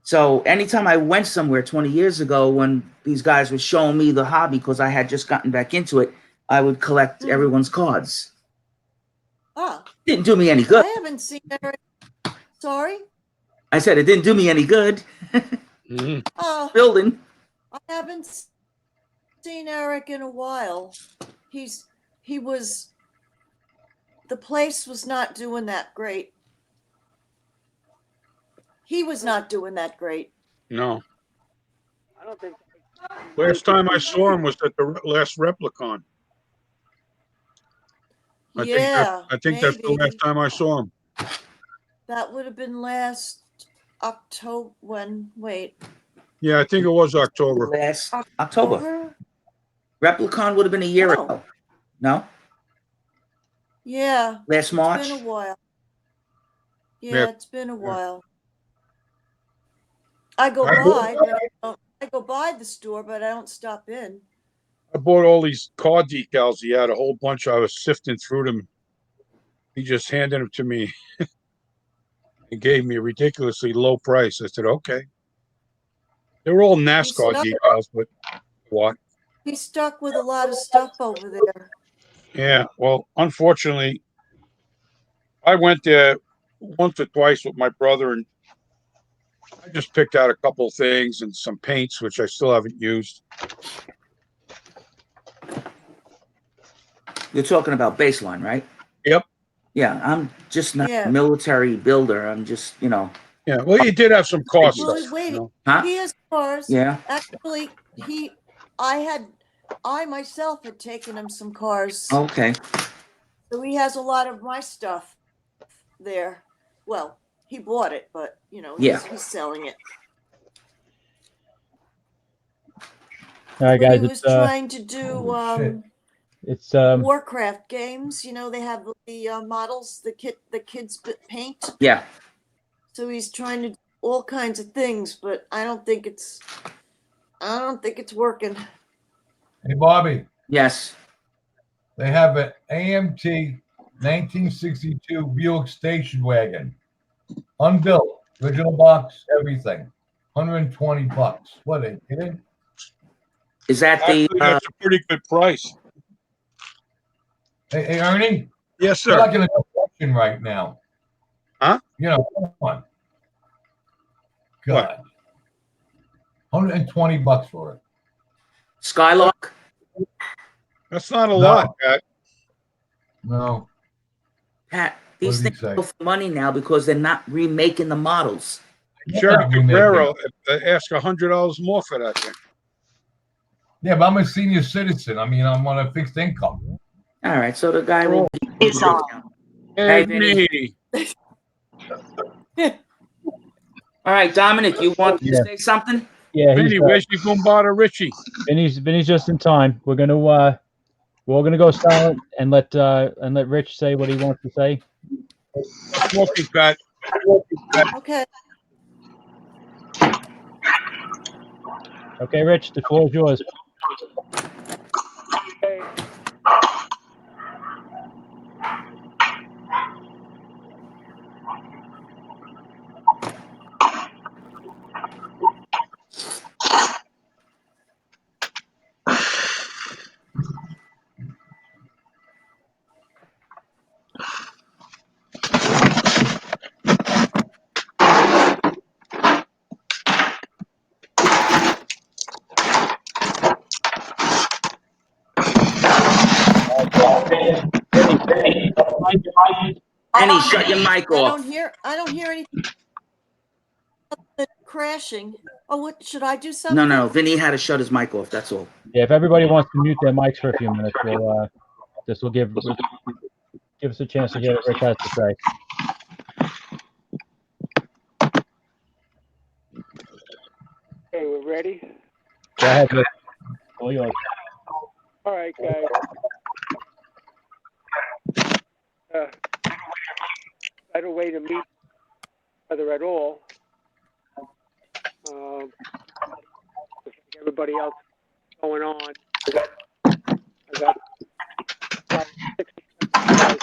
[SPEAKER 17] So anytime I went somewhere 20 years ago when these guys were showing me the hobby because I had just gotten back into it, I would collect everyone's cards.
[SPEAKER 8] Oh.
[SPEAKER 17] Didn't do me any good.
[SPEAKER 8] I haven't seen Eric. Sorry?
[SPEAKER 17] I said it didn't do me any good.
[SPEAKER 8] Oh.
[SPEAKER 17] Building.
[SPEAKER 8] I haven't seen Eric in a while. The place was not doing that great. He was not doing that great.
[SPEAKER 3] No.
[SPEAKER 19] I don't think.
[SPEAKER 3] Last time I saw him was at the last Replicon. I think that's the last time I saw him.
[SPEAKER 8] That would have been last October. Wait.
[SPEAKER 3] Yeah, I think it was October.
[SPEAKER 17] Last October. Replicon would have been a year ago. No?
[SPEAKER 8] Yeah.
[SPEAKER 17] Last March?
[SPEAKER 8] It's been a while.
[SPEAKER 3] Yeah.
[SPEAKER 8] Yeah, it's been a while. I go
[SPEAKER 3] I
[SPEAKER 8] by, but I go by the store, but I don't stop in.
[SPEAKER 3] I bought all these car decals. He had a whole bunch. I was sifting through them. He just handed them to me and gave me a ridiculously low price. I said, okay. They were all NASCAR decals, but what?
[SPEAKER 8] He's stuck with a lot of stuff over there.
[SPEAKER 3] Yeah, well, unfortunately, I went there once or twice with my brother, and I just picked out a couple of things and some paints, which I still haven't used.
[SPEAKER 17] You're talking about Baseline, right?
[SPEAKER 3] Yep.
[SPEAKER 17] Yeah, I'm just not
[SPEAKER 8] Yeah.
[SPEAKER 17] a military builder. I'm just, you know.
[SPEAKER 3] Yeah, well, he did have some car stuff.
[SPEAKER 8] Well, wait,
[SPEAKER 3] You know?
[SPEAKER 17] Huh?
[SPEAKER 8] he has cars.
[SPEAKER 17] Yeah.
[SPEAKER 8] Actually, I myself had taken him some cars.
[SPEAKER 17] Okay.
[SPEAKER 8] So he has a lot of my stuff there. Well, he bought it, but he's selling it.
[SPEAKER 2] All right,
[SPEAKER 8] But
[SPEAKER 2] guys.
[SPEAKER 8] he was trying to do
[SPEAKER 2] It's
[SPEAKER 8] Warcraft games. They have the models the kids paint.
[SPEAKER 17] Yeah.
[SPEAKER 8] So he's trying to do all kinds of things, but I don't think it's working.
[SPEAKER 21] Hey, Bobby.
[SPEAKER 17] Yes.
[SPEAKER 21] They have an AMT 1962 Buick station wagon, unbuilt, original box, everything, $120. What are you kidding?
[SPEAKER 17] Is that
[SPEAKER 3] Actually, that's a pretty good price.
[SPEAKER 21] Hey, Ernie?
[SPEAKER 3] Yes, sir.
[SPEAKER 21] You're like in a discussion right now.
[SPEAKER 3] Huh?
[SPEAKER 21] Come on. God. $120 for it.
[SPEAKER 17] Skylark?
[SPEAKER 3] That's not a lot, Pat.
[SPEAKER 21] No.
[SPEAKER 17] Pat,
[SPEAKER 21] What
[SPEAKER 17] these
[SPEAKER 21] did he
[SPEAKER 17] things
[SPEAKER 21] say?
[SPEAKER 17] go for money now because they're not remaking the models.
[SPEAKER 3] Cherry Cabrera ask $100 more for that thing.
[SPEAKER 21] Yeah, but I'm a senior citizen. I mean, I'm on a fixed income.
[SPEAKER 17] All right, so the guy will be
[SPEAKER 21] It's on.
[SPEAKER 17] Hey, Vinny. All right, Dominic, you want to say something?
[SPEAKER 2] Yeah,
[SPEAKER 3] Vinny, where's your Gumbada Richie?
[SPEAKER 2] Vinny's just in time. We're all gonna go silent and let Rich say what he wants to say.
[SPEAKER 3] Smoking, Pat.
[SPEAKER 8] Okay.
[SPEAKER 2] Okay, Rich, the floor is yours.
[SPEAKER 17] Vinny, shut your mic off.
[SPEAKER 8] I don't hear anything crashing. Oh, what should I do something?
[SPEAKER 17] No. Vinny had to shut his mic off. That's all.
[SPEAKER 2] Yeah, if everybody wants to mute their mics for a few minutes, this will give us a chance to hear what Rich has to say.
[SPEAKER 19] Okay, we're ready.
[SPEAKER 2] Go ahead, Rich. All yours.
[SPEAKER 19] All right, guys. Better way to meet each other at all. Like everybody else going on. I got 60 guys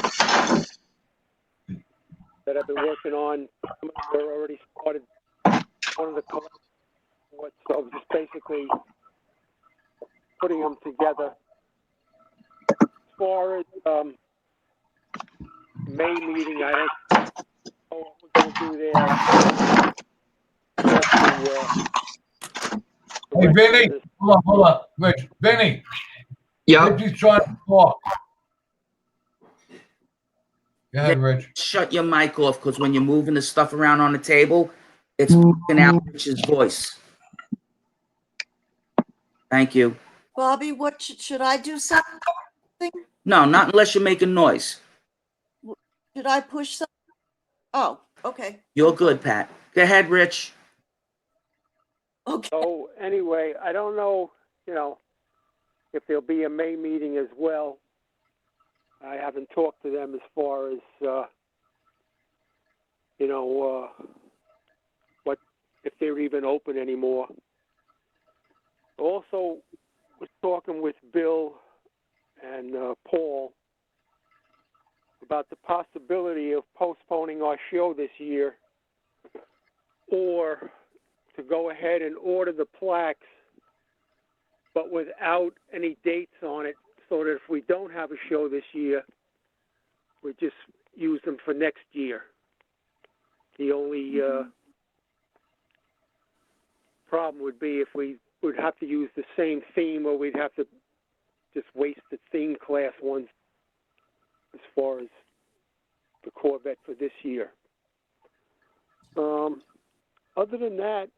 [SPEAKER 19] that I've been working on. Some of them are already started. One of the collections, so just basically putting them together. As far as May meeting, I don't know what we're going to do there.
[SPEAKER 21] Hey, Vinny, hold on, Rich. Vinny.
[SPEAKER 17] Yeah.
[SPEAKER 21] Rich is trying to talk. Go ahead, Rich.
[SPEAKER 17] Shut your mic off because when you're moving the stuff around on the table, it's fucking out Rich's voice. Thank you.
[SPEAKER 8] Bobby, what should I do something?
[SPEAKER 17] No, not unless you're making noise.
[SPEAKER 8] Should I push something? Oh, okay.
[SPEAKER 17] You're good, Pat. Go ahead, Rich.
[SPEAKER 8] Okay.
[SPEAKER 19] So anyway, I don't know, if there'll be a May meeting as well. I haven't talked to them as far as, what, if they're even open anymore. Also, was talking with Bill and Paul about the possibility of postponing our show this year, or to go ahead and order the plaques, but without any dates on it, so that if we don't have a show this year, we just use them for next year. The only problem would be if we would have to use the same theme, or we'd have to just waste the theme class ones as far as the Corvette for this year. Other than that,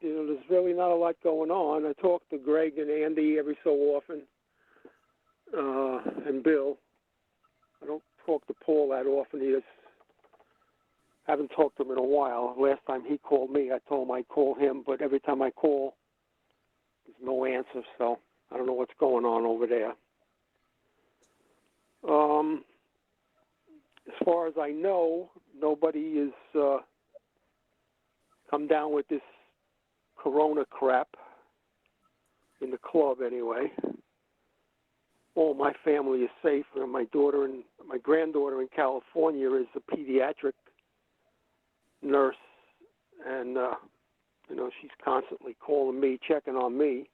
[SPEAKER 19] there's really not a lot going on. I talk to Greg and Andy every so often, and Bill. I don't talk to Paul that often. I haven't talked to him in a while. Last time he called me, I told him I'd call him, but every time I call, there's no answer, so I don't know what's going on over there. As far as I know, nobody has come down with this corona crap in the club anyway. All my family is safe, and my granddaughter in California is a pediatric nurse, and she's constantly calling me, checking on me.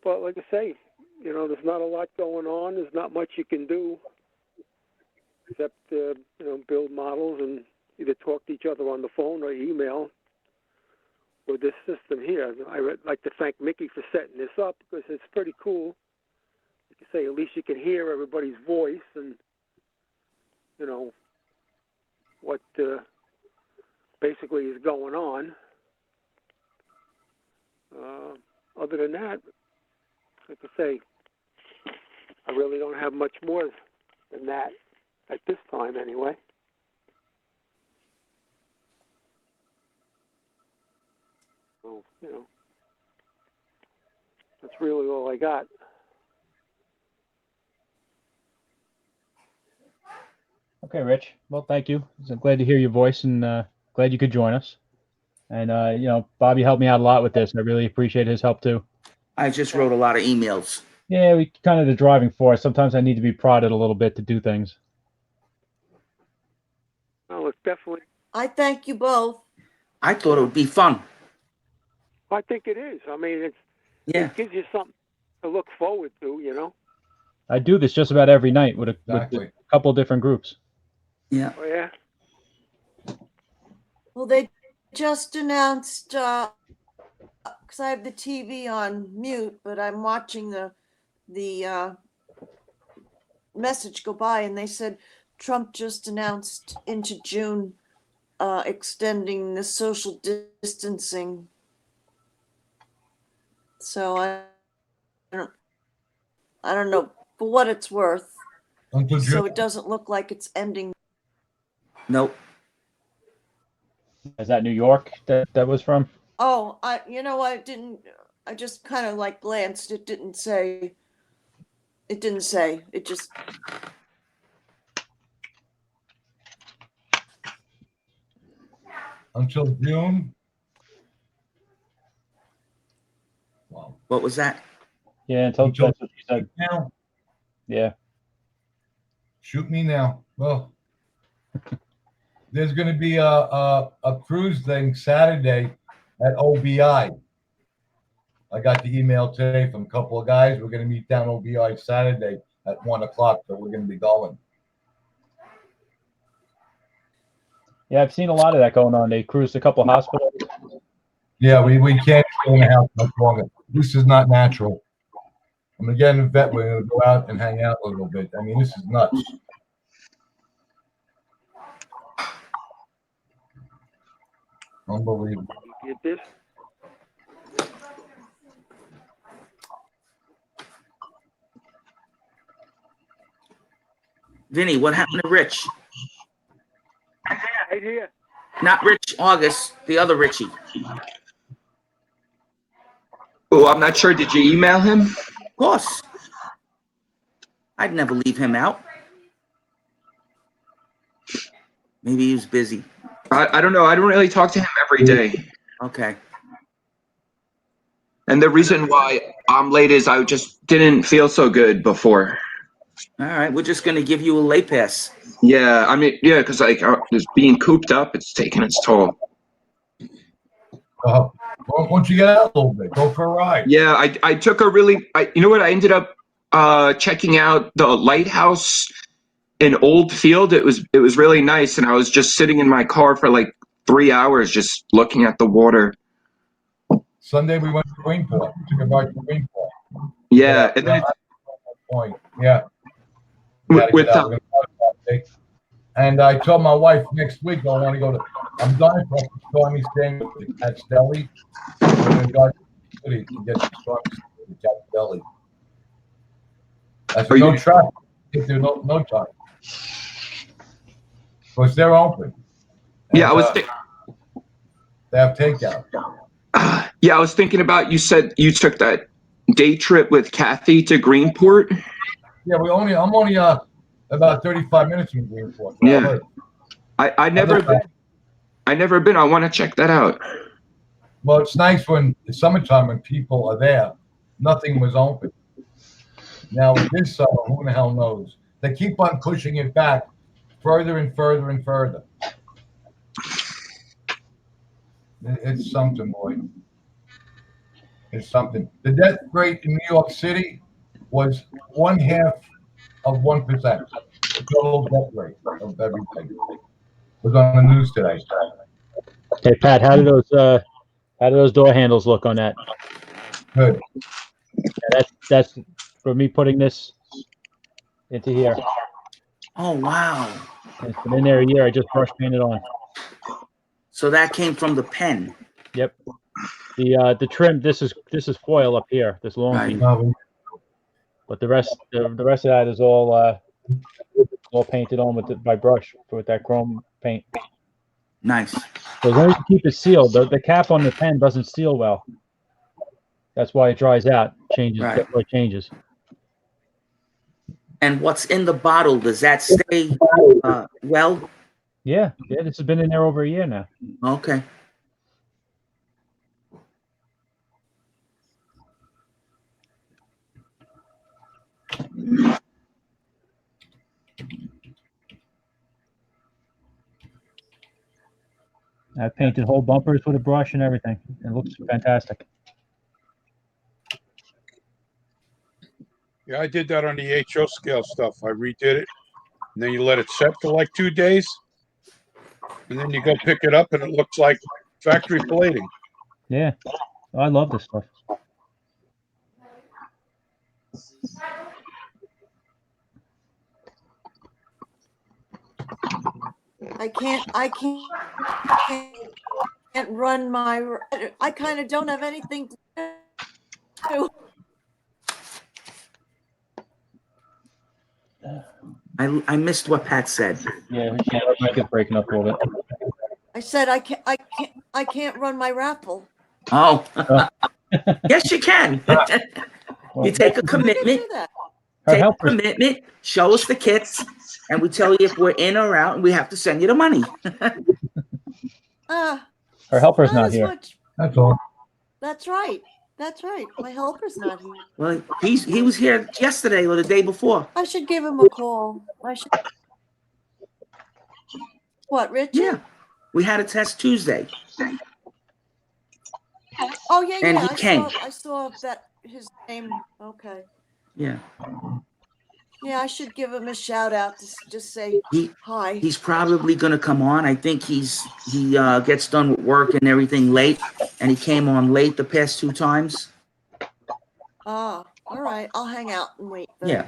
[SPEAKER 19] But like I say, there's not a lot going on. There's not much you can do except build models and either talk to each other on the phone or email with this system here. I'd like to thank Mickey for setting this up, because it's pretty cool. Like I say, at least you can hear everybody's voice and what basically is going on. Other than that, like I say, I really don't have much more than that at this time anyway. So, that's really all I got.
[SPEAKER 2] Okay, Rich. Well, thank you. I'm glad to hear your voice, and glad you could join us. And Bobby helped me out a lot with this. I really appreciate his help too.
[SPEAKER 17] I just wrote a lot of emails.
[SPEAKER 2] Yeah, we kind of the driving force. Sometimes I need to be prodded a little bit to do things.
[SPEAKER 19] Oh, it's definitely.
[SPEAKER 8] I thank you both.
[SPEAKER 17] I thought it would be fun.
[SPEAKER 19] I think it is. I mean, it gives you something to look forward to,
[SPEAKER 2] I do this just about every night with a couple different groups.
[SPEAKER 17] Yeah.
[SPEAKER 19] Oh, yeah?
[SPEAKER 8] Well, they just announced, because I have the TV on mute, but I'm watching the message go by, and they said Trump just announced into June extending the social distancing. So I don't know, for what it's worth.
[SPEAKER 21] Until June.
[SPEAKER 8] So it doesn't look like it's ending.
[SPEAKER 17] Nope.
[SPEAKER 2] Is that New York that was from?
[SPEAKER 8] Oh, I just kind of like glanced. It didn't say. It just.
[SPEAKER 21] Until June.
[SPEAKER 17] Wow. What was that?
[SPEAKER 2] Yeah, that's what she said.
[SPEAKER 21] Now.
[SPEAKER 2] Yeah.
[SPEAKER 21] Shoot me now. Well, there's going to be a cruise thing Saturday at OBI. I got the email today from a couple of guys. We're going to meet down OBI Saturday at 1:00, so we're going to be going.
[SPEAKER 2] Yeah, I've seen a lot of that going on. They cruised a couple of hospitals.
[SPEAKER 21] Yeah, we can't stay in the house much longer. This is not natural. I'm going to get in the vet. We're going to go out and hang out a little bit. I mean, this is nuts. Unbelievable.
[SPEAKER 19] Get this?
[SPEAKER 17] Vinny, what happened to Rich?
[SPEAKER 19] Right here.
[SPEAKER 17] Not Rich August, the other Richie.
[SPEAKER 10] Oh, I'm not sure. Did you email him?
[SPEAKER 17] Of course. I'd never leave him out. Maybe he was busy.
[SPEAKER 10] I don't know. I don't really talk to him every day.
[SPEAKER 17] Okay.
[SPEAKER 10] And the reason why I'm late is I just didn't feel so good before.
[SPEAKER 17] All right, we're just gonna give you a late pass.
[SPEAKER 10] Yeah, I mean, yeah, because like just being cooped up, it's taking its toll.
[SPEAKER 21] Well, once you get out a little bit, go for a ride.
[SPEAKER 10] Yeah, I took a really, you know what? I ended up checking out the lighthouse in Old Field. It was really nice, and I was just sitting in my car for like 3 hours just looking at the water.
[SPEAKER 21] Sunday we went to Greenport. Took a ride to Greenport.
[SPEAKER 10] Yeah, and then
[SPEAKER 21] point. Yeah.
[SPEAKER 10] with
[SPEAKER 21] And I told my wife next week I want to go to. I'm dying for Stormy staying with the Cat's Deli. We're going to go to the city to get Stormy staying with the Cat's Deli. I said no traffic. There's no time. Because they're open. And,
[SPEAKER 10] yeah,
[SPEAKER 21] they have takeout.
[SPEAKER 10] Yeah, I was thinking about. You said you took that day trip with Kathy to Greenport.
[SPEAKER 21] Yeah, I'm only about 35 minutes from Greenport.
[SPEAKER 10] Yeah, I never been. I want to check that out.
[SPEAKER 21] Well, it's nice when it's summertime when people are there. Nothing was open. Now with this summer, who the hell knows? They keep on pushing it back further and further and further. It's something, boy. It's something. The death rate in New York City was 0.5%. The total death rate of everything. It was on the news today.
[SPEAKER 2] Hey Pat, how do those door handles look on that?
[SPEAKER 21] Good.
[SPEAKER 2] Yeah, that's for me putting this into here.
[SPEAKER 17] Oh wow!
[SPEAKER 2] It's been in there a year. I just brush painted on.
[SPEAKER 17] So that came from the pen.
[SPEAKER 2] Yep. The trim. This is foil up here. This long piece. But the rest of that is all painted on by brush with that chrome paint.
[SPEAKER 17] Nice.
[SPEAKER 2] So as long as you keep it sealed, the cap on the pen doesn't seal well. That's why it dries out. Changes.
[SPEAKER 17] Right.
[SPEAKER 2] That's why it changes.
[SPEAKER 17] And what's in the bottle? Does that stay well?
[SPEAKER 2] Yeah. This has been in there over a year now.
[SPEAKER 17] Okay.
[SPEAKER 2] I painted whole bumpers with a brush and everything. It looks fantastic.
[SPEAKER 3] Yeah, I did that on the HO scale stuff. I redid it, and then you let it set for like 2 days, and then you go pick it up, and it looks like factory plating.
[SPEAKER 2] Yeah, I love this stuff.
[SPEAKER 8] I can't run my. I kind of don't have anything to do.
[SPEAKER 17] I missed what Pat said.
[SPEAKER 2] Yeah, her mic is breaking up a little bit.
[SPEAKER 8] I said I can't run my raffle.
[SPEAKER 17] Oh, yes, you can. You take a commitment. Take a commitment. Show us the kits, and we tell you if we're in or out, and we have to send you the money.
[SPEAKER 2] Her helper's not here.
[SPEAKER 21] That's all.
[SPEAKER 8] That's right. My helper's not here.
[SPEAKER 17] Well, he was here yesterday or the day before.
[SPEAKER 8] I should give him a call. What, Richard?
[SPEAKER 17] Yeah, we had a test Tuesday.
[SPEAKER 8] Oh yeah,
[SPEAKER 17] And
[SPEAKER 8] yeah.
[SPEAKER 17] he came.
[SPEAKER 8] I saw that his name. Okay.
[SPEAKER 17] Yeah.
[SPEAKER 8] Yeah, I should give him a shout out to just say hi.
[SPEAKER 17] He's probably gonna come on. I think he gets done with work and everything late, and he came on late the past 2 times.
[SPEAKER 8] All right. I'll hang out and wait. Then.
[SPEAKER 17] Yeah.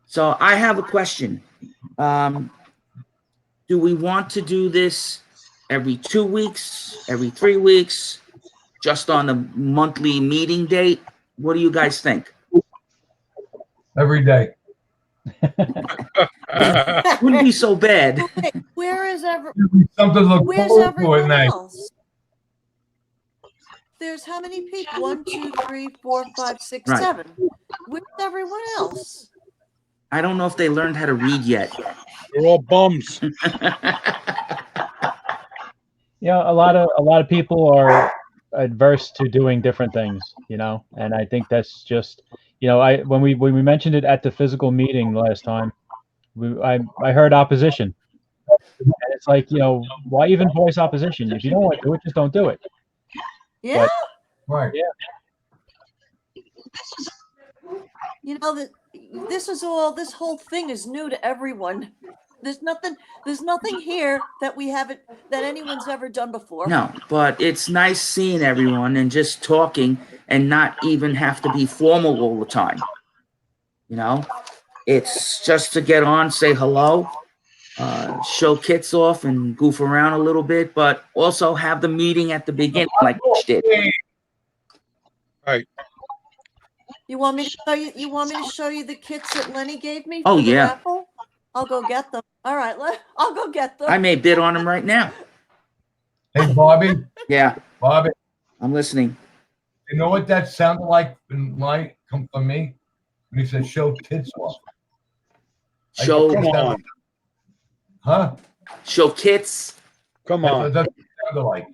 [SPEAKER 17] So I have a question. Do we want to do this every 2 weeks, every 3 weeks, just on a monthly meeting date? What do you guys think?
[SPEAKER 21] Every day.
[SPEAKER 17] Wouldn't be so bad.
[SPEAKER 8] Okay, where's
[SPEAKER 21] Something to look forward to at night.
[SPEAKER 8] else? There's how many people? 1, 2, 3, 4, 5, 6,
[SPEAKER 17] Right.
[SPEAKER 8] 7. Where's everyone else?
[SPEAKER 17] I don't know if they learned how to read yet.
[SPEAKER 3] They're all bums.
[SPEAKER 2] Yeah, a lot of people are adverse to doing different things, and I think that's just, when we mentioned it at the physical meeting last time, I heard opposition, and it's like, why even voice opposition? If you don't want to do it, just don't do it.
[SPEAKER 8] Yeah.
[SPEAKER 2] But,
[SPEAKER 21] Right.
[SPEAKER 2] yeah.
[SPEAKER 8] That this whole thing is new to everyone. There's nothing here that anyone's ever done before.
[SPEAKER 17] No, but it's nice seeing everyone and just talking and not even have to be formal all the time. It's just to get on, say hello, show kits off and goof around a little bit, but also have the meeting at the beginning like Mitch did.
[SPEAKER 3] Right.
[SPEAKER 8] You want me to show you? You want me to show you the kits that Lenny gave me
[SPEAKER 17] Oh,
[SPEAKER 8] for the
[SPEAKER 17] yeah.
[SPEAKER 8] raffle? I'll go get them. All right, I'll go get them.
[SPEAKER 17] I may bid on them right now.
[SPEAKER 21] Hey, Bobby.
[SPEAKER 17] Yeah.
[SPEAKER 21] Bobby.
[SPEAKER 17] I'm listening.
[SPEAKER 21] You know what that sounded like come from me? When he said show tits off.
[SPEAKER 17] Show.
[SPEAKER 3] Come on.
[SPEAKER 21] Huh?
[SPEAKER 17] Show kits.
[SPEAKER 3] Come on.
[SPEAKER 21] That's what it sounded like.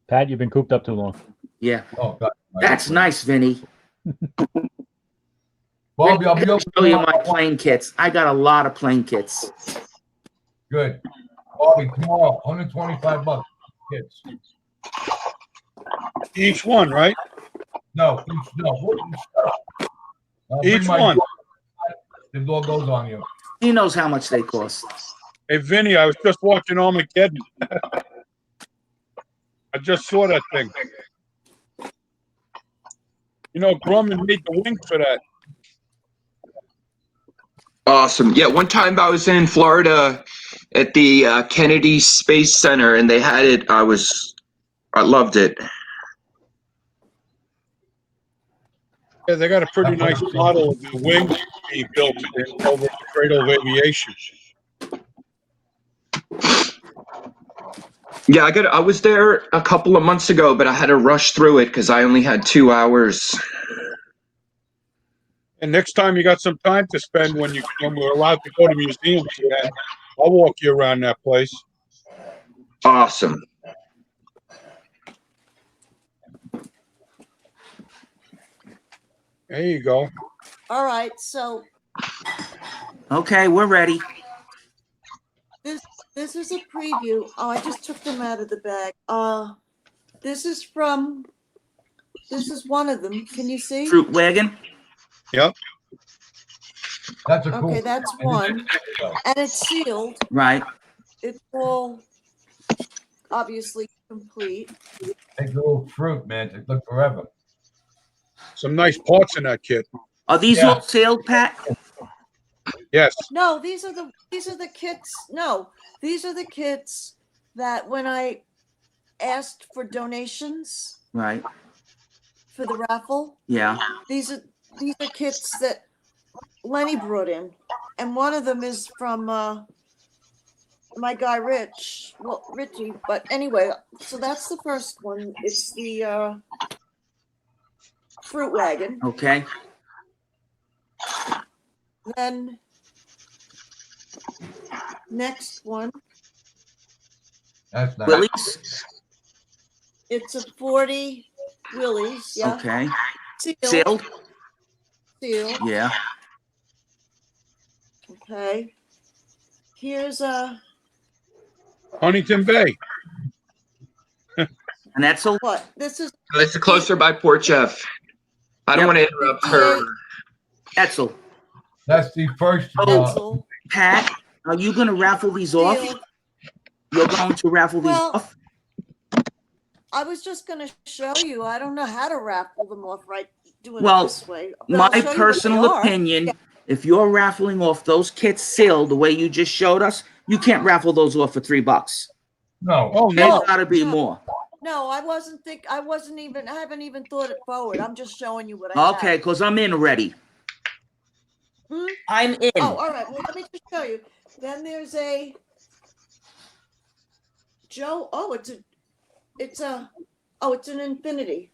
[SPEAKER 2] Pat, you've been cooped up too long.
[SPEAKER 17] Yeah.
[SPEAKER 21] Oh, God.
[SPEAKER 17] That's nice, Vinny.
[SPEAKER 21] Bobby, I'll be
[SPEAKER 17] I'll show you my plane kits. I got a lot of plane kits.
[SPEAKER 21] Good. Bobby, tomorrow, $125 kits.
[SPEAKER 3] Each one, right?
[SPEAKER 21] No.
[SPEAKER 3] Each one.
[SPEAKER 21] The door goes on you.
[SPEAKER 17] He knows how much they cost.
[SPEAKER 3] Hey, Vinny, I was just watching Armageddon. I just saw that thing. Grumman made the wings for that.
[SPEAKER 10] Awesome. Yeah, one time I was in Florida at the Kennedy Space Center, and they had it. I loved it.
[SPEAKER 3] Yeah, they got a pretty nice model of the wings being built over at the Cradle of Aviation.
[SPEAKER 10] Yeah, I was there a couple of months ago, but I had to rush through it because I only had 2 hours.
[SPEAKER 3] And next time you got some time to spend when we're allowed to go to museums again, I'll walk you around that place.
[SPEAKER 10] Awesome.
[SPEAKER 3] There you go.
[SPEAKER 8] All right, so
[SPEAKER 17] Okay, we're ready.
[SPEAKER 8] this is a preview. Oh, I just took them out of the bag. This is one of them. Can you see?
[SPEAKER 17] Fruit wagon.
[SPEAKER 3] Yep.
[SPEAKER 21] That's a cool.
[SPEAKER 8] Okay, that's one, and it's sealed.
[SPEAKER 17] Right.
[SPEAKER 8] It's all obviously complete.
[SPEAKER 21] Take the little fruit, man. It took forever.
[SPEAKER 3] Some nice parts in that kit.
[SPEAKER 17] Are these all sealed, Pat?
[SPEAKER 3] Yes.
[SPEAKER 8] No, these are the kits. No, these are the kits that when I asked for donations
[SPEAKER 17] Right.
[SPEAKER 8] for the raffle.
[SPEAKER 17] Yeah.
[SPEAKER 8] These are kits that Lenny brought in, and one of them is from my guy Richie. But anyway, so that's the first one. It's the fruit wagon.
[SPEAKER 17] Okay.
[SPEAKER 8] Then next one.
[SPEAKER 21] That's nice.
[SPEAKER 17] Willie's.
[SPEAKER 8] It's a 40 Willie's. Yeah.
[SPEAKER 17] Okay.
[SPEAKER 8] Sealed.
[SPEAKER 17] Yeah.
[SPEAKER 8] Okay. Here's a
[SPEAKER 3] Huntington Bay.
[SPEAKER 17] And that's a
[SPEAKER 8] what? This is
[SPEAKER 10] Closer by Port Jeff. I don't want to interrupt her.
[SPEAKER 17] Etzel.
[SPEAKER 21] That's the first.
[SPEAKER 17] Pat, are you going to raffle these off? You're going to raffle these off?
[SPEAKER 8] I was just going to show you. I don't know how to raffle them off doing it
[SPEAKER 17] Well,
[SPEAKER 8] this way. But
[SPEAKER 17] my
[SPEAKER 8] I'll show you what they
[SPEAKER 17] personal
[SPEAKER 8] are.
[SPEAKER 17] opinion, if you're raffling off those kits sealed the way you just showed us, you can't raffle those off for $3.
[SPEAKER 21] No.
[SPEAKER 3] Oh,
[SPEAKER 17] There's
[SPEAKER 3] no.
[SPEAKER 17] got to be more.
[SPEAKER 8] No, I haven't even thought it forward. I'm just showing you what I have.
[SPEAKER 17] Okay, because I'm in already.
[SPEAKER 8] Hmm?
[SPEAKER 17] I'm in.
[SPEAKER 8] Oh, all right. Well, let me just show you. Then there's a Joe. Oh, it's an infinity.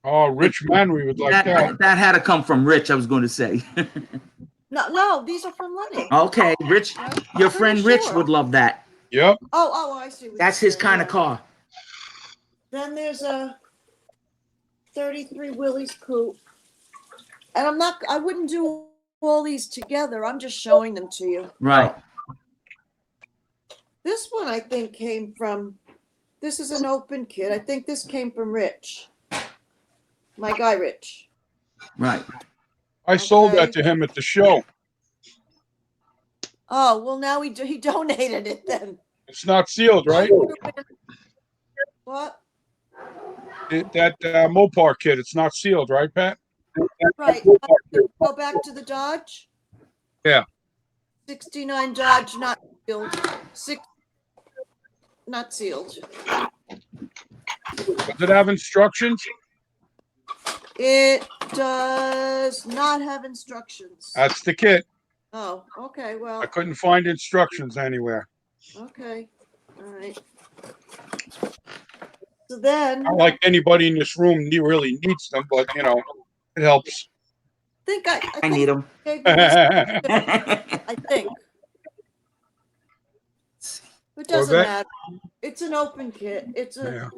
[SPEAKER 3] Oh, Rich Manry would like that.
[SPEAKER 17] That had to come from Rich, I was going to say.
[SPEAKER 8] No, these are from Lenny.
[SPEAKER 17] Okay, Rich, your friend Rich would love that.
[SPEAKER 3] Yep.
[SPEAKER 8] Oh, I see.
[SPEAKER 17] That's his kind of car.
[SPEAKER 8] Then there's a 33 Willie's Coupe. And I wouldn't do all these together. I'm just showing them to you.
[SPEAKER 17] Right.
[SPEAKER 8] This one I think came from, this is an open kit. I think this came from Rich. My guy, Rich.
[SPEAKER 17] Right.
[SPEAKER 3] I sold that to him at the show.
[SPEAKER 8] Oh, well, now he donated it then.
[SPEAKER 3] It's not sealed, right?
[SPEAKER 8] What?
[SPEAKER 3] That Mopar kit, it's not sealed, right, Pat?
[SPEAKER 8] Right. Go back to the Dodge.
[SPEAKER 3] Yeah.
[SPEAKER 8] 69 Dodge, not sealed. Not sealed.
[SPEAKER 3] Does it have instructions?
[SPEAKER 8] It does not have instructions.
[SPEAKER 3] That's the kit.
[SPEAKER 8] Oh, okay. Well,
[SPEAKER 3] I couldn't find instructions anywhere.
[SPEAKER 8] okay. All right. So then,
[SPEAKER 3] Not like anybody in this room really needs them, but you know, it helps.
[SPEAKER 17] I need them.
[SPEAKER 8] I think. It doesn't
[SPEAKER 3] that-
[SPEAKER 8] matter. It's an open kit. It's a.
[SPEAKER 3] Yeah.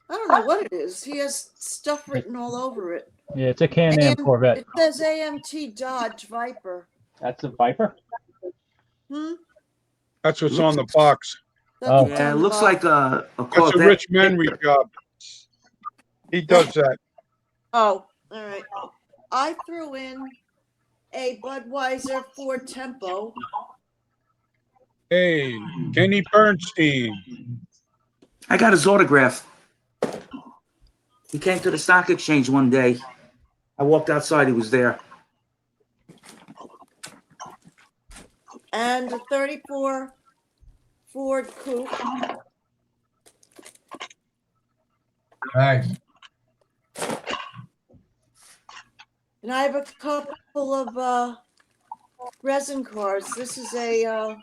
[SPEAKER 8] I don't know what it is. He has stuff written all over it.
[SPEAKER 2] Yeah, it's a Can-Am Corvette.
[SPEAKER 8] It says AMT Dodge Viper.
[SPEAKER 2] That's a Viper?
[SPEAKER 8] Hmm?
[SPEAKER 3] That's what's on the box.
[SPEAKER 2] Oh.
[SPEAKER 17] Yeah, it looks like a
[SPEAKER 3] That's
[SPEAKER 17] Corvette.
[SPEAKER 3] a Rich Manry job. He does that.
[SPEAKER 8] Oh, all right. I threw in a Budweiser Ford Tempo.
[SPEAKER 3] Hey, Kenny Bernstein.
[SPEAKER 17] I got his autograph. He came to the stock exchange one day. I walked outside, he was there.
[SPEAKER 8] And a 34 Ford Coupe.
[SPEAKER 21] Nice.
[SPEAKER 8] And I have a couple of resin cars. This is a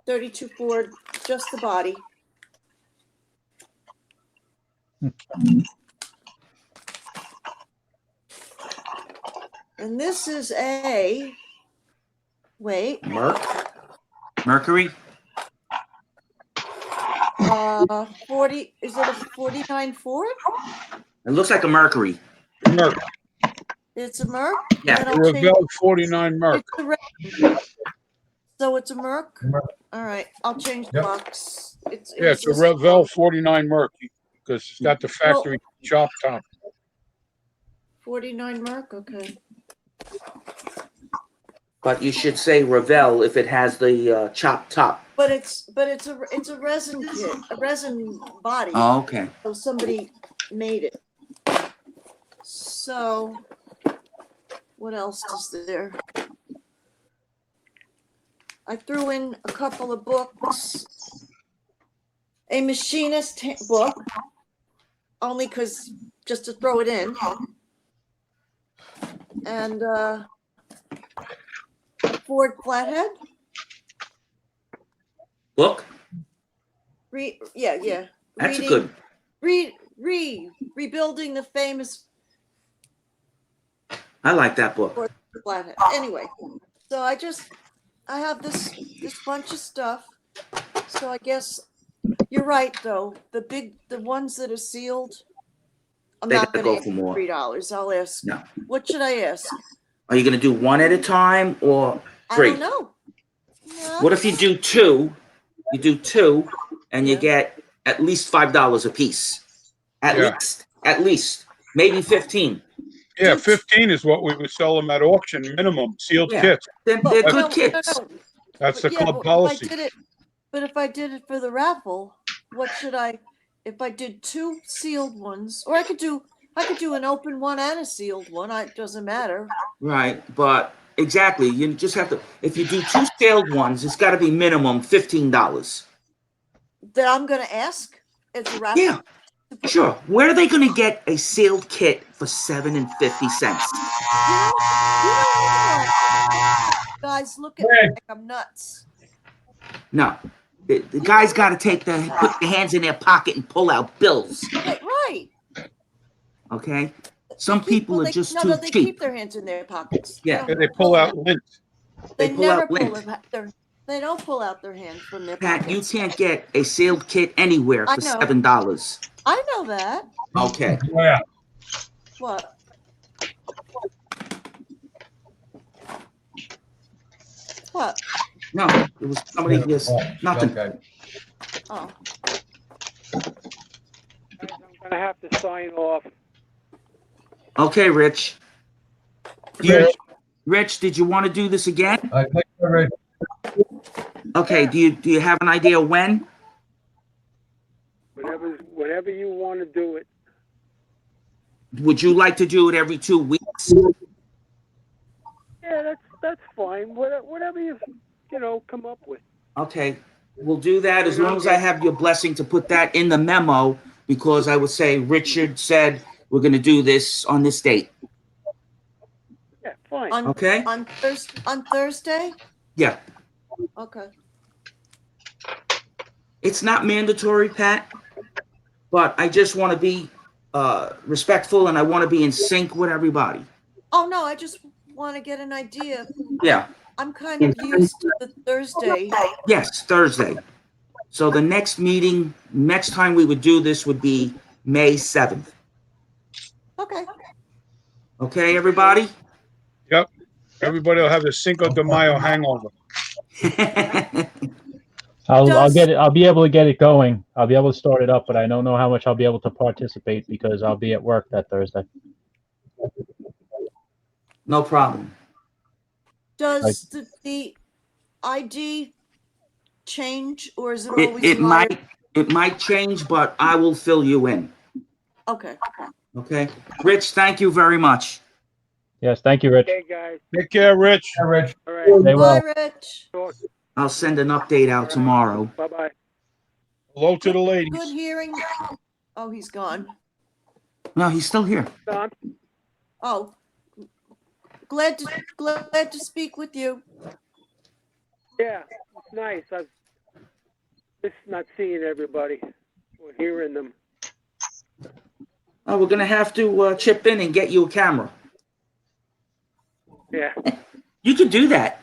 [SPEAKER 8] 32 Ford, just the body. And this is a, wait.
[SPEAKER 17] Mercury?
[SPEAKER 8] 40, is it a 49 Ford?
[SPEAKER 17] It looks like a Mercury.
[SPEAKER 3] Merc.
[SPEAKER 8] It's a Merc?
[SPEAKER 17] Yeah.
[SPEAKER 8] Then I'll change-
[SPEAKER 3] Revell 49 Merc.
[SPEAKER 8] It's a red. So it's a Merc? All right, I'll change the
[SPEAKER 3] Yep.
[SPEAKER 8] box. It's
[SPEAKER 3] a Revell 49 Merc because it's got the factory chop top.
[SPEAKER 8] 49 Merc, okay.
[SPEAKER 17] But you should say Revell if it has the chopped top.
[SPEAKER 8] But it's a resin kit, a resin body.
[SPEAKER 17] Oh, okay.
[SPEAKER 8] So somebody made it. So what else is there? I threw in a couple of books. A machinist book, only because just to throw it in. And Ford Flathead.
[SPEAKER 17] Book?
[SPEAKER 8] Yeah.
[SPEAKER 17] That's a good.
[SPEAKER 8] Rebuilding the famous
[SPEAKER 17] I like that book.
[SPEAKER 8] Ford Flathead. Anyway, so I have this bunch of stuff. So I guess you're right though. The ones that are sealed, I'm
[SPEAKER 17] They
[SPEAKER 8] not
[SPEAKER 17] gotta
[SPEAKER 8] going
[SPEAKER 17] go
[SPEAKER 8] to
[SPEAKER 17] for more.
[SPEAKER 8] $3. I'll ask.
[SPEAKER 17] No.
[SPEAKER 8] What should I ask?
[SPEAKER 17] Are you going to do one at a time or
[SPEAKER 8] I
[SPEAKER 17] three?
[SPEAKER 8] don't know.
[SPEAKER 17] What if you do two? You do two, and you get at least $5 a piece. At least, maybe 15.
[SPEAKER 3] Yeah, 15 is what we would sell them at auction, minimum sealed kits.
[SPEAKER 17] They're good kits.
[SPEAKER 3] That's the
[SPEAKER 8] But
[SPEAKER 3] club policy.
[SPEAKER 8] If I did it for the raffle, what should I? If I did two sealed ones, or I could do an open one and a sealed one. It doesn't matter.
[SPEAKER 17] Right, but exactly, you just have to. If you do two sealed ones, it's got to be minimum $15.
[SPEAKER 8] That I'm going to ask. It's a raffle.
[SPEAKER 17] Yeah, sure. Where are they going to get a sealed kit for $7.50?
[SPEAKER 8] Guys, look at me like I'm nuts.
[SPEAKER 17] No, The guys got to put their hands in their pocket and pull out bills.
[SPEAKER 8] Right.
[SPEAKER 17] Okay. Some people are just too
[SPEAKER 8] they
[SPEAKER 17] cheap.
[SPEAKER 8] keep their hands in their pockets.
[SPEAKER 17] Yeah.
[SPEAKER 3] They pull out lint.
[SPEAKER 8] They
[SPEAKER 17] pull
[SPEAKER 8] never
[SPEAKER 17] out
[SPEAKER 8] pull
[SPEAKER 17] lint.
[SPEAKER 8] they don't pull out their hands from their
[SPEAKER 17] Pat, you
[SPEAKER 8] pockets.
[SPEAKER 17] can't get a sealed kit anywhere
[SPEAKER 8] I
[SPEAKER 17] for
[SPEAKER 8] know.
[SPEAKER 17] $7.
[SPEAKER 8] I know that.
[SPEAKER 17] Okay.
[SPEAKER 21] Yeah.
[SPEAKER 8] What? What?
[SPEAKER 17] No, it was somebody just nothing.
[SPEAKER 21] Okay.
[SPEAKER 8] Oh.
[SPEAKER 19] I'm gonna have to sign off.
[SPEAKER 17] Okay, Rich. Rich, did you want to do this again?
[SPEAKER 21] All right, thank you, Rich.
[SPEAKER 17] Okay. Do you have an idea when?
[SPEAKER 19] Whenever you want to do it.
[SPEAKER 17] Would you like to do it every 2 weeks?
[SPEAKER 19] Yeah, that's fine. Whatever you come up with.
[SPEAKER 17] Okay. We'll do that as long as I have your blessing to put that in the memo, because I would say Richard said we're going to do this on this date.
[SPEAKER 19] Yeah, fine.
[SPEAKER 17] Okay.
[SPEAKER 8] On Thursday?
[SPEAKER 17] Yeah.
[SPEAKER 8] Okay.
[SPEAKER 17] It's not mandatory, Pat, but I just want to be respectful, and I want to be in sync with everybody.
[SPEAKER 8] Oh no, I just want to get an idea.
[SPEAKER 17] Yeah.
[SPEAKER 8] I'm kind of used to the Thursday.
[SPEAKER 17] Yes, Thursday. So the next time we would do this would be May 7th.
[SPEAKER 8] Okay.
[SPEAKER 17] Okay, everybody?
[SPEAKER 3] Yep. Everybody will have the Cinco de Mayo hangover.
[SPEAKER 2] I'll get it. I'll be able to get it going. I'll be able to start it up, but I don't know how much I'll be able to participate because I'll be at work that Thursday.
[SPEAKER 17] No problem.
[SPEAKER 8] Does the ID change, or is it always
[SPEAKER 17] It might change, but I will fill you in.
[SPEAKER 8] Okay.
[SPEAKER 17] Okay. Rich, thank you very much.
[SPEAKER 2] Yes, thank you, Rich.
[SPEAKER 19] Okay, guys.
[SPEAKER 3] Take care, Rich.
[SPEAKER 21] Yeah, Rich.
[SPEAKER 19] All right.
[SPEAKER 2] Stay well.
[SPEAKER 8] Bye, Rich.
[SPEAKER 17] I'll send an update out tomorrow.
[SPEAKER 19] Bye-bye.
[SPEAKER 3] Hello to the ladies.
[SPEAKER 8] Good hearing. Oh, he's gone.
[SPEAKER 17] No, he's still here.
[SPEAKER 8] Oh, glad to speak with you.
[SPEAKER 19] Yeah, it's nice. I've just not seeing everybody or hearing them.
[SPEAKER 17] Oh, we're gonna have to chip in and get you a camera.
[SPEAKER 19] Yeah.
[SPEAKER 17] You could do that.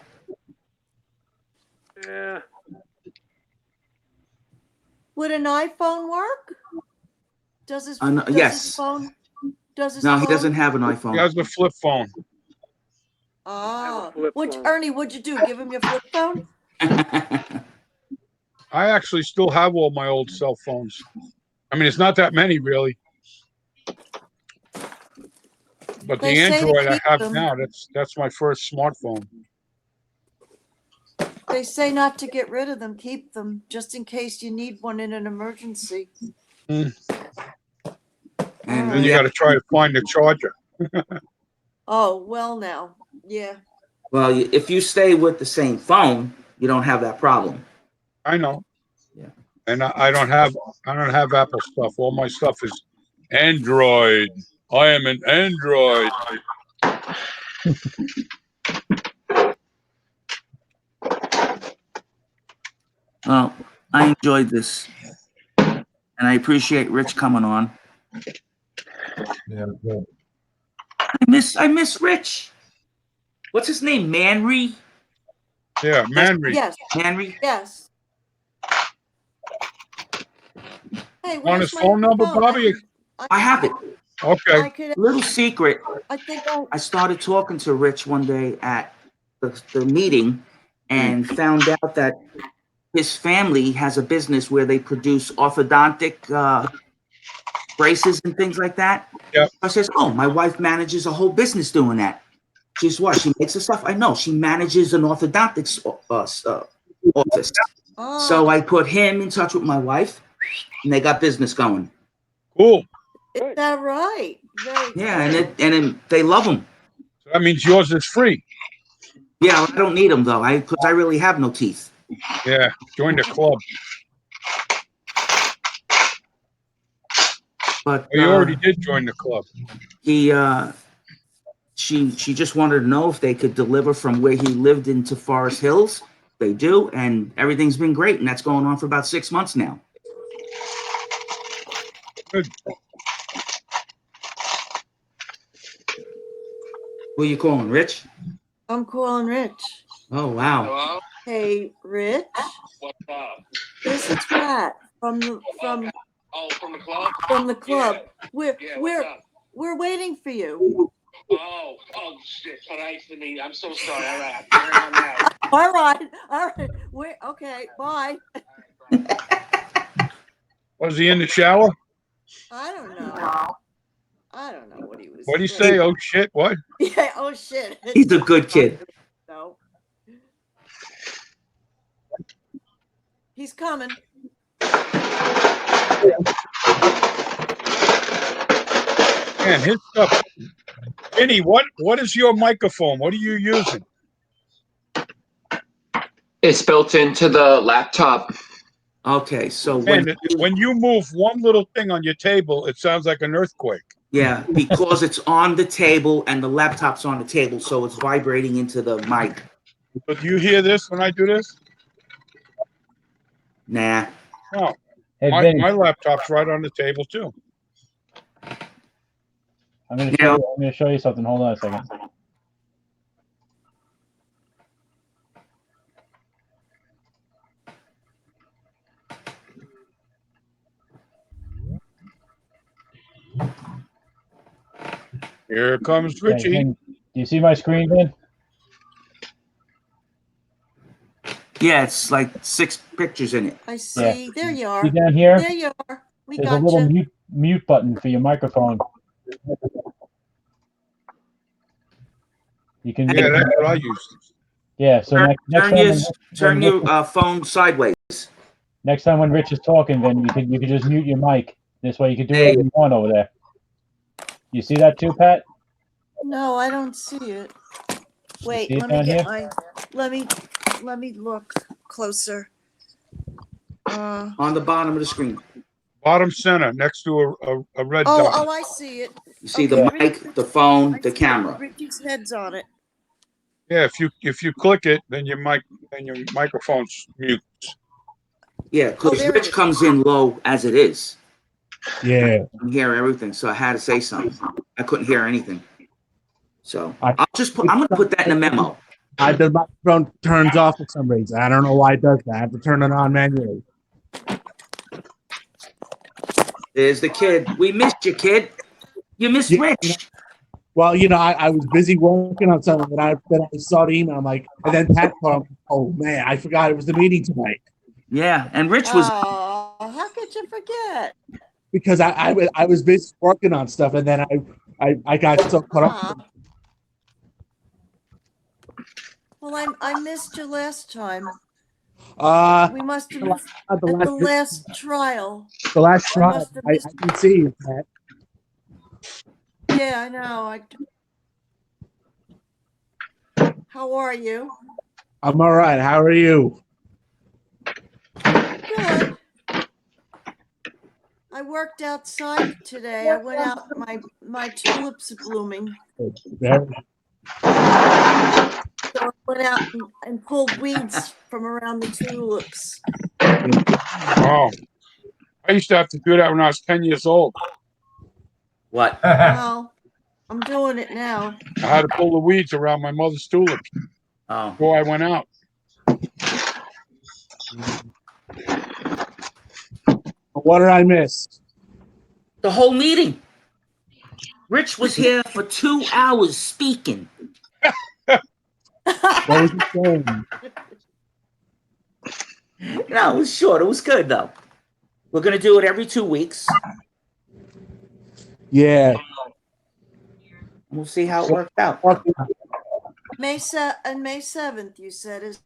[SPEAKER 19] Yeah.
[SPEAKER 8] Would an iPhone work? Does his
[SPEAKER 17] yes.
[SPEAKER 8] his phone? Does his
[SPEAKER 17] No,
[SPEAKER 8] phone?
[SPEAKER 17] he doesn't have an iPhone.
[SPEAKER 3] He has a flip phone.
[SPEAKER 8] Ah, Ernie, what'd you do? Give him your flip phone?
[SPEAKER 3] I actually still have all my old cell phones. I mean, it's not that many, really. But
[SPEAKER 8] They
[SPEAKER 3] the
[SPEAKER 8] say to
[SPEAKER 3] Android I
[SPEAKER 8] keep
[SPEAKER 3] have
[SPEAKER 8] them.
[SPEAKER 3] now, that's my first smartphone.
[SPEAKER 8] They say not to get rid of them, keep them, just in case you need one in an emergency.
[SPEAKER 17] And
[SPEAKER 3] then you got to try to find the charger.
[SPEAKER 8] Oh, well now. Yeah.
[SPEAKER 17] Well, if you stay with the same phone, you don't have that problem.
[SPEAKER 3] I know.
[SPEAKER 17] Yeah.
[SPEAKER 3] And I don't have Apple stuff. All my stuff is Android. I am an Android.
[SPEAKER 17] Well, I enjoyed this, and I appreciate Rich coming on.
[SPEAKER 21] Yeah, good.
[SPEAKER 17] I miss Rich. What's his name? Manry?
[SPEAKER 3] Yeah, Manry.
[SPEAKER 8] Yes.
[SPEAKER 17] Manry?
[SPEAKER 8] Yes. Hey,
[SPEAKER 3] On
[SPEAKER 8] where's
[SPEAKER 3] his
[SPEAKER 8] my
[SPEAKER 3] phone number, Bobby?
[SPEAKER 17] I have it.
[SPEAKER 3] Okay.
[SPEAKER 17] Little secret.
[SPEAKER 8] I think
[SPEAKER 17] I started talking to Rich one day at the meeting and found out that his family has a business where they produce orthodontic braces and things like that.
[SPEAKER 3] Yep.
[SPEAKER 17] I says, oh, my wife manages a whole business doing that. She's what? She makes the stuff? I know. She manages an orthodontics office.
[SPEAKER 8] Oh.
[SPEAKER 17] So I put him in touch with my wife, and they got business going.
[SPEAKER 3] Cool.
[SPEAKER 8] Is that right? Very
[SPEAKER 17] Yeah,
[SPEAKER 8] cool.
[SPEAKER 17] and they love him.
[SPEAKER 3] So that means yours is free.
[SPEAKER 17] Yeah, I don't need them though, because I really have no teeth.
[SPEAKER 3] Yeah, join the club.
[SPEAKER 17] But
[SPEAKER 3] You already did join the club.
[SPEAKER 17] She just wanted to know if they could deliver from where he lived into Forest Hills, They do, and everything's been great, and that's going on for about 6 months now.
[SPEAKER 3] Good.
[SPEAKER 17] Who are you calling, Rich?
[SPEAKER 8] I'm calling Rich.
[SPEAKER 17] Oh, wow.
[SPEAKER 20] Hello?
[SPEAKER 8] Hey, Rich.
[SPEAKER 20] What's up?
[SPEAKER 8] This is Pat from the
[SPEAKER 20] Oh, from the club?
[SPEAKER 8] from the club.
[SPEAKER 20] Yeah, what's up?
[SPEAKER 8] We're waiting for you.
[SPEAKER 20] Oh, shit. So nice to meet you. I'm so sorry. All right, I'm carrying on now.
[SPEAKER 8] All right. We're okay. Bye.
[SPEAKER 3] Was he in the shower?
[SPEAKER 8] I don't know what he was.
[SPEAKER 3] What do you say? Oh shit! What?
[SPEAKER 8] Yeah. Oh shit.
[SPEAKER 17] He's a good kid.
[SPEAKER 8] No. He's coming.
[SPEAKER 3] Man, his stuff. Vinny, what is your microphone? What are you using?
[SPEAKER 10] It's built into the laptop.
[SPEAKER 17] Okay, so
[SPEAKER 3] when you move one little thing on your table, it sounds like an earthquake.
[SPEAKER 17] Yeah, because it's on the table and the laptop's on the table, so it's vibrating into the mic.
[SPEAKER 3] But do you hear this when I do this?
[SPEAKER 17] Nah.
[SPEAKER 3] No.
[SPEAKER 2] Hey,
[SPEAKER 3] My laptop's right on the table too.
[SPEAKER 2] I'm gonna show you something. Hold on a second.
[SPEAKER 3] Here comes Richie.
[SPEAKER 2] Do you see my screen, Vin?
[SPEAKER 17] Yeah, it's like 6 pictures in it.
[SPEAKER 8] I see.
[SPEAKER 2] Yeah.
[SPEAKER 8] There you are.
[SPEAKER 2] See down here?
[SPEAKER 8] There you are. We
[SPEAKER 2] There's
[SPEAKER 8] got
[SPEAKER 2] a little
[SPEAKER 8] you.
[SPEAKER 2] mute button for your microphone. You can.
[SPEAKER 3] Yeah, that's what I use.
[SPEAKER 2] Yeah. So
[SPEAKER 17] turn your phone sideways.
[SPEAKER 2] Next time when Rich is talking, then you can just mute your mic. This way you can do whatever you want over there. You see that too, Pat?
[SPEAKER 8] No, I don't see it. Wait,
[SPEAKER 2] see it
[SPEAKER 8] let me
[SPEAKER 2] down
[SPEAKER 8] get
[SPEAKER 2] here?
[SPEAKER 8] my. Let me look closer.
[SPEAKER 17] On the bottom of the screen.
[SPEAKER 3] Bottom center, next to a red
[SPEAKER 8] Oh,
[SPEAKER 3] dot.
[SPEAKER 8] oh, I see it.
[SPEAKER 17] You see the mic, the phone, the camera.
[SPEAKER 8] Richie's head's on it.
[SPEAKER 3] Yeah, if you click it, then your microphone's mute.
[SPEAKER 17] Yeah, because Rich comes in low as it is.
[SPEAKER 9] Yeah.
[SPEAKER 17] I can hear everything, so I had to say something. I couldn't hear anything. So I'm gonna put that in a memo.
[SPEAKER 9] The microphone turns off for some reason. I don't know why it does that. I have to turn it on manually.
[SPEAKER 17] There's the kid. We missed you, kid. You missed Rich.
[SPEAKER 9] Well, I was busy working on something, and I saw the email. I'm like, and then Pat called. Oh man, I forgot it was the meeting tonight.
[SPEAKER 17] Yeah, and Rich was.
[SPEAKER 8] Oh, how could you forget?
[SPEAKER 9] Because I was busy working on stuff, and then I got so caught up.
[SPEAKER 8] Well, I missed you last time. We must have missed
[SPEAKER 9] at the
[SPEAKER 8] last trial.
[SPEAKER 9] The last trial, I can see you, Pat.
[SPEAKER 8] Yeah, I know. How are you?
[SPEAKER 9] I'm all right. How are you?
[SPEAKER 8] Good. I worked outside today. I went out. My tulips are blooming. So I went out and pulled weeds from around the tulips.
[SPEAKER 3] Oh, I used to have to do that when I was 10 years old.
[SPEAKER 17] What?
[SPEAKER 8] Well, I'm doing it now.
[SPEAKER 3] I had to pull the weeds around my mother's tulips before I went out.
[SPEAKER 9] What did I miss?
[SPEAKER 17] The whole meeting. Rich was here for 2 hours speaking.
[SPEAKER 9] What was he saying?
[SPEAKER 17] No, it was short. It was good, though. We're going to do it every 2 weeks.
[SPEAKER 9] Yeah.
[SPEAKER 17] We'll see how it works out.
[SPEAKER 8] May 7th, you said, is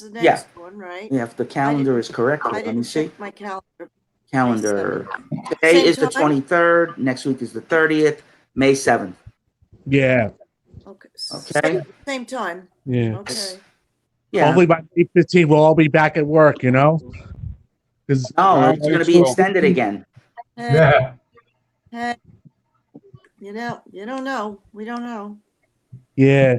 [SPEAKER 8] the next one, right?
[SPEAKER 17] Yeah, if the calendar is correct.
[SPEAKER 8] I
[SPEAKER 17] Let me
[SPEAKER 8] didn't
[SPEAKER 17] see.
[SPEAKER 8] check my calendar.
[SPEAKER 17] Calendar. Today is the 23rd. Next week is the 30th. May 7th.
[SPEAKER 9] Yeah.
[SPEAKER 8] Okay.
[SPEAKER 17] Okay.
[SPEAKER 8] Same time.
[SPEAKER 9] Yeah.
[SPEAKER 8] Okay.
[SPEAKER 17] Yeah.
[SPEAKER 9] Hopefully by 8:15 we'll all be back at work,
[SPEAKER 17] No, it's going to be extended again.
[SPEAKER 3] Yeah.
[SPEAKER 8] Hey, you don't know. We don't know.
[SPEAKER 9] Yeah.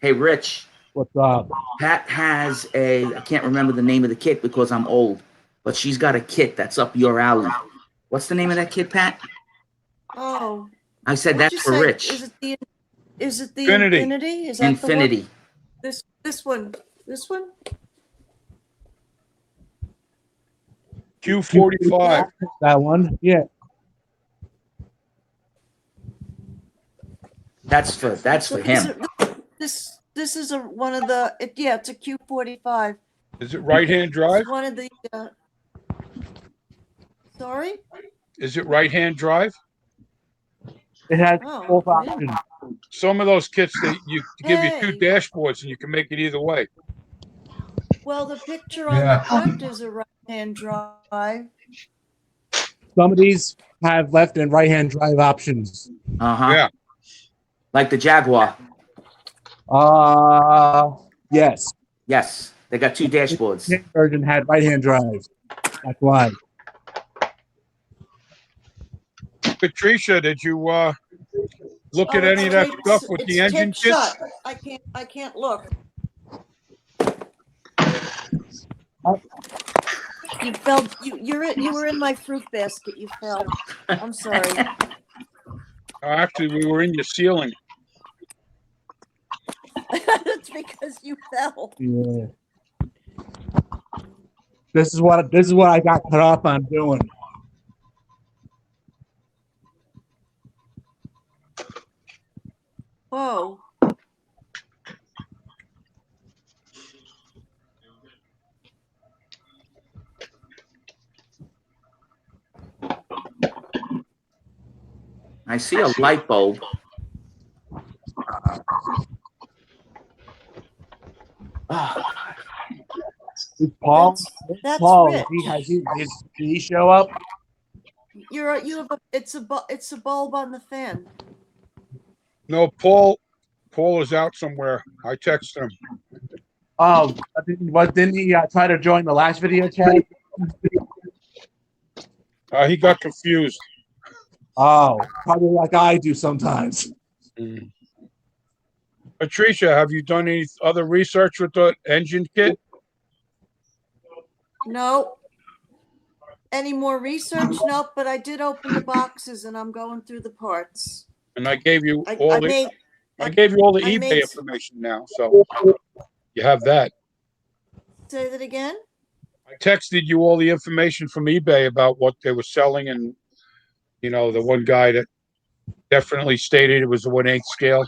[SPEAKER 17] Hey, Rich.
[SPEAKER 9] What's up?
[SPEAKER 17] Pat has I can't remember the name of the kit because I'm old, but she's got a kit that's up your alley. What's the name of that kit, Pat?
[SPEAKER 8] Oh.
[SPEAKER 17] I said
[SPEAKER 8] What'd
[SPEAKER 17] that's
[SPEAKER 8] you
[SPEAKER 17] for
[SPEAKER 8] say?
[SPEAKER 17] Rich.
[SPEAKER 8] Is it the
[SPEAKER 3] Infinity.
[SPEAKER 8] Infinity? Is that
[SPEAKER 17] Infinity.
[SPEAKER 8] the one? This one. This one?
[SPEAKER 3] Q45.
[SPEAKER 9] That one? Yeah.
[SPEAKER 17] That's for
[SPEAKER 8] So
[SPEAKER 17] him.
[SPEAKER 8] this is one of the it's a Q45.
[SPEAKER 3] Is it right-hand drive?
[SPEAKER 8] It's one of the sorry?
[SPEAKER 3] Is it right-hand drive?
[SPEAKER 9] It has
[SPEAKER 8] Oh,
[SPEAKER 9] both options.
[SPEAKER 3] Some of those kits, you give you two
[SPEAKER 8] Hey.
[SPEAKER 3] dashboards and you can make it either way.
[SPEAKER 8] Well, the picture on the front is a right-hand drive.
[SPEAKER 9] Some of these have left and right hand drive options.
[SPEAKER 3] Yeah.
[SPEAKER 17] Like the Jaguar.
[SPEAKER 9] Yes.
[SPEAKER 17] Yes. They got two dashboards.
[SPEAKER 9] The version had right hand drive. That's why.
[SPEAKER 3] Patricia, did you look at any of that stuff with the engine
[SPEAKER 8] taped
[SPEAKER 3] kits?
[SPEAKER 8] shut. I can't look. You fell. You were in my fruit basket. You fell. I'm sorry.
[SPEAKER 3] Actually, we were in your ceiling.
[SPEAKER 8] That's because you fell.
[SPEAKER 9] Yeah. This is what I got cut off on doing.
[SPEAKER 8] Whoa.
[SPEAKER 17] I see a light bulb.
[SPEAKER 9] Paul,
[SPEAKER 8] That's
[SPEAKER 9] Paul,
[SPEAKER 8] Rich.
[SPEAKER 9] did he show up?
[SPEAKER 8] It's a bulb on the fan.
[SPEAKER 3] No, Paul is out somewhere. I texted him.
[SPEAKER 9] Oh, didn't he try to join the last video chat?
[SPEAKER 3] He got confused.
[SPEAKER 9] Oh, probably like I do sometimes.
[SPEAKER 3] Patricia, have you done any other research with the engine kit?
[SPEAKER 8] No. Any more research? Nope. But I did open the boxes and I'm going through the parts.
[SPEAKER 3] And I gave you
[SPEAKER 8] I
[SPEAKER 3] all the eBay information now, so you have that.
[SPEAKER 8] Say that again.
[SPEAKER 3] I texted you all the information from eBay about what they were selling, and the one guy that definitely stated it was a 1/8 scale.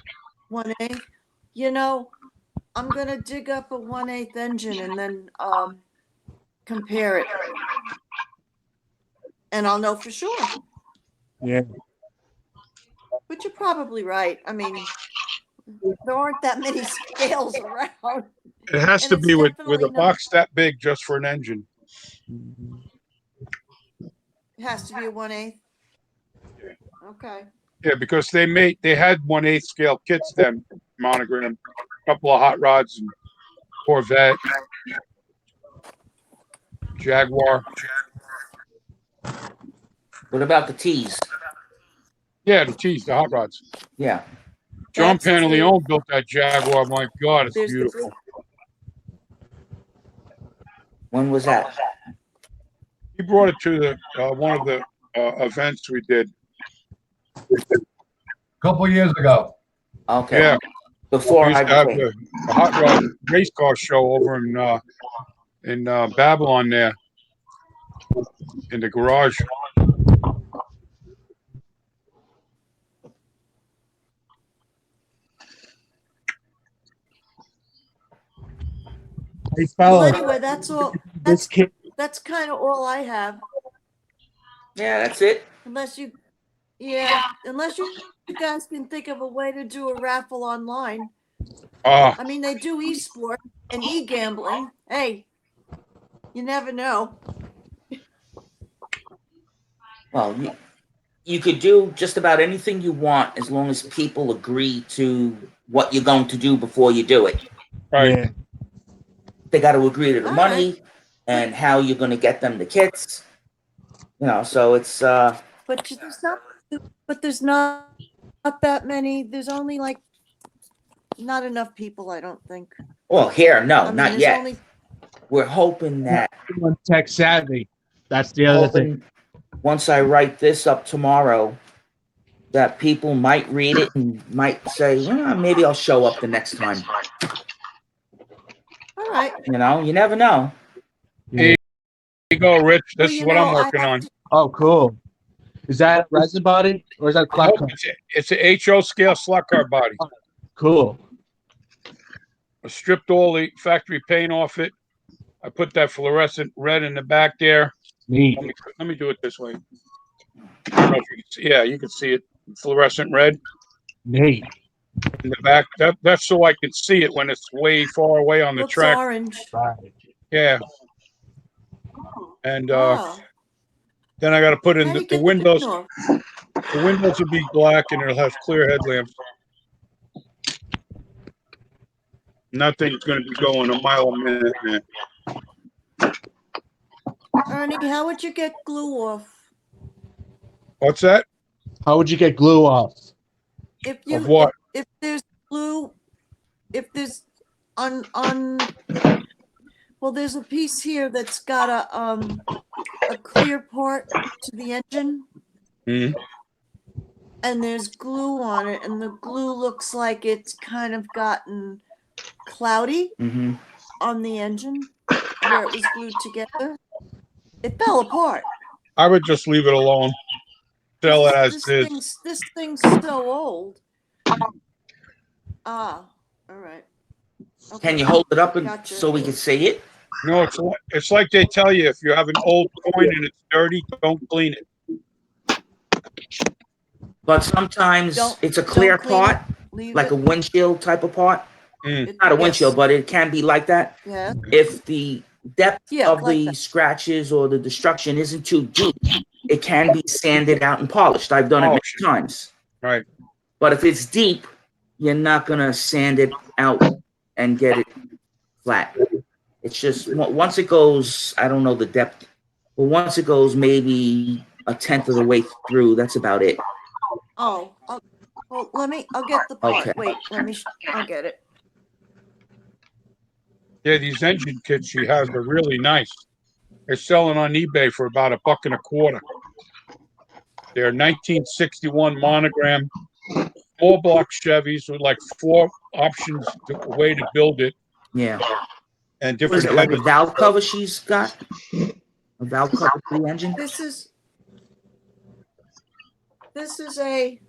[SPEAKER 8] 1/8. I'm gonna dig up a 1/8 engine and then compare it, and I'll know for sure.
[SPEAKER 9] Yeah.
[SPEAKER 8] But you're probably right. I mean, there aren't that many scales around.
[SPEAKER 3] It has to be with a box that big just for an engine.
[SPEAKER 8] It has to be a 1/8. Okay.
[SPEAKER 3] Yeah, because they had 1/8 scale kits then, Monogram, a couple of hot rods and Corvette, Jaguar.
[SPEAKER 17] What about the T's?
[SPEAKER 3] Yeah, the T's, the hot rods.
[SPEAKER 17] Yeah.
[SPEAKER 3] John Pantaleone built that Jaguar. My God, it's beautiful.
[SPEAKER 17] When was that?
[SPEAKER 3] He brought it to the one of the events we did.
[SPEAKER 21] A couple years ago.
[SPEAKER 17] Okay.
[SPEAKER 3] Yeah.
[SPEAKER 17] Before
[SPEAKER 3] we used
[SPEAKER 17] I
[SPEAKER 3] to have
[SPEAKER 17] became.
[SPEAKER 3] the hot rod race car show over in Babylon there in the garage.
[SPEAKER 9] Hey,
[SPEAKER 8] Well,
[SPEAKER 9] fellas,
[SPEAKER 8] anyway, that's all. That's kind of all I have.
[SPEAKER 17] Yeah, that's it.
[SPEAKER 8] Unless you guys can think of a way to do a raffle online. I mean, they do e-sport and e-gambling. Hey, you never know.
[SPEAKER 17] Well, you could do just about anything you want as long as people agree to what you're going to do before you do it.
[SPEAKER 3] Right.
[SPEAKER 9] Yeah.
[SPEAKER 17] They got to agree to the
[SPEAKER 8] All
[SPEAKER 17] money
[SPEAKER 8] right.
[SPEAKER 17] and how you're going to get them the kits. So it's
[SPEAKER 8] But there's not that many. There's only like not enough people, I don't think.
[SPEAKER 17] Well, here, no,
[SPEAKER 8] I mean,
[SPEAKER 17] not
[SPEAKER 8] there's
[SPEAKER 17] yet.
[SPEAKER 8] only
[SPEAKER 17] We're hoping that
[SPEAKER 9] Tech savvy. That's the other thing.
[SPEAKER 17] once I write this up tomorrow, that people might read it and might say, well, maybe I'll show up the next time.
[SPEAKER 8] all right.
[SPEAKER 17] You know, you never know.
[SPEAKER 3] Here you go, Rich. This
[SPEAKER 8] Well,
[SPEAKER 3] is
[SPEAKER 8] you
[SPEAKER 3] what
[SPEAKER 8] know,
[SPEAKER 3] I'm working on.
[SPEAKER 9] Oh, cool. Is that resin body or is that flat
[SPEAKER 3] Nope,
[SPEAKER 9] cut?
[SPEAKER 3] it's a HO scale slot car body.
[SPEAKER 9] Cool.
[SPEAKER 3] I stripped all the factory paint off it. I put that fluorescent red in the back there.
[SPEAKER 9] Neat.
[SPEAKER 3] Let me do it this way. I don't know if you can see. Yeah, you can see it. Fluorescent red.
[SPEAKER 9] Neat.
[SPEAKER 3] In the back. That's so I can see it when it's way far away on the
[SPEAKER 8] looks
[SPEAKER 3] track.
[SPEAKER 8] orange.
[SPEAKER 9] Right.
[SPEAKER 3] Yeah. And
[SPEAKER 8] Oh,
[SPEAKER 3] then I got to put in
[SPEAKER 8] how do you
[SPEAKER 3] the
[SPEAKER 8] get
[SPEAKER 3] windows.
[SPEAKER 8] the off?
[SPEAKER 3] The windows will be black and it'll have clear headlamps. Nothing's going to be going a mile a minute, man.
[SPEAKER 8] Ernie, how would you get glue off?
[SPEAKER 3] What's that?
[SPEAKER 9] How would you get glue off?
[SPEAKER 8] If you
[SPEAKER 3] Of what?
[SPEAKER 8] if there's glue, if there's on well, there's a piece here that's got a clear part to the engine,
[SPEAKER 3] Mm-hmm.
[SPEAKER 8] and there's glue on it, and the glue looks like it's kind of gotten cloudy on the engine where it was glued together. It fell apart.
[SPEAKER 3] I would just leave it alone. Sell it as is.
[SPEAKER 8] This thing's so old. Ah, all right. Okay.
[SPEAKER 17] Can you hold it up and
[SPEAKER 8] Gotcha.
[SPEAKER 17] so we can see it?
[SPEAKER 3] No, it's like they tell you, if you have an old coin and it's dirty, don't clean it.
[SPEAKER 17] But sometimes it's a clear part, like a windshield type of part. Not a windshield, but it can be like that.
[SPEAKER 8] Yeah.
[SPEAKER 17] If the depth of
[SPEAKER 8] like
[SPEAKER 17] the scratches or the destruction isn't too deep, it can be sanded out and polished. I've done it many times.
[SPEAKER 3] Right.
[SPEAKER 17] But if it's deep, you're not going to sand it out and get it flat. It's just once it goes, I don't know the depth, but once it goes maybe a tenth of the way through, that's about it.
[SPEAKER 8] Oh, well, I'll get the part.
[SPEAKER 17] Okay.
[SPEAKER 8] Wait, I'll get it.
[SPEAKER 3] Yeah, these engine kits she has are really nice. They're selling on eBay for about $1.25. They're 1961 monogram, small block Chevys with like 4 options way to build it.
[SPEAKER 17] Yeah.
[SPEAKER 3] And
[SPEAKER 17] What is
[SPEAKER 3] different
[SPEAKER 17] it, like a
[SPEAKER 3] headers.
[SPEAKER 17] valve cover she's got? A valve cover for the engine?
[SPEAKER 8] This is a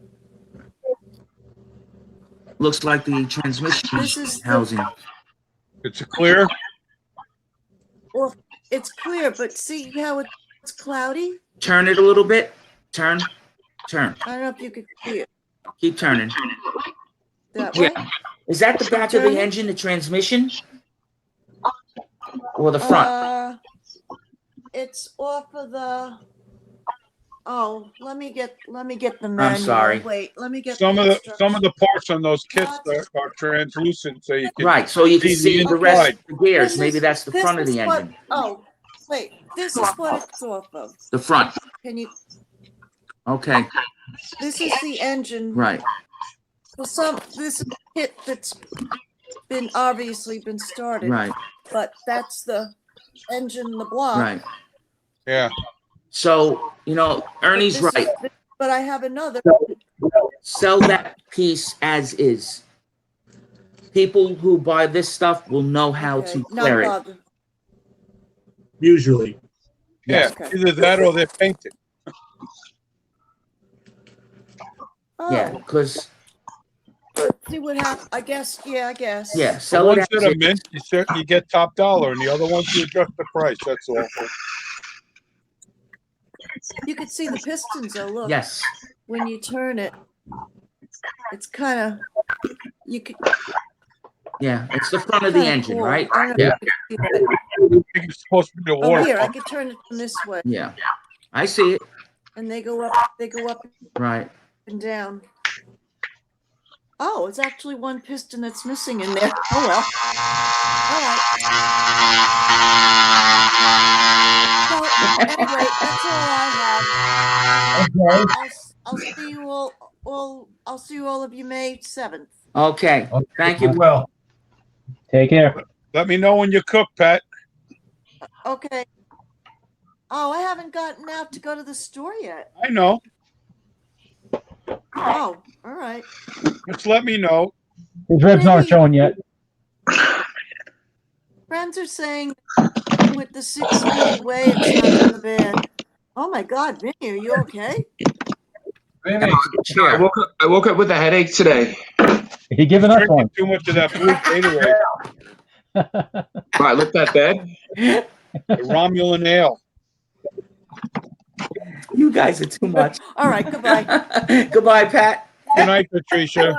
[SPEAKER 17] Looks like the transmission housing.
[SPEAKER 3] It's clear?
[SPEAKER 8] Well, it's clear, but see how it's cloudy?
[SPEAKER 17] Turn it a little bit. Turn.
[SPEAKER 8] I don't know if you could see it.
[SPEAKER 17] Keep turning.
[SPEAKER 8] That way?
[SPEAKER 17] Is that the back of the engine, the transmission? Or the front?
[SPEAKER 8] It's off of the. Oh, let me get the manual.
[SPEAKER 17] I'm sorry.
[SPEAKER 8] Wait, let me get
[SPEAKER 3] some of the parts on those kits are translucent, so you can
[SPEAKER 17] so you can see the rest of the gears.
[SPEAKER 8] This
[SPEAKER 17] Maybe
[SPEAKER 8] is-
[SPEAKER 17] that's the
[SPEAKER 8] this
[SPEAKER 17] front of
[SPEAKER 8] is
[SPEAKER 17] the
[SPEAKER 8] what-
[SPEAKER 17] engine.
[SPEAKER 8] Oh, wait, this is what it's off of.
[SPEAKER 17] The front.
[SPEAKER 8] Can you?
[SPEAKER 17] Okay.
[SPEAKER 8] This is the engine.
[SPEAKER 17] Right.
[SPEAKER 8] Well, this is a kit that's obviously been started.
[SPEAKER 17] Right.
[SPEAKER 8] But that's the engine, the block.
[SPEAKER 17] Right.
[SPEAKER 3] Yeah.
[SPEAKER 17] So, Ernie's right.
[SPEAKER 8] But I have another.
[SPEAKER 17] Sell that piece as is. People who buy this stuff will know how to clear it.
[SPEAKER 8] bother.
[SPEAKER 9] Usually.
[SPEAKER 3] Yeah, either that or they're painted.
[SPEAKER 8] Oh.
[SPEAKER 17] Yeah, because.
[SPEAKER 8] Let's see what happens. I guess.
[SPEAKER 17] Yeah,
[SPEAKER 3] The
[SPEAKER 17] sell
[SPEAKER 3] ones
[SPEAKER 17] it
[SPEAKER 3] that
[SPEAKER 17] as
[SPEAKER 3] are mint, you get top dollar, and the other ones you adjust the price. That's all.
[SPEAKER 8] You could see the pistons though. Look.
[SPEAKER 17] Yes.
[SPEAKER 8] When you turn it, it's kind of you could.
[SPEAKER 17] Yeah, it's the front of the engine,
[SPEAKER 8] cool.
[SPEAKER 17] right?
[SPEAKER 8] I don't know
[SPEAKER 17] Yeah.
[SPEAKER 8] if you can see that.
[SPEAKER 3] I think it's supposed to be the
[SPEAKER 8] Oh,
[SPEAKER 3] water
[SPEAKER 8] here I
[SPEAKER 3] pump.
[SPEAKER 8] could turn it from this way.
[SPEAKER 17] Yeah. I see it.
[SPEAKER 8] And they go up.
[SPEAKER 17] Right.
[SPEAKER 8] And down. Oh, it's actually one piston that's missing in there. Oh well. All right. So anyway, that's all I have.
[SPEAKER 21] Okay.
[SPEAKER 8] I'll see you all. I'll see you all of you May 7th.
[SPEAKER 17] Okay. Thank you.
[SPEAKER 21] Well.
[SPEAKER 2] Take care.
[SPEAKER 3] Let me know when you cook, Pat.
[SPEAKER 8] Okay. Oh, I haven't gotten out to go to the store yet.
[SPEAKER 3] I know.
[SPEAKER 8] Oh, all right.
[SPEAKER 3] Just let me know.
[SPEAKER 2] His ribs aren't showing yet.
[SPEAKER 8] Friends are saying with the 6 feet away, it's not so bad. Oh my God, Vinny, are you okay?
[SPEAKER 21] Vinny,
[SPEAKER 10] I woke up with a headache today.
[SPEAKER 2] He giving us one.
[SPEAKER 3] Too much of that blue Gatorade.
[SPEAKER 10] I looked that bad.
[SPEAKER 3] The Romulan ale.
[SPEAKER 17] You guys are too much.
[SPEAKER 8] All right, goodbye.
[SPEAKER 17] Goodbye, Pat.
[SPEAKER 3] Good night, Patricia.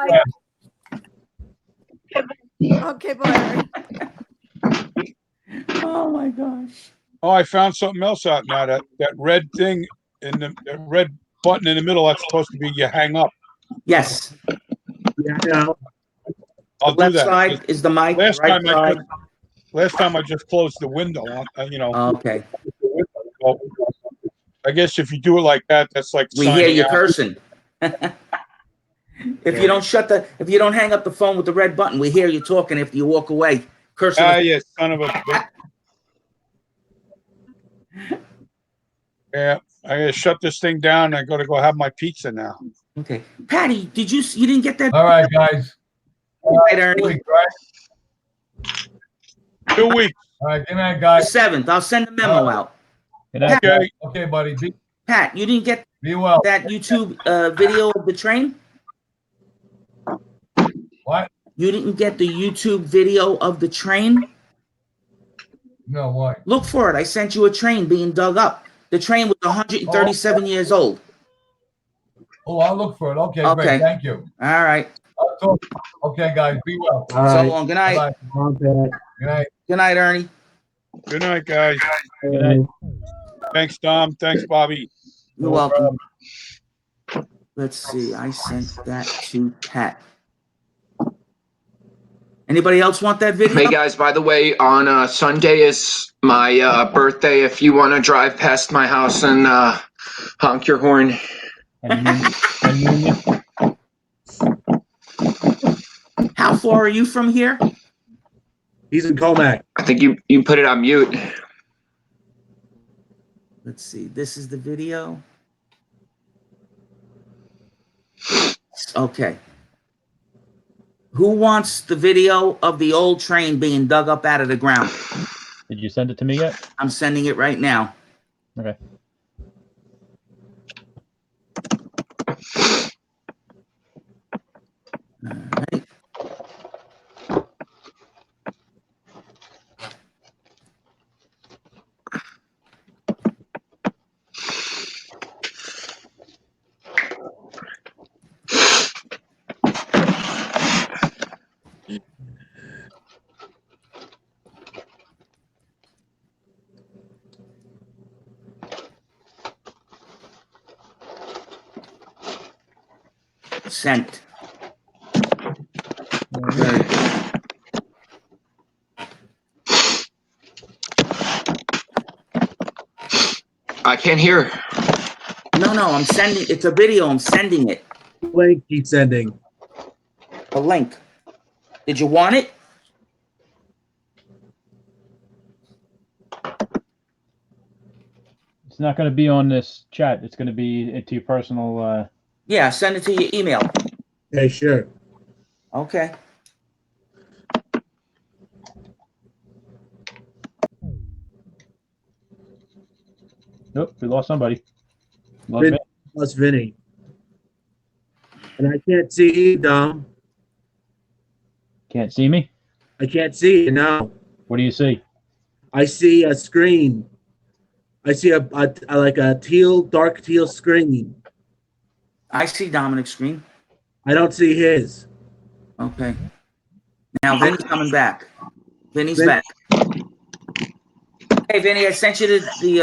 [SPEAKER 8] Okay, bye.
[SPEAKER 17] Oh my gosh.
[SPEAKER 3] Oh, I found something else out now. That red thing in the that red button in the middle, that's supposed to be you hang up.
[SPEAKER 17] Yes.
[SPEAKER 9] Yeah, I know.
[SPEAKER 3] I'll
[SPEAKER 17] The left
[SPEAKER 3] do that.
[SPEAKER 17] side is the mic.
[SPEAKER 3] Last
[SPEAKER 17] right
[SPEAKER 3] time
[SPEAKER 17] side.
[SPEAKER 3] last time I just closed the window. You know.
[SPEAKER 17] Okay.
[SPEAKER 3] Well, I guess if you do it like that, that's like
[SPEAKER 17] We hear
[SPEAKER 3] signing
[SPEAKER 17] you
[SPEAKER 3] out.
[SPEAKER 17] cursing. If you don't hang up the phone with the red button, we hear you talking after you walk away. Cursing.
[SPEAKER 3] Yeah, son of a bitch. Yeah, I gotta shut this thing down. I gotta go have my pizza now.
[SPEAKER 17] Okay. Patty, you didn't get that?
[SPEAKER 21] all right, guys.
[SPEAKER 17] Right, Ernie.
[SPEAKER 21] 2 weeks, right?
[SPEAKER 3] 2 weeks.
[SPEAKER 21] All right, good night, guys.
[SPEAKER 17] 7th. I'll send a memo out.
[SPEAKER 2] Good night.
[SPEAKER 3] Okay.
[SPEAKER 21] Okay, buddy.
[SPEAKER 17] Pat, you didn't get
[SPEAKER 21] Be well.
[SPEAKER 17] that YouTube video of the train?
[SPEAKER 21] What?
[SPEAKER 17] You didn't get the YouTube video of the train?
[SPEAKER 21] No, what?
[SPEAKER 17] Look for it. I sent you a train being dug up. The train was 137 years old.
[SPEAKER 21] Oh, I'll look for it. Okay,
[SPEAKER 17] Okay.
[SPEAKER 21] great. Thank you.
[SPEAKER 17] All right.
[SPEAKER 21] I'll talk. Okay, guys. Be well.
[SPEAKER 9] All right.
[SPEAKER 17] So long. Good night.
[SPEAKER 21] Bye-bye. Good night.
[SPEAKER 17] Good night, Ernie.
[SPEAKER 3] Good night, guys.
[SPEAKER 2] Good night.
[SPEAKER 3] Thanks, Tom. Thanks, Bobby.
[SPEAKER 17] You're welcome. Let's see. I sent that to Pat. Anybody else want that video?
[SPEAKER 10] Hey guys, by the way, on Sunday is my birthday. If you want to drive past my house and honk your horn.
[SPEAKER 17] How far are you from here?
[SPEAKER 9] He's in Comac.
[SPEAKER 10] I think you put it on mute.
[SPEAKER 17] Let's see. This is the video. Okay. Who wants the video of the old train being dug up out of the ground?
[SPEAKER 2] Did you send it to me yet?
[SPEAKER 17] I'm sending it right now.
[SPEAKER 2] Okay.
[SPEAKER 17] All right. Sent. Very good.
[SPEAKER 10] I can't hear.
[SPEAKER 17] No, I'm sending. It's a video. I'm sending it.
[SPEAKER 9] Link he's sending.
[SPEAKER 17] A link. Did you want it?
[SPEAKER 2] It's not going to be on this chat. It's going to be into your personal.
[SPEAKER 17] Yeah, send it to your email.
[SPEAKER 9] Okay, sure.
[SPEAKER 17] Okay.
[SPEAKER 2] Nope, we lost somebody.
[SPEAKER 9] Plus Vinny. And I can't see you, Dom.
[SPEAKER 2] Can't see me?
[SPEAKER 9] I can't see you, no.
[SPEAKER 2] What do you see?
[SPEAKER 9] I see a screen. I see a like a dark teal screen.
[SPEAKER 17] I see Dominick's screen.
[SPEAKER 9] I don't see his.
[SPEAKER 17] Okay. Now Vinny's coming back. Vinny's back. Hey, Vinny, I sent you the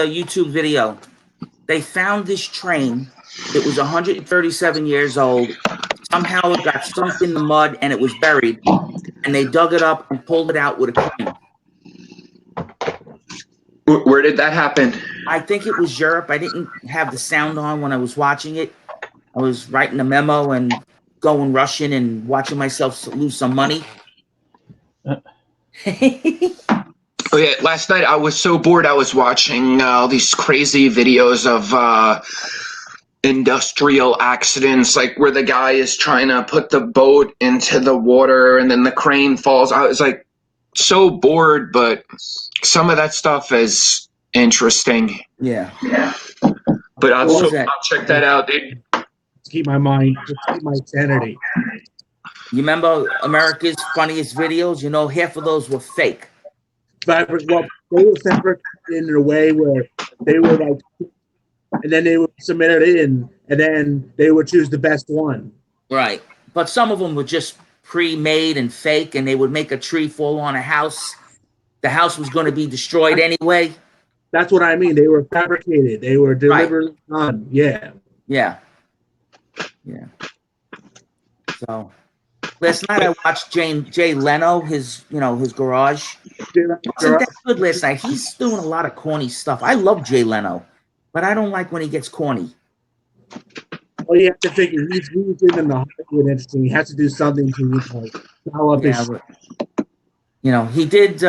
[SPEAKER 17] YouTube video. They found this train. It was 137 years old. Somehow it got sunk in the mud and it was buried. And they dug it up and pulled it out with a crane.
[SPEAKER 10] Where did that happen?
[SPEAKER 17] I think it was Europe. I didn't have the sound on when I was watching it. I was writing a memo and going rushing and watching myself lose some money.
[SPEAKER 10] Oh yeah, last night I was so bored. I was watching all these crazy videos of industrial accidents, like where the guy is trying to put the boat into the water and then the crane falls. I was like so bored, but some of that stuff is interesting.
[SPEAKER 17] Yeah.
[SPEAKER 10] But
[SPEAKER 17] What was that?
[SPEAKER 10] I'll check that out, dude.
[SPEAKER 9] To keep my mind, to keep my sanity.
[SPEAKER 17] You remember America's Funniest Videos? You know, half of those were fake.
[SPEAKER 9] Well, they were fabricated in a way where they were like, and then they would submit it in, and then they would choose the best one.
[SPEAKER 17] Right. But some of them were just pre-made and fake, and they would make a tree fall on a house. The house was going to be destroyed anyway.
[SPEAKER 9] That's what I mean. They were fabricated. They were deliberately done. Yeah.
[SPEAKER 17] Yeah. Yeah. So last night I watched Jay Leno, his garage. Wasn't that good last night? He's doing a lot of corny stuff. I love Jay Leno, but I don't like when he gets corny.
[SPEAKER 9] Well, you have to figure he's in the Hollywood industry. He has to do something to develop his.
[SPEAKER 17] He did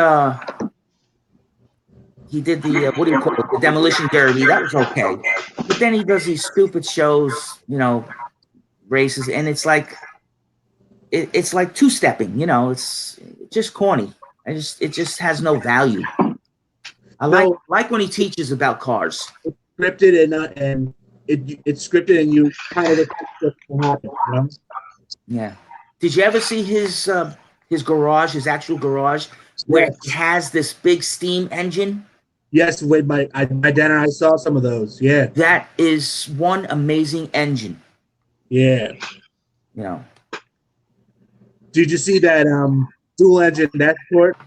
[SPEAKER 17] the what do you call it? The Demolition Derby. That was okay, but then he does these stupid shows, races, and it's like two-stepping. It's just corny. It just has no value. I like when he teaches about cars.
[SPEAKER 9] It's scripted and it's scripted and you kind of expect what's going to happen.
[SPEAKER 17] Yeah. Did you ever see his garage, his actual garage, where he has this big steam engine?
[SPEAKER 9] Yes, with my dad and I saw some of those. Yeah.
[SPEAKER 17] That is one amazing engine.
[SPEAKER 9] Yeah. Did you see that dual engine Escort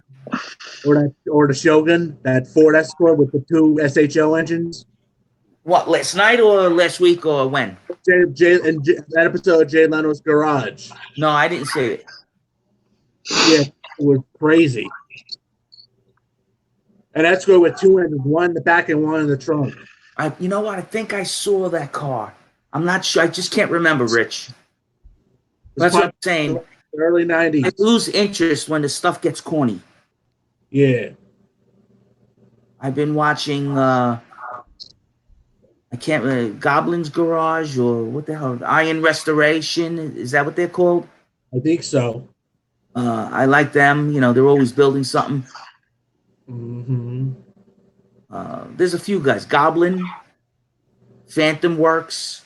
[SPEAKER 9] or the Shogun, that Ford Escort with the two SHO engines?
[SPEAKER 17] What, last night or last week or when?
[SPEAKER 9] That episode of Jay Leno's Garage.
[SPEAKER 17] No, I didn't see it.
[SPEAKER 9] Yeah, it was crazy. An Escort with two engines, one in the back and one in the trunk.
[SPEAKER 17] You know what? I think I saw that car. I'm not sure. I just can't remember, Rich. That's what I'm saying.
[SPEAKER 9] Early 90s.
[SPEAKER 17] I lose interest when the stuff gets corny.
[SPEAKER 9] Yeah.
[SPEAKER 17] I've been watching I can't remember, Goblin's Garage or what the hell? Iron Restoration. Is that what they're called?
[SPEAKER 9] I think so.
[SPEAKER 17] I like them. They're always building something.
[SPEAKER 9] Mm-hmm.
[SPEAKER 17] There's a few guys. Goblin, Phantom Works.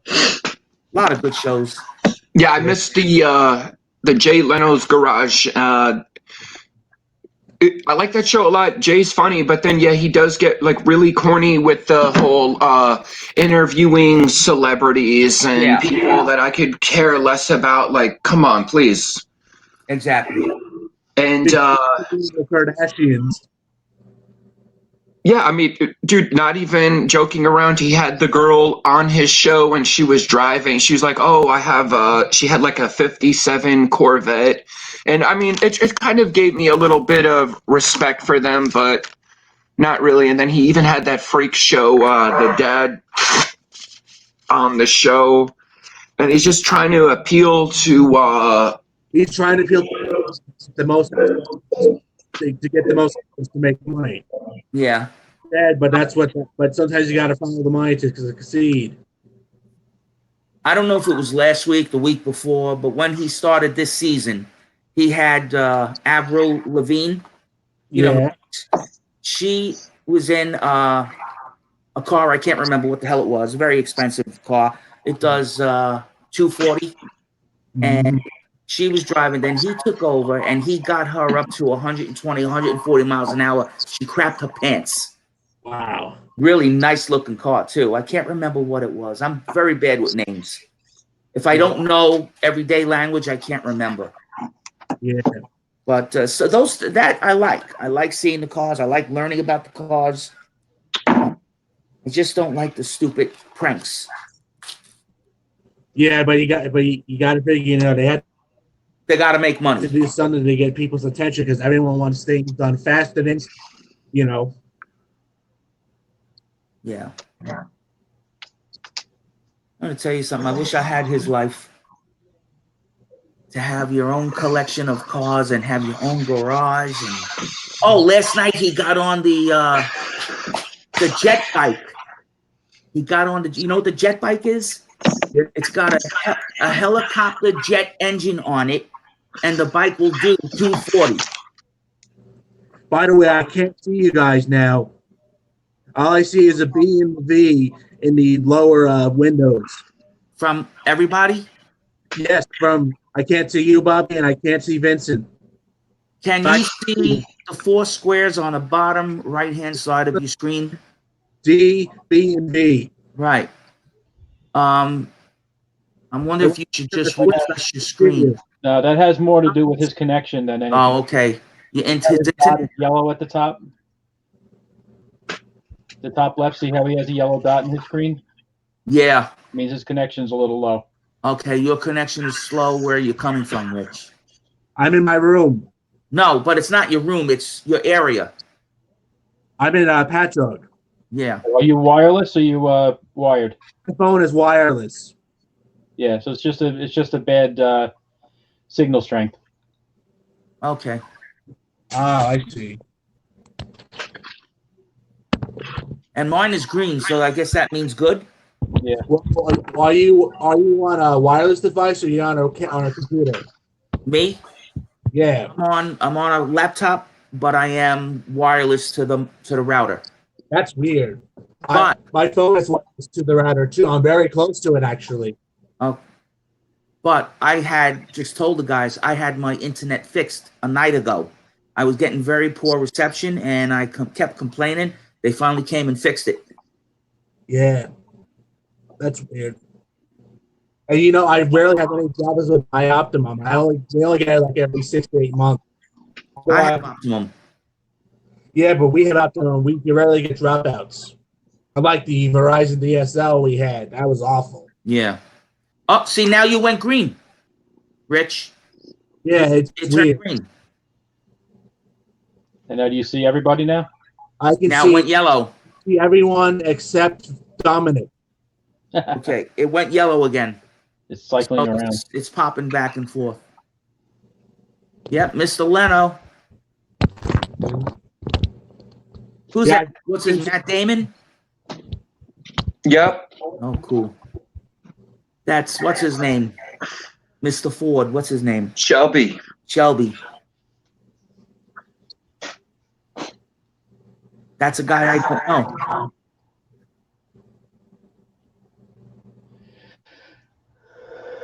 [SPEAKER 17] A lot of good shows.
[SPEAKER 10] Yeah, I missed the Jay Leno's Garage. I like that show a lot. Jay's funny, but then he does get like really corny with the whole interviewing celebrities and people that I could care less about. Like, come on, please.
[SPEAKER 17] Exactly.
[SPEAKER 10] And
[SPEAKER 9] the Kardashians.
[SPEAKER 10] Yeah, I mean, dude, not even joking around. He had the girl on his show and she was driving. She was like, "Oh, I have she had like a 57 Corvette." And I mean, it kind of gave me a little bit of respect for them, but not really. And then he even had that freak show, the dad on the show. And he's just trying to appeal to
[SPEAKER 9] he's trying to appeal to the most to get the most to make money.
[SPEAKER 17] Yeah.
[SPEAKER 9] But but sometimes you got to follow the money to succeed.
[SPEAKER 17] I don't know if it was last week, the week before, but when he started this season, he had Avril Lavigne. She was in a car. I can't remember what the hell it was. A very expensive car. It does 240, and she was driving. Then he took over, and he got her up to 120, 140 miles an hour. She crapped her pants.
[SPEAKER 9] Wow.
[SPEAKER 17] Really nice looking car too. I can't remember what it was. I'm very bad with names. If I don't know everyday language, I can't remember.
[SPEAKER 9] Yeah.
[SPEAKER 17] But so that I like. I like seeing the cars. I like learning about the cars. I just don't like the stupid pranks.
[SPEAKER 9] Yeah, but you got to figure,
[SPEAKER 17] they got to make money
[SPEAKER 9] to do something to get people's attention because everyone wants things done fast and instant.
[SPEAKER 17] Yeah. I'm gonna tell you something. I wish I had his life. to have your own collection of cars and have your own garage. And oh, last night he got on the jet bike. He got on the. You know what the jet bike is? It's got a helicopter jet engine on it, and the bike will do 240.
[SPEAKER 9] By the way, I can't see you guys now. All I see is a B and V in the lower windows.
[SPEAKER 17] From everybody?
[SPEAKER 9] Yes, from I can't see you, Bobby, and I can't see Vincent.
[SPEAKER 17] Can you see the 4 squares on the bottom right-hand side of your screen?
[SPEAKER 9] D, B, and V.
[SPEAKER 17] Right. I'm wondering if you should just refresh your screen.
[SPEAKER 2] No, that has more to do with his connection than anything.
[SPEAKER 17] Oh, okay. Your
[SPEAKER 2] His dot is yellow at the top. The top left, see how he has a yellow dot in his screen?
[SPEAKER 17] Yeah.
[SPEAKER 2] Means his connection's a little low.
[SPEAKER 17] Okay, your connection is slow. Where are you coming from, Rich?
[SPEAKER 9] I'm in my room.
[SPEAKER 17] No, but it's not your room. It's your area.
[SPEAKER 9] I'm in Patchogue.
[SPEAKER 17] Yeah.
[SPEAKER 2] Are you wireless or you wired?
[SPEAKER 9] My phone is wireless.
[SPEAKER 2] Yeah, so it's just a bad signal strength.
[SPEAKER 17] Okay.
[SPEAKER 9] Ah, I see.
[SPEAKER 17] And mine is green, so I guess that means good.
[SPEAKER 2] Yeah.
[SPEAKER 9] Well, are you on a wireless device or are you on a computer?
[SPEAKER 17] Me?
[SPEAKER 9] Yeah.
[SPEAKER 17] I'm on a laptop, but I am wireless to the router.
[SPEAKER 9] That's weird.
[SPEAKER 17] But
[SPEAKER 9] my phone is wireless to the router too. I'm very close to it actually.
[SPEAKER 17] Oh. But I had just told the guys I had my internet fixed a night ago. I was getting very poor reception, and I kept complaining. They finally came and fixed it.
[SPEAKER 9] Yeah. That's weird. And you know, I rarely have any problems with my Optimum. They only get it like every 6 to 8 months. So
[SPEAKER 17] I have Optimum.
[SPEAKER 9] Yeah, but we had Optimum. We rarely get dropouts. Unlike the Verizon DSL we had. That was awful.
[SPEAKER 17] Yeah. Oh, see, now you went green, Rich.
[SPEAKER 9] Yeah, it's weird.
[SPEAKER 17] Green.
[SPEAKER 2] And now do you see everybody now?
[SPEAKER 9] I can
[SPEAKER 17] now
[SPEAKER 9] see
[SPEAKER 17] it went yellow.
[SPEAKER 9] See everyone except Dominic.
[SPEAKER 17] Okay, it went yellow again.
[SPEAKER 2] It's cycling around.
[SPEAKER 17] It's popping back and forth. Yep, Mr. Leno. Who's that? What's his Matt Damon?
[SPEAKER 10] Yep.
[SPEAKER 17] Oh, cool. That's what's his name? Mr. Ford. What's his name?
[SPEAKER 10] Shelby.
[SPEAKER 17] Shelby. That's a guy I don't know.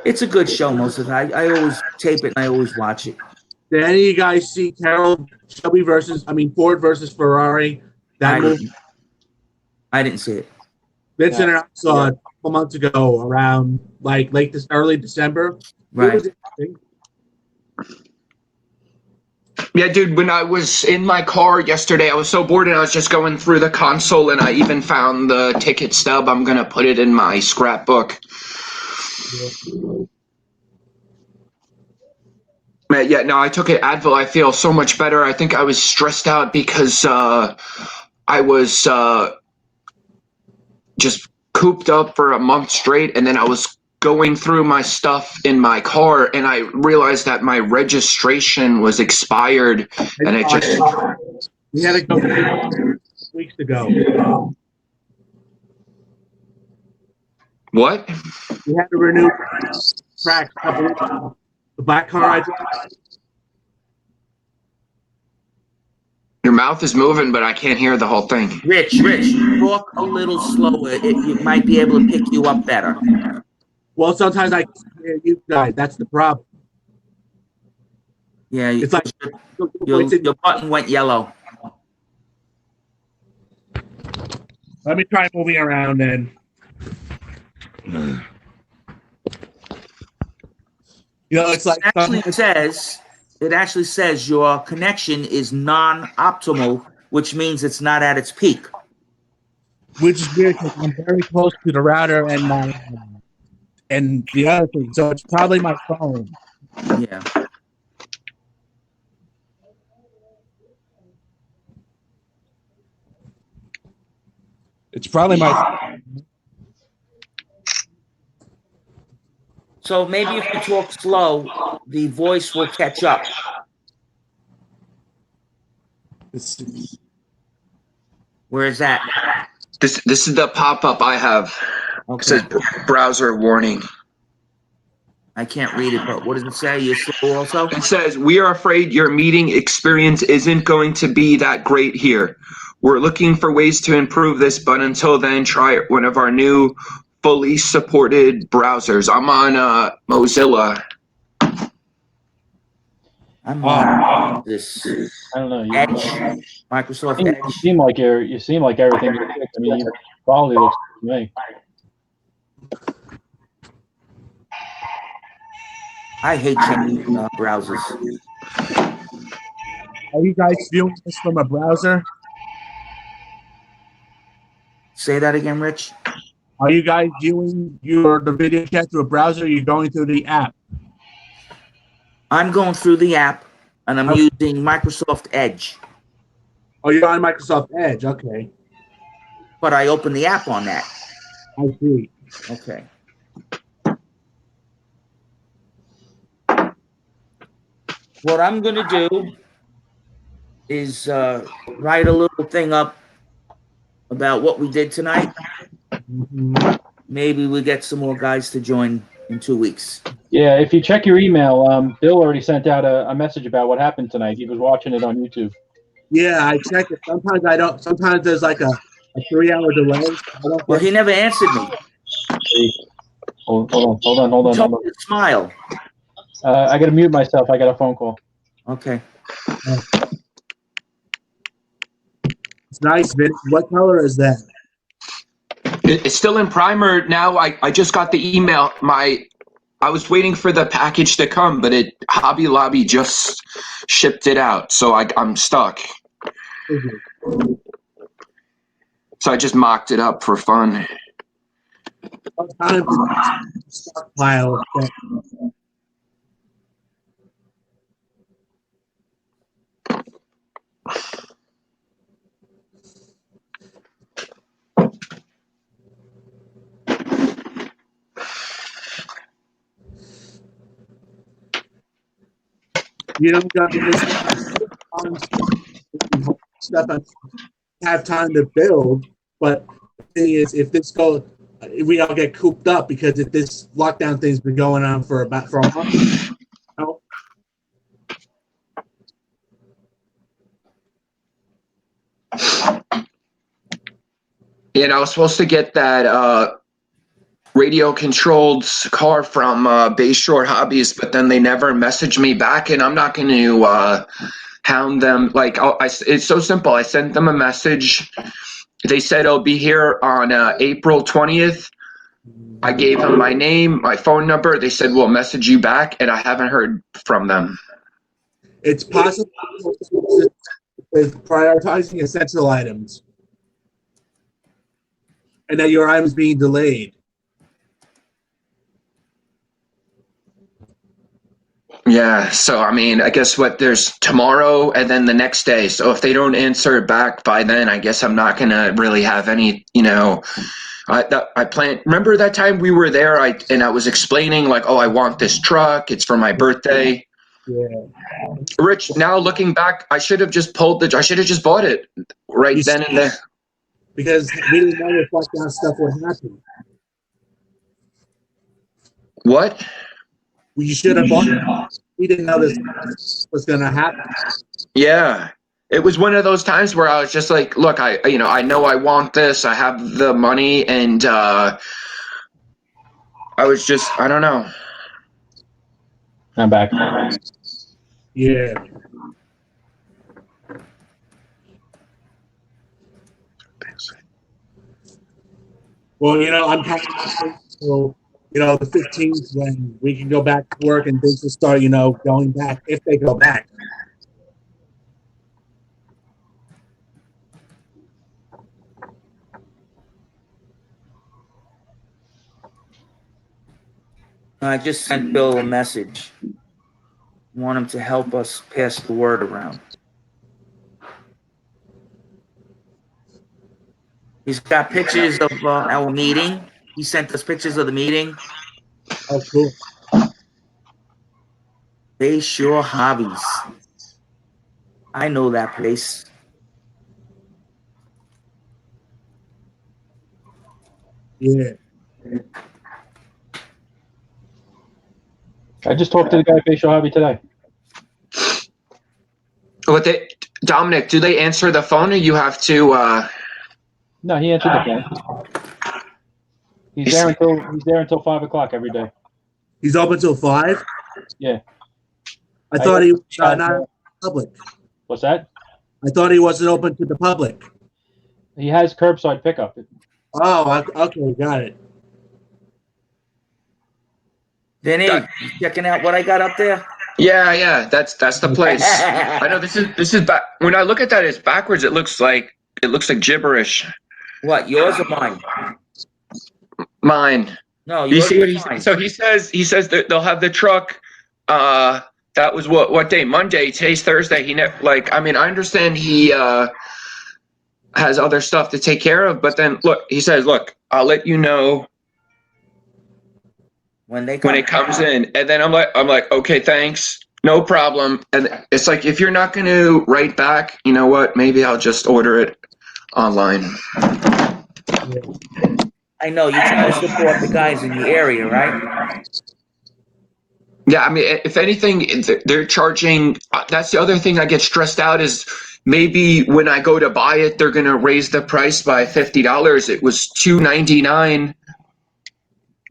[SPEAKER 17] It's a good show most of the time. I always tape it and I always watch it.
[SPEAKER 9] Did any of you guys see Ford versus Ferrari? That movie?
[SPEAKER 17] I didn't see it.
[SPEAKER 9] Vincent and I saw it a couple months ago around like early December.
[SPEAKER 17] Right.
[SPEAKER 9] It was interesting.
[SPEAKER 10] Yeah, dude, when I was in my car yesterday, I was so bored and I was just going through the console and I even found the ticket stub. I'm going to put it in my scrapbook. Yeah, no, I took an Advil. I feel so much better. I think I was stressed out because I was just cooped up for a month straight, and then I was going through my stuff in my car, and I realized that my registration was expired, and it just...
[SPEAKER 9] We had to go weeks ago.
[SPEAKER 10] What?
[SPEAKER 9] We had to renew tracks a couple weeks ago. The black car I drive.
[SPEAKER 10] Your mouth is moving, but I can't hear the whole thing.
[SPEAKER 17] Rich, talk a little slower. You might be able to pick you up better.
[SPEAKER 9] Well, sometimes I can't hear you guys. That's the problem.
[SPEAKER 17] Yeah,
[SPEAKER 9] it's like
[SPEAKER 17] your button went yellow.
[SPEAKER 9] Let me try moving around then. You know, it's like
[SPEAKER 17] it actually says your connection is non-optimal, which means it's not at its peak.
[SPEAKER 9] Which is weird because I'm very close to the router and the other thing, so it's probably my phone.
[SPEAKER 17] Yeah.
[SPEAKER 9] It's probably my phone.
[SPEAKER 17] So maybe if you talk slow, the voice will catch up. Where is that?
[SPEAKER 10] This is the pop-up I have.
[SPEAKER 17] Okay.
[SPEAKER 10] It says browser warning.
[SPEAKER 17] I can't read it, but what does it say? You're slow also?
[SPEAKER 10] It says, we are afraid your meeting experience isn't going to be that great here. We're looking for ways to improve this, but until then, try one of our new fully supported browsers. I'm on Mozilla.
[SPEAKER 17] I'm on this
[SPEAKER 2] I don't know.
[SPEAKER 17] Edge, Microsoft Edge.
[SPEAKER 2] You seem like everything. I mean, your quality looks good to me.
[SPEAKER 17] I hate changing browsers.
[SPEAKER 9] Are you guys viewing this from a browser?
[SPEAKER 17] Say that again, Rich.
[SPEAKER 9] Are you guys viewing the video chat through a browser? Or are you going through the app?
[SPEAKER 17] I'm going through the app, and I'm using Microsoft Edge.
[SPEAKER 9] Oh, you're on Microsoft Edge. Okay.
[SPEAKER 17] But I open the app on that.
[SPEAKER 9] I see.
[SPEAKER 17] Okay. What I'm going to do is write a little thing up about what we did tonight.
[SPEAKER 9] Mm-hmm.
[SPEAKER 17] Maybe we get some more guys to join in 2 weeks.
[SPEAKER 2] Yeah, if you check your email, Bill already sent out a message about what happened tonight. He was watching it on YouTube.
[SPEAKER 9] Yeah, I check it. Sometimes I don't. Sometimes there's like a 3-hour delay.
[SPEAKER 17] Well, he never answered me.
[SPEAKER 2] Hold on.
[SPEAKER 17] He told me to smile.
[SPEAKER 2] I got to mute myself. I got a phone call.
[SPEAKER 17] Okay.
[SPEAKER 9] It's nice, Vince. What color is that?
[SPEAKER 10] It's still in primer now. I just got the email. I was waiting for the package to come, but Hobby Lobby just shipped it out, so I'm stuck. So I just mocked it up for fun.
[SPEAKER 9] Sometimes it's a stockpile. You know, guys, stuff I have time to build, but the thing is, if we all get cooped up because if this lockdown thing's been going on for a month.
[SPEAKER 10] I was supposed to get that radio controlled car from Bayshore Hobbies, but then they never messaged me back, and I'm not going to hound them. Like, it's so simple. I sent them a message. They said I'll be here on April 20th. I gave them my name, my phone number. They said we'll message you back, and I haven't heard from them.
[SPEAKER 9] It's possible with prioritizing essential items, and that your items being delayed.
[SPEAKER 10] Yeah, so I mean, I guess there's tomorrow and then the next day. So if they don't answer back by then, I guess I'm not gonna really have any, I plan. Remember that time we were there, and I was explaining like, oh, I want this truck. It's for my birthday.
[SPEAKER 9] Yeah.
[SPEAKER 10] Rich, now looking back, I should have just bought it right then and there.
[SPEAKER 9] Because we didn't know if lockdown stuff would happen.
[SPEAKER 10] What?
[SPEAKER 9] We should have bought it. We didn't know this was going to happen.
[SPEAKER 10] Yeah. It was one of those times where I was just like, look, I know I want this. I have the money, and I was just, I don't know.
[SPEAKER 2] I'm back.
[SPEAKER 9] Yeah. Well, I'm kind of the 15th when we can go back to work and things will start, going back if they go back.
[SPEAKER 17] I just sent Bill a message. I want him to help us pass the word around. He's got pictures of our meeting. He sent us pictures of the meeting.
[SPEAKER 9] Oh, cool.
[SPEAKER 17] Bayshore Hobbies. I know that place.
[SPEAKER 9] Yeah.
[SPEAKER 2] I just talked to the guy at Facial Hobby today.
[SPEAKER 10] What they, Dominic, do they answer the phone or you have to
[SPEAKER 2] No, he answered the phone. He's there until 5 o'clock every day.
[SPEAKER 9] He's open till 5?
[SPEAKER 2] Yeah.
[SPEAKER 9] I thought he was not public.
[SPEAKER 2] What's that?
[SPEAKER 9] I thought he wasn't open to the public.
[SPEAKER 2] He has curbside pickup.
[SPEAKER 9] Oh, okay, got it.
[SPEAKER 17] Vinny, you checking out what I got up there?
[SPEAKER 10] Yeah, that's the place. I know this is back. When I look at that, it's backwards. It looks like gibberish.
[SPEAKER 17] What, yours or mine?
[SPEAKER 10] Mine.
[SPEAKER 17] No,
[SPEAKER 10] you
[SPEAKER 17] yours
[SPEAKER 10] see what
[SPEAKER 17] is mine.
[SPEAKER 10] So he says that they'll have the truck. That was what day? Monday. Today's Thursday. I understand he has other stuff to take care of, but then he says, look, I'll let you know
[SPEAKER 17] when it
[SPEAKER 10] comes in. And then I'm like, okay, thanks. No problem. And it's like, if you're not going to write back, you know what? Maybe I'll just order it online.
[SPEAKER 17] I know, you try to support the guys in the area, right?
[SPEAKER 10] Yeah, I mean, if anything, they're charging. That's the other thing I get stressed out is maybe when I go to buy it, they're going to raise the price by $50. It was $2.99.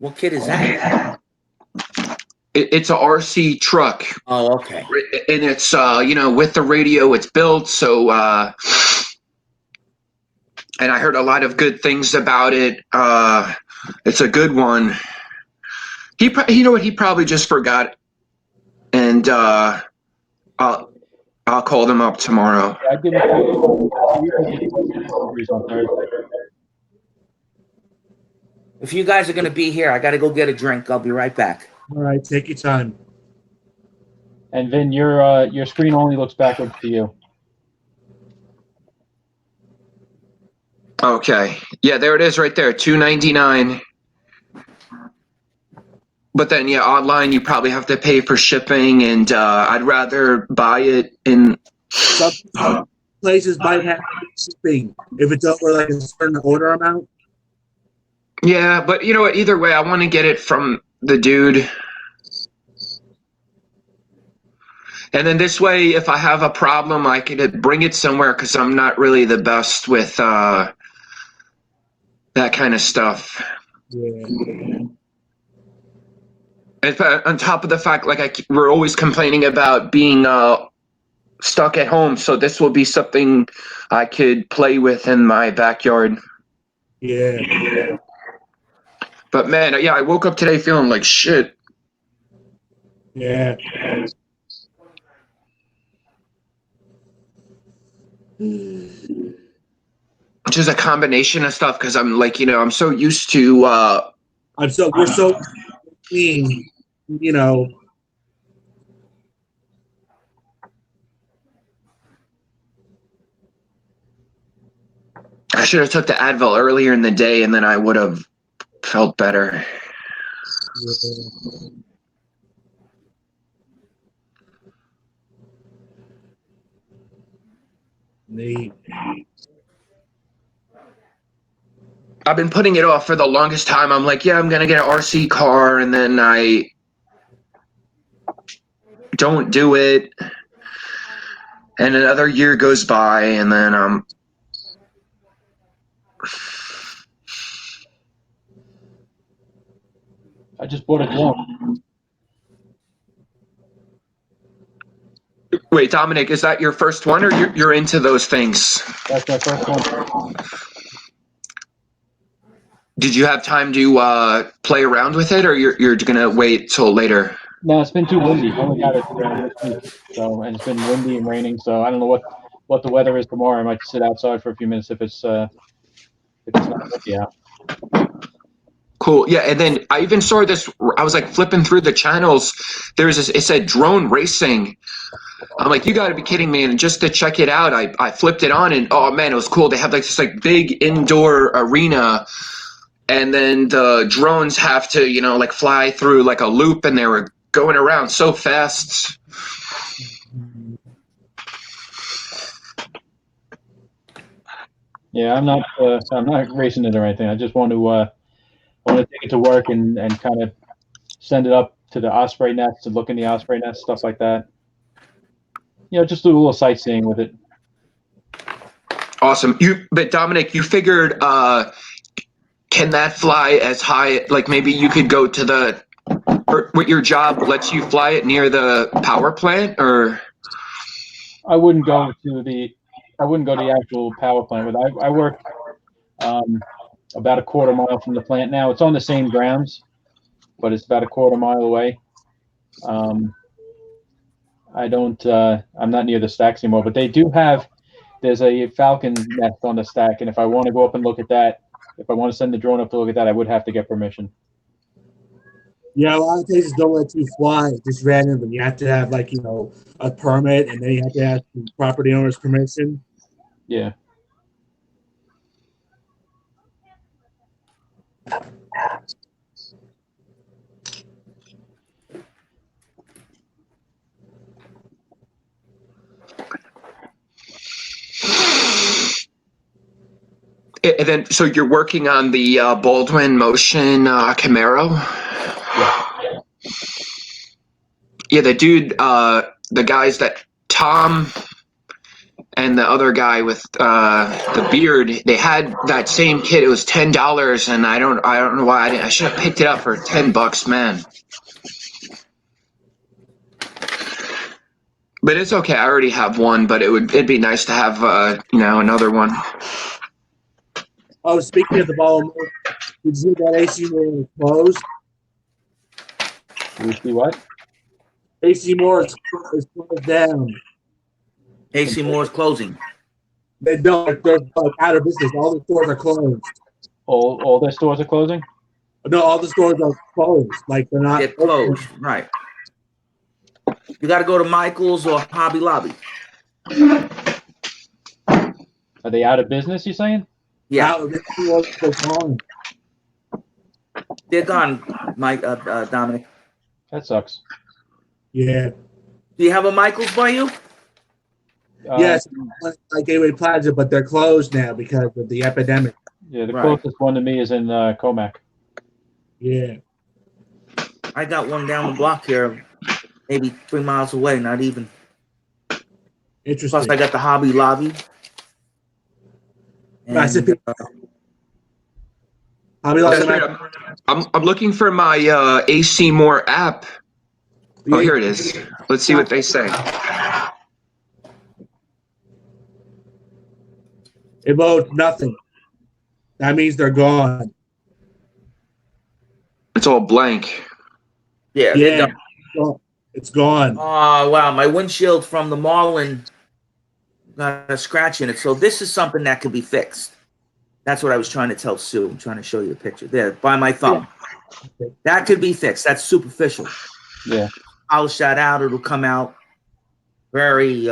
[SPEAKER 17] What kid is that?
[SPEAKER 10] It's a RC truck.
[SPEAKER 17] Oh, okay.
[SPEAKER 10] And it's with the radio, it's built so. And I heard a lot of good things about it. It's a good one. You know what? He probably just forgot. And I'll call them up tomorrow.
[SPEAKER 2] I give him on Thursday.
[SPEAKER 17] If you guys are going to be here, I got to go get a drink. I'll be right back.
[SPEAKER 9] All right, take your time.
[SPEAKER 2] And Vin, your screen only looks backwards to you.
[SPEAKER 10] Okay. Yeah, there it is right there, $2.99. But then, yeah, online you probably have to pay for shipping, and I'd rather buy it in.
[SPEAKER 9] Some places might have shipping if it's over like a certain order amount.
[SPEAKER 10] Yeah, but you know what? Either way, I want to get it from the dude. And then this way, if I have a problem, I could bring it somewhere because I'm not really the best with that kind of stuff.
[SPEAKER 9] Yeah.
[SPEAKER 10] And on top of the fact, we're always complaining about being stuck at home, so this will be something I could play with in my backyard.
[SPEAKER 9] Yeah.
[SPEAKER 10] But man, yeah, I woke up today feeling like shit.
[SPEAKER 9] Yeah.
[SPEAKER 10] Which is a combination of stuff because I'm I'm so used to.
[SPEAKER 9] We're so clean,
[SPEAKER 10] I should have took the Advil earlier in the day, and then I would have felt better.
[SPEAKER 9] Neat.
[SPEAKER 10] I've been putting it off for the longest time. I'm like, yeah, I'm gonna get an RC car, and then I don't do it, and another year goes by, and then
[SPEAKER 2] I just bought a drone.
[SPEAKER 10] Wait, Dominic, is that your first one, or you're into those things?
[SPEAKER 2] That's my first one.
[SPEAKER 10] Did you have time to play around with it, or you're gonna wait till later?
[SPEAKER 2] No, it's been too windy. I only got it this week, and it's been windy and raining. So I don't know what the weather is tomorrow. I might sit outside for a few minutes if it's not windy out.
[SPEAKER 10] Cool. Yeah, and then I even saw this. I was flipping through the channels. It said drone racing. I'm like, you got to be kidding me! And just to check it out, I flipped it on, and oh man, it was cool. They have this big indoor arena, and then the drones have to, like fly through like a loop, and they were going around so fast.
[SPEAKER 2] Yeah, I'm not racing it or anything. I just want to take it to work and kind of send it up to the osprey nest to look in the osprey nest, stuff like that. Just do a little sightseeing with it.
[SPEAKER 10] Awesome. But Dominic, you figured, can that fly as high? Like maybe you could go to or what your job lets you fly it near the power plant, or?
[SPEAKER 2] I wouldn't go to the actual power plant, but I work about a quarter mile from the plant now. It's on the same grounds, but it's about a quarter mile away. I don't. I'm not near the stacks anymore, but they do have. There's a falcon nest on the stack, and if I want to go up and look at that, if I want to send the drone up to look at that, I would have to get permission.
[SPEAKER 9] Yeah, a lot of places don't let you fly just randomly. You have to have a permit, and then you have to ask the property owner's permission.
[SPEAKER 2] Yeah.
[SPEAKER 10] And then, so you're working on the Baldwin Motion Camaro? Yeah, the dude, the guys that Tom and the other guy with the beard, they had that same kit. It was $10, and I don't know why I should have picked it up for $10, man. But it's okay. I already have one, but it'd be nice to have another one.
[SPEAKER 9] Oh, speaking of the ball, did you see that AC Moore is closed?
[SPEAKER 2] You see what?
[SPEAKER 9] AC Moore is closed down.
[SPEAKER 17] AC Moore is closing.
[SPEAKER 9] They're out of business. All the stores are closed.
[SPEAKER 2] All their stores are closing?
[SPEAKER 9] No, all the stores are closed. Like they're not.
[SPEAKER 17] They're closed, right? You got to go to Michael's or Hobby Lobby.
[SPEAKER 2] Are they out of business? You saying?
[SPEAKER 17] Yeah,
[SPEAKER 9] they're gone.
[SPEAKER 17] They're gone, Mike. Dominic.
[SPEAKER 2] That sucks.
[SPEAKER 9] Yeah.
[SPEAKER 17] Do you have a Michael's by you?
[SPEAKER 9] Yes, like Gateway Plaza, but they're closed now because of the epidemic.
[SPEAKER 2] Yeah, the closest one to me is in Comac.
[SPEAKER 9] Yeah.
[SPEAKER 17] I got one down the block here, maybe 3 miles away, not even.
[SPEAKER 9] Interesting.
[SPEAKER 17] Plus, I got the Hobby Lobby. And,
[SPEAKER 10] I'm looking for my AC Moore app. Oh, here it is. Let's see what they say.
[SPEAKER 9] It votes nothing. That means they're gone.
[SPEAKER 10] It's all blank.
[SPEAKER 17] Yeah.
[SPEAKER 9] It's gone.
[SPEAKER 17] Oh, wow. My windshield from the Marlin got a scratch in it. So this is something that could be fixed. That's what I was trying to tell Sue. I'm trying to show you the picture. There, by my thumb. Yeah. That could be fixed. That's superficial.
[SPEAKER 2] Yeah.
[SPEAKER 17] Polish that out. It'll come out very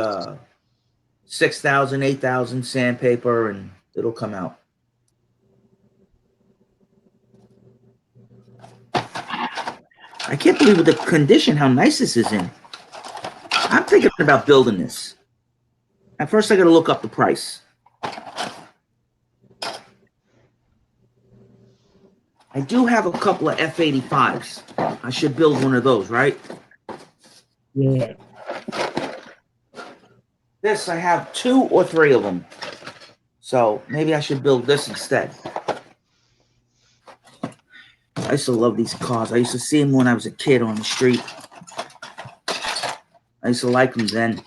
[SPEAKER 17] 6,000, 8,000 sandpaper, and it'll come out. I can't believe the condition, how nice this is in. I'm thinking about building this. At first, I got to look up the price. I do have a couple of F-85s. I should build one of those, right?
[SPEAKER 9] Yeah.
[SPEAKER 17] This, I have 2 or 3 of them. So maybe I should build this instead. I used to love these cars. I used to see them when I was a kid on the street. I used to like them then.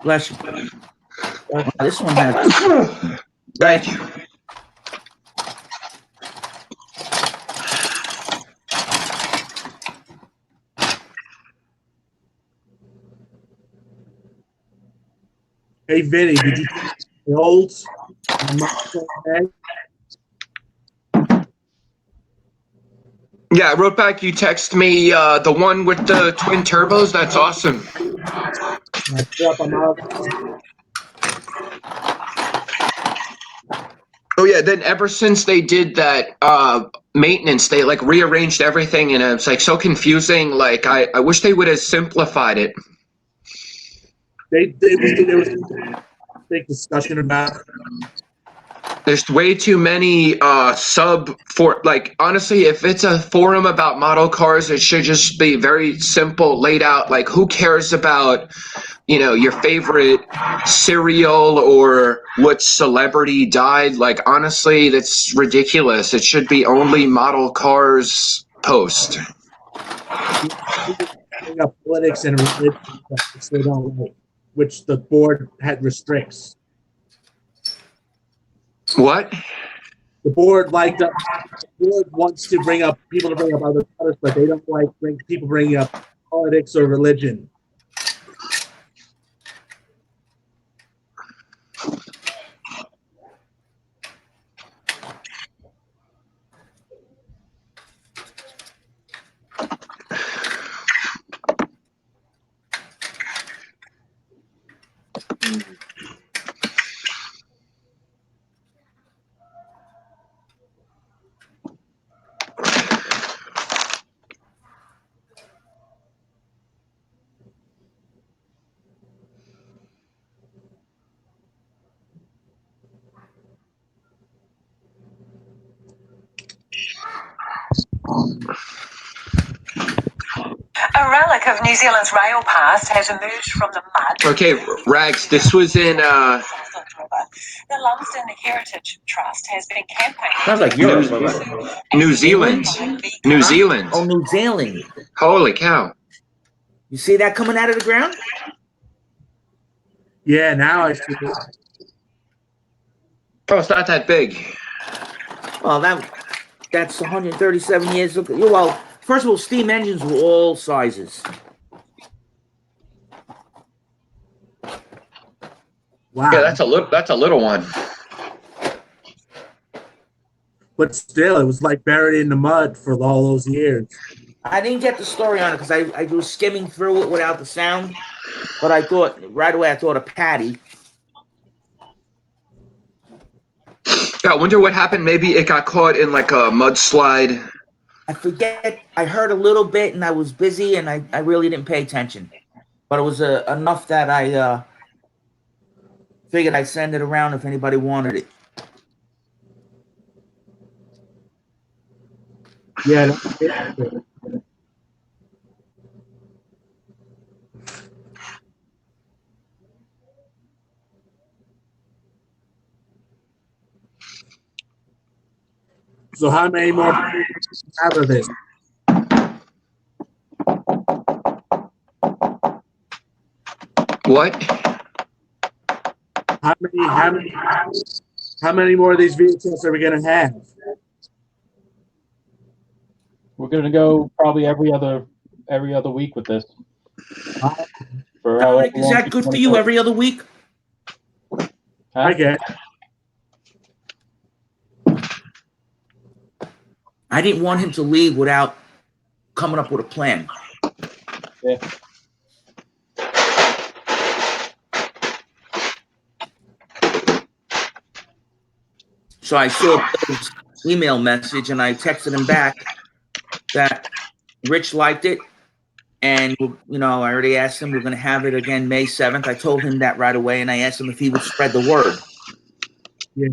[SPEAKER 17] Bless you. Wow, this one has.
[SPEAKER 10] Thank you.
[SPEAKER 9] Hey, Vinny, did you The olds.
[SPEAKER 10] Yeah, I wrote back. You text me the one with the twin turbos. That's awesome. Oh yeah. Then ever since they did that maintenance, they like rearranged everything, and it's like so confusing. Like I wish they would have simplified it.
[SPEAKER 9] There was a big discussion about.
[SPEAKER 10] There's way too many like honestly, if it's a forum about model cars, it should just be very simple, laid out. Like who cares about your favorite cereal or what celebrity died? Like honestly, that's ridiculous. It should be only model cars post.
[SPEAKER 9] Bring up politics and religion, which they don't like, which the board restricts.
[SPEAKER 10] What?
[SPEAKER 9] The board the board wants to bring up other colors, but they don't like people bringing up politics or religion.
[SPEAKER 1] A relic of New Zealand's rail past has emerged from the mud.
[SPEAKER 10] Okay, Rags, this was in
[SPEAKER 1] The Lumsden Heritage Trust has been campaigning.
[SPEAKER 17] Sounds like Europe,
[SPEAKER 10] New Zealand. New Zealand.
[SPEAKER 17] Oh, New Zealand.
[SPEAKER 10] Holy cow.
[SPEAKER 17] You see that coming out of the ground?
[SPEAKER 9] Yeah, now I see it.
[SPEAKER 10] Oh, it's not that big.
[SPEAKER 17] Well, that's 137 years. Well, first of all, steam engines were all sizes.
[SPEAKER 9] Wow.
[SPEAKER 10] Yeah, that's a little one.
[SPEAKER 9] But still, it was like buried in the mud for all those years.
[SPEAKER 17] I didn't get the story on it because I was skimming through it without the sound. But I thought right away of Patty.
[SPEAKER 10] Yeah, I wonder what happened. Maybe it got caught in like a mudslide.
[SPEAKER 17] I forget. I heard a little bit and I was busy and I really didn't pay attention. But it was enough that I figured I'd send it around if anybody wanted it.
[SPEAKER 9] Yeah. So how many more out of this?
[SPEAKER 10] What?
[SPEAKER 9] How many more of these vehicles are we gonna have?
[SPEAKER 2] We're gonna go probably every other week with this.
[SPEAKER 17] Dominick, is that good for you? Every other week?
[SPEAKER 9] I guess.
[SPEAKER 17] I didn't want him to leave without coming up with a plan.
[SPEAKER 2] Yeah.
[SPEAKER 17] So I saw his email message and I texted him back that Rich liked it. And, I already asked him, we're going to have it again May 7th. I told him that right away. And I asked him if he would spread the word.
[SPEAKER 9] Yeah.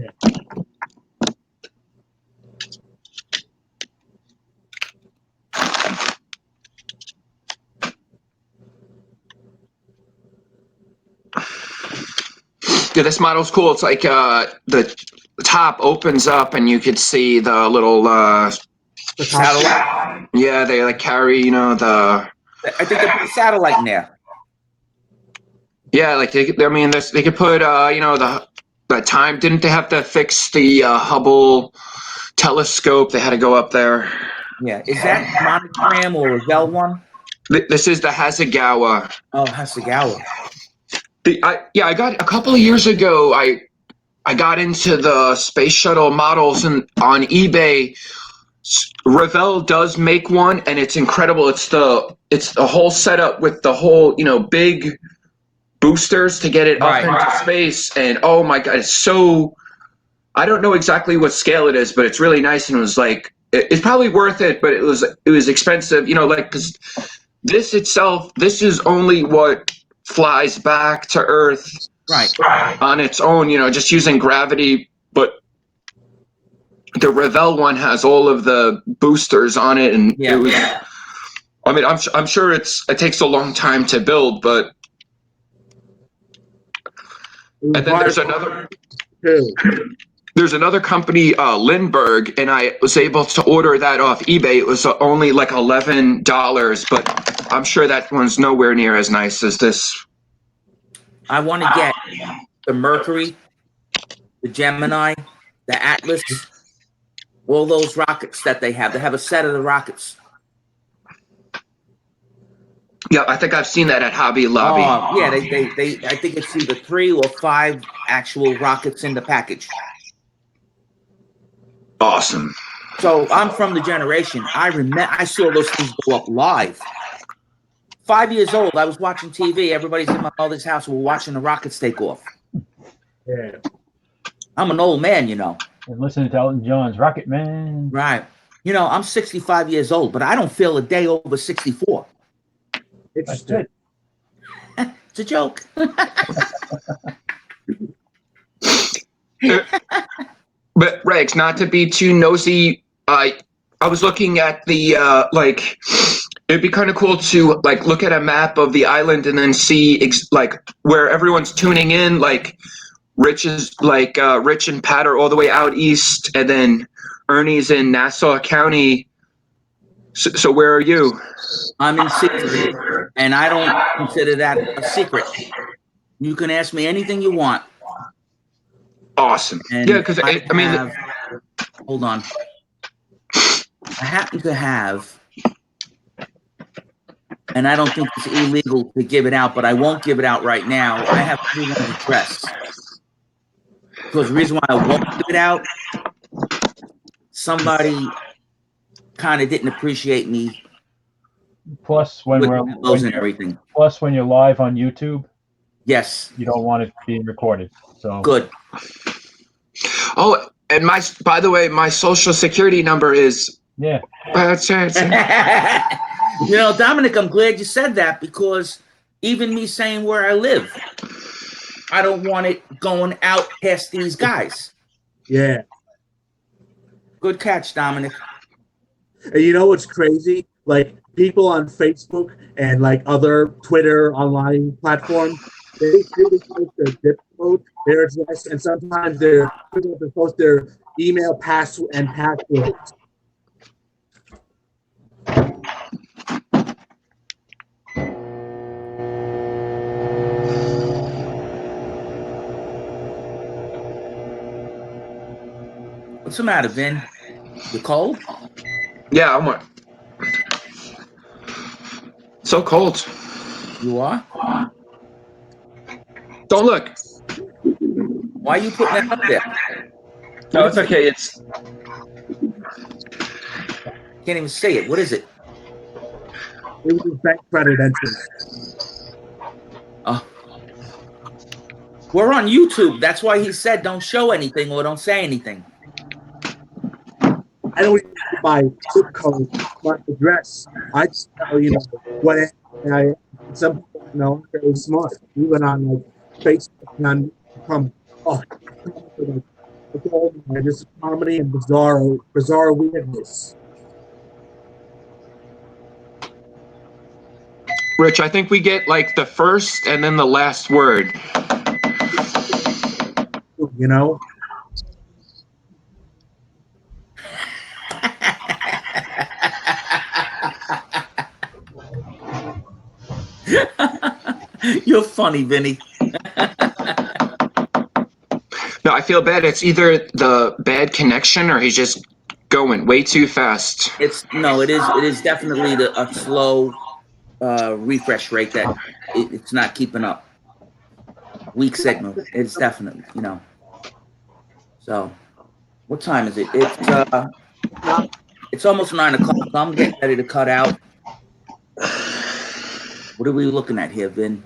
[SPEAKER 10] Yeah, this model's cool. It's like the top opens up and you could see the little
[SPEAKER 17] satellite.
[SPEAKER 10] Yeah, they like carry, the.
[SPEAKER 17] I think they put a satellite in there.
[SPEAKER 10] Yeah, like they could put, the time. Didn't they have to fix the Hubble telescope? They had to go up there.
[SPEAKER 17] Yeah, is that monogram or a Bell one?
[SPEAKER 10] This is the Hasegawa.
[SPEAKER 17] Oh, Hasegawa.
[SPEAKER 10] I got a couple of years ago. I I got into the space shuttle models and on eBay. Revell does make one, and it's incredible. It's the whole setup with the whole big boosters to get it up into space, and oh my god, it's so. I don't know exactly what scale it is, but it's really nice, and it was like it's probably worth it, but it was expensive, because this itself, this is only what flies back to Earth on its own, just using gravity, but the Revell one has all of the boosters on it, and it was. I mean, I'm sure it takes a long time to build, but and then there's another company, Lindbergh, and I was able to order that off eBay. It was only like $11, but I'm sure that one's nowhere near as nice as this.
[SPEAKER 17] I want to get the Mercury, the Gemini, the Atlas, all those rockets that they have. They have a set of the rockets.
[SPEAKER 10] Yeah, I think I've seen that at Hobby Lobby.
[SPEAKER 17] Yeah, they I think it's either 3 or 5 actual rockets in the package.
[SPEAKER 10] Awesome.
[SPEAKER 17] So I'm from the generation. I saw those things go up live. 5 years old, I was watching TV. Everybody's in my mother's house. We're watching the rockets take off.
[SPEAKER 9] Yeah.
[SPEAKER 17] I'm an old man,
[SPEAKER 2] And listening to Elton John's Rocket Man.
[SPEAKER 17] Right. I'm 65 years old, but I don't feel a day over 64.
[SPEAKER 9] It's good.
[SPEAKER 17] It's a joke.
[SPEAKER 10] But Rex, not to be too nosy, I was looking at the it'd be kind of cool to look at a map of the island and then see where everyone's tuning in. Like Rich and Pat are all the way out east, and then Ernie's in Nassau County. So where are you?
[SPEAKER 17] I'm in secret, and I don't consider that a secret. You can ask me anything you want.
[SPEAKER 10] Awesome.
[SPEAKER 17] And
[SPEAKER 10] yeah, because I mean,
[SPEAKER 17] hold on. I happen to have, and I don't think it's illegal to give it out, but I won't give it out right now. I have everyone's address. Because the reason why I won't give it out, somebody kind of didn't appreciate me.
[SPEAKER 2] Plus, when when you're live on YouTube,
[SPEAKER 17] yes,
[SPEAKER 2] you don't want it being recorded. So
[SPEAKER 17] good.
[SPEAKER 10] Oh, and by the way, my social security number is
[SPEAKER 17] Dominic, I'm glad you said that, because even me saying where I live, I don't want it going out past these guys.
[SPEAKER 9] Yeah.
[SPEAKER 17] Good catch, Dominic.
[SPEAKER 9] And you know what's crazy? Like, people on Facebook and other Twitter online platforms, they really post their zip code, their address, and sometimes they post their email password and passwords.
[SPEAKER 17] What's the matter, Vin? You cold?
[SPEAKER 10] Yeah, I'm so cold.
[SPEAKER 17] You are?
[SPEAKER 10] Don't look.
[SPEAKER 17] Why are you putting that up there?
[SPEAKER 10] No, it's okay. It's
[SPEAKER 17] can't even say it. What is it?
[SPEAKER 9] It was his bank credit entry.
[SPEAKER 17] We're on YouTube. That's why he said don't show anything or don't say anything.
[SPEAKER 9] I don't even know my zip code, my address. I just tell what I. Some people I'm very smart. Even on Facebook and on just comedy and bizarre weirdness.
[SPEAKER 10] Rich, I think we get the first and then the last word.
[SPEAKER 17] You're funny, Vinny.
[SPEAKER 10] No, I feel bad. It's either the bad connection or he's just going way too fast.
[SPEAKER 17] It is definitely a slow refresh rate that it's not keeping up. Weak signal. It's definitely, So, what time is it? It's almost 9 o'clock. I'm getting ready to cut out. What are we looking at here, Vin?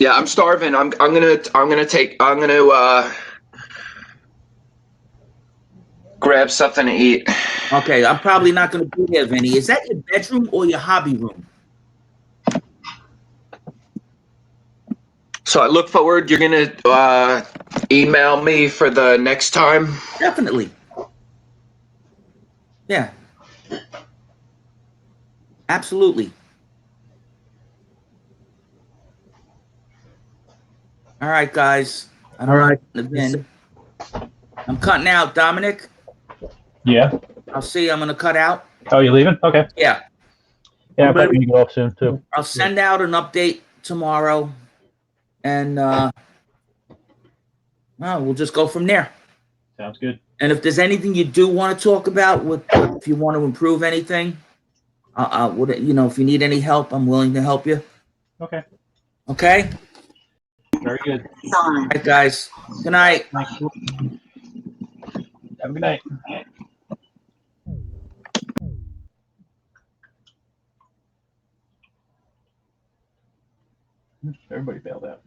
[SPEAKER 10] Yeah, I'm starving. I'm gonna grab something to eat.
[SPEAKER 17] Okay, I'm probably not going to be here, Vinny. Is that your bedroom or your hobby room?
[SPEAKER 10] So I look forward. You're gonna email me for the next time.
[SPEAKER 17] Definitely. Yeah. Absolutely. All right, guys. I don't know. Vin. I'm cutting out, Dominic.
[SPEAKER 2] Yeah.
[SPEAKER 17] I'll see you. I'm going to cut out.
[SPEAKER 2] Oh, you leaving? Okay.
[SPEAKER 17] Yeah.
[SPEAKER 2] Yeah, I'm probably gonna go off soon too.
[SPEAKER 17] I'll send out an update tomorrow, and well, we'll just go from there.
[SPEAKER 2] Sounds good.
[SPEAKER 17] And if there's anything you do want to talk about, if you want to improve anything, if you need any help, I'm willing to help you.
[SPEAKER 2] Okay.
[SPEAKER 17] Okay.
[SPEAKER 2] Very good.
[SPEAKER 17] All right, guys. Good night.
[SPEAKER 2] Have a good night. Everybody bailed out.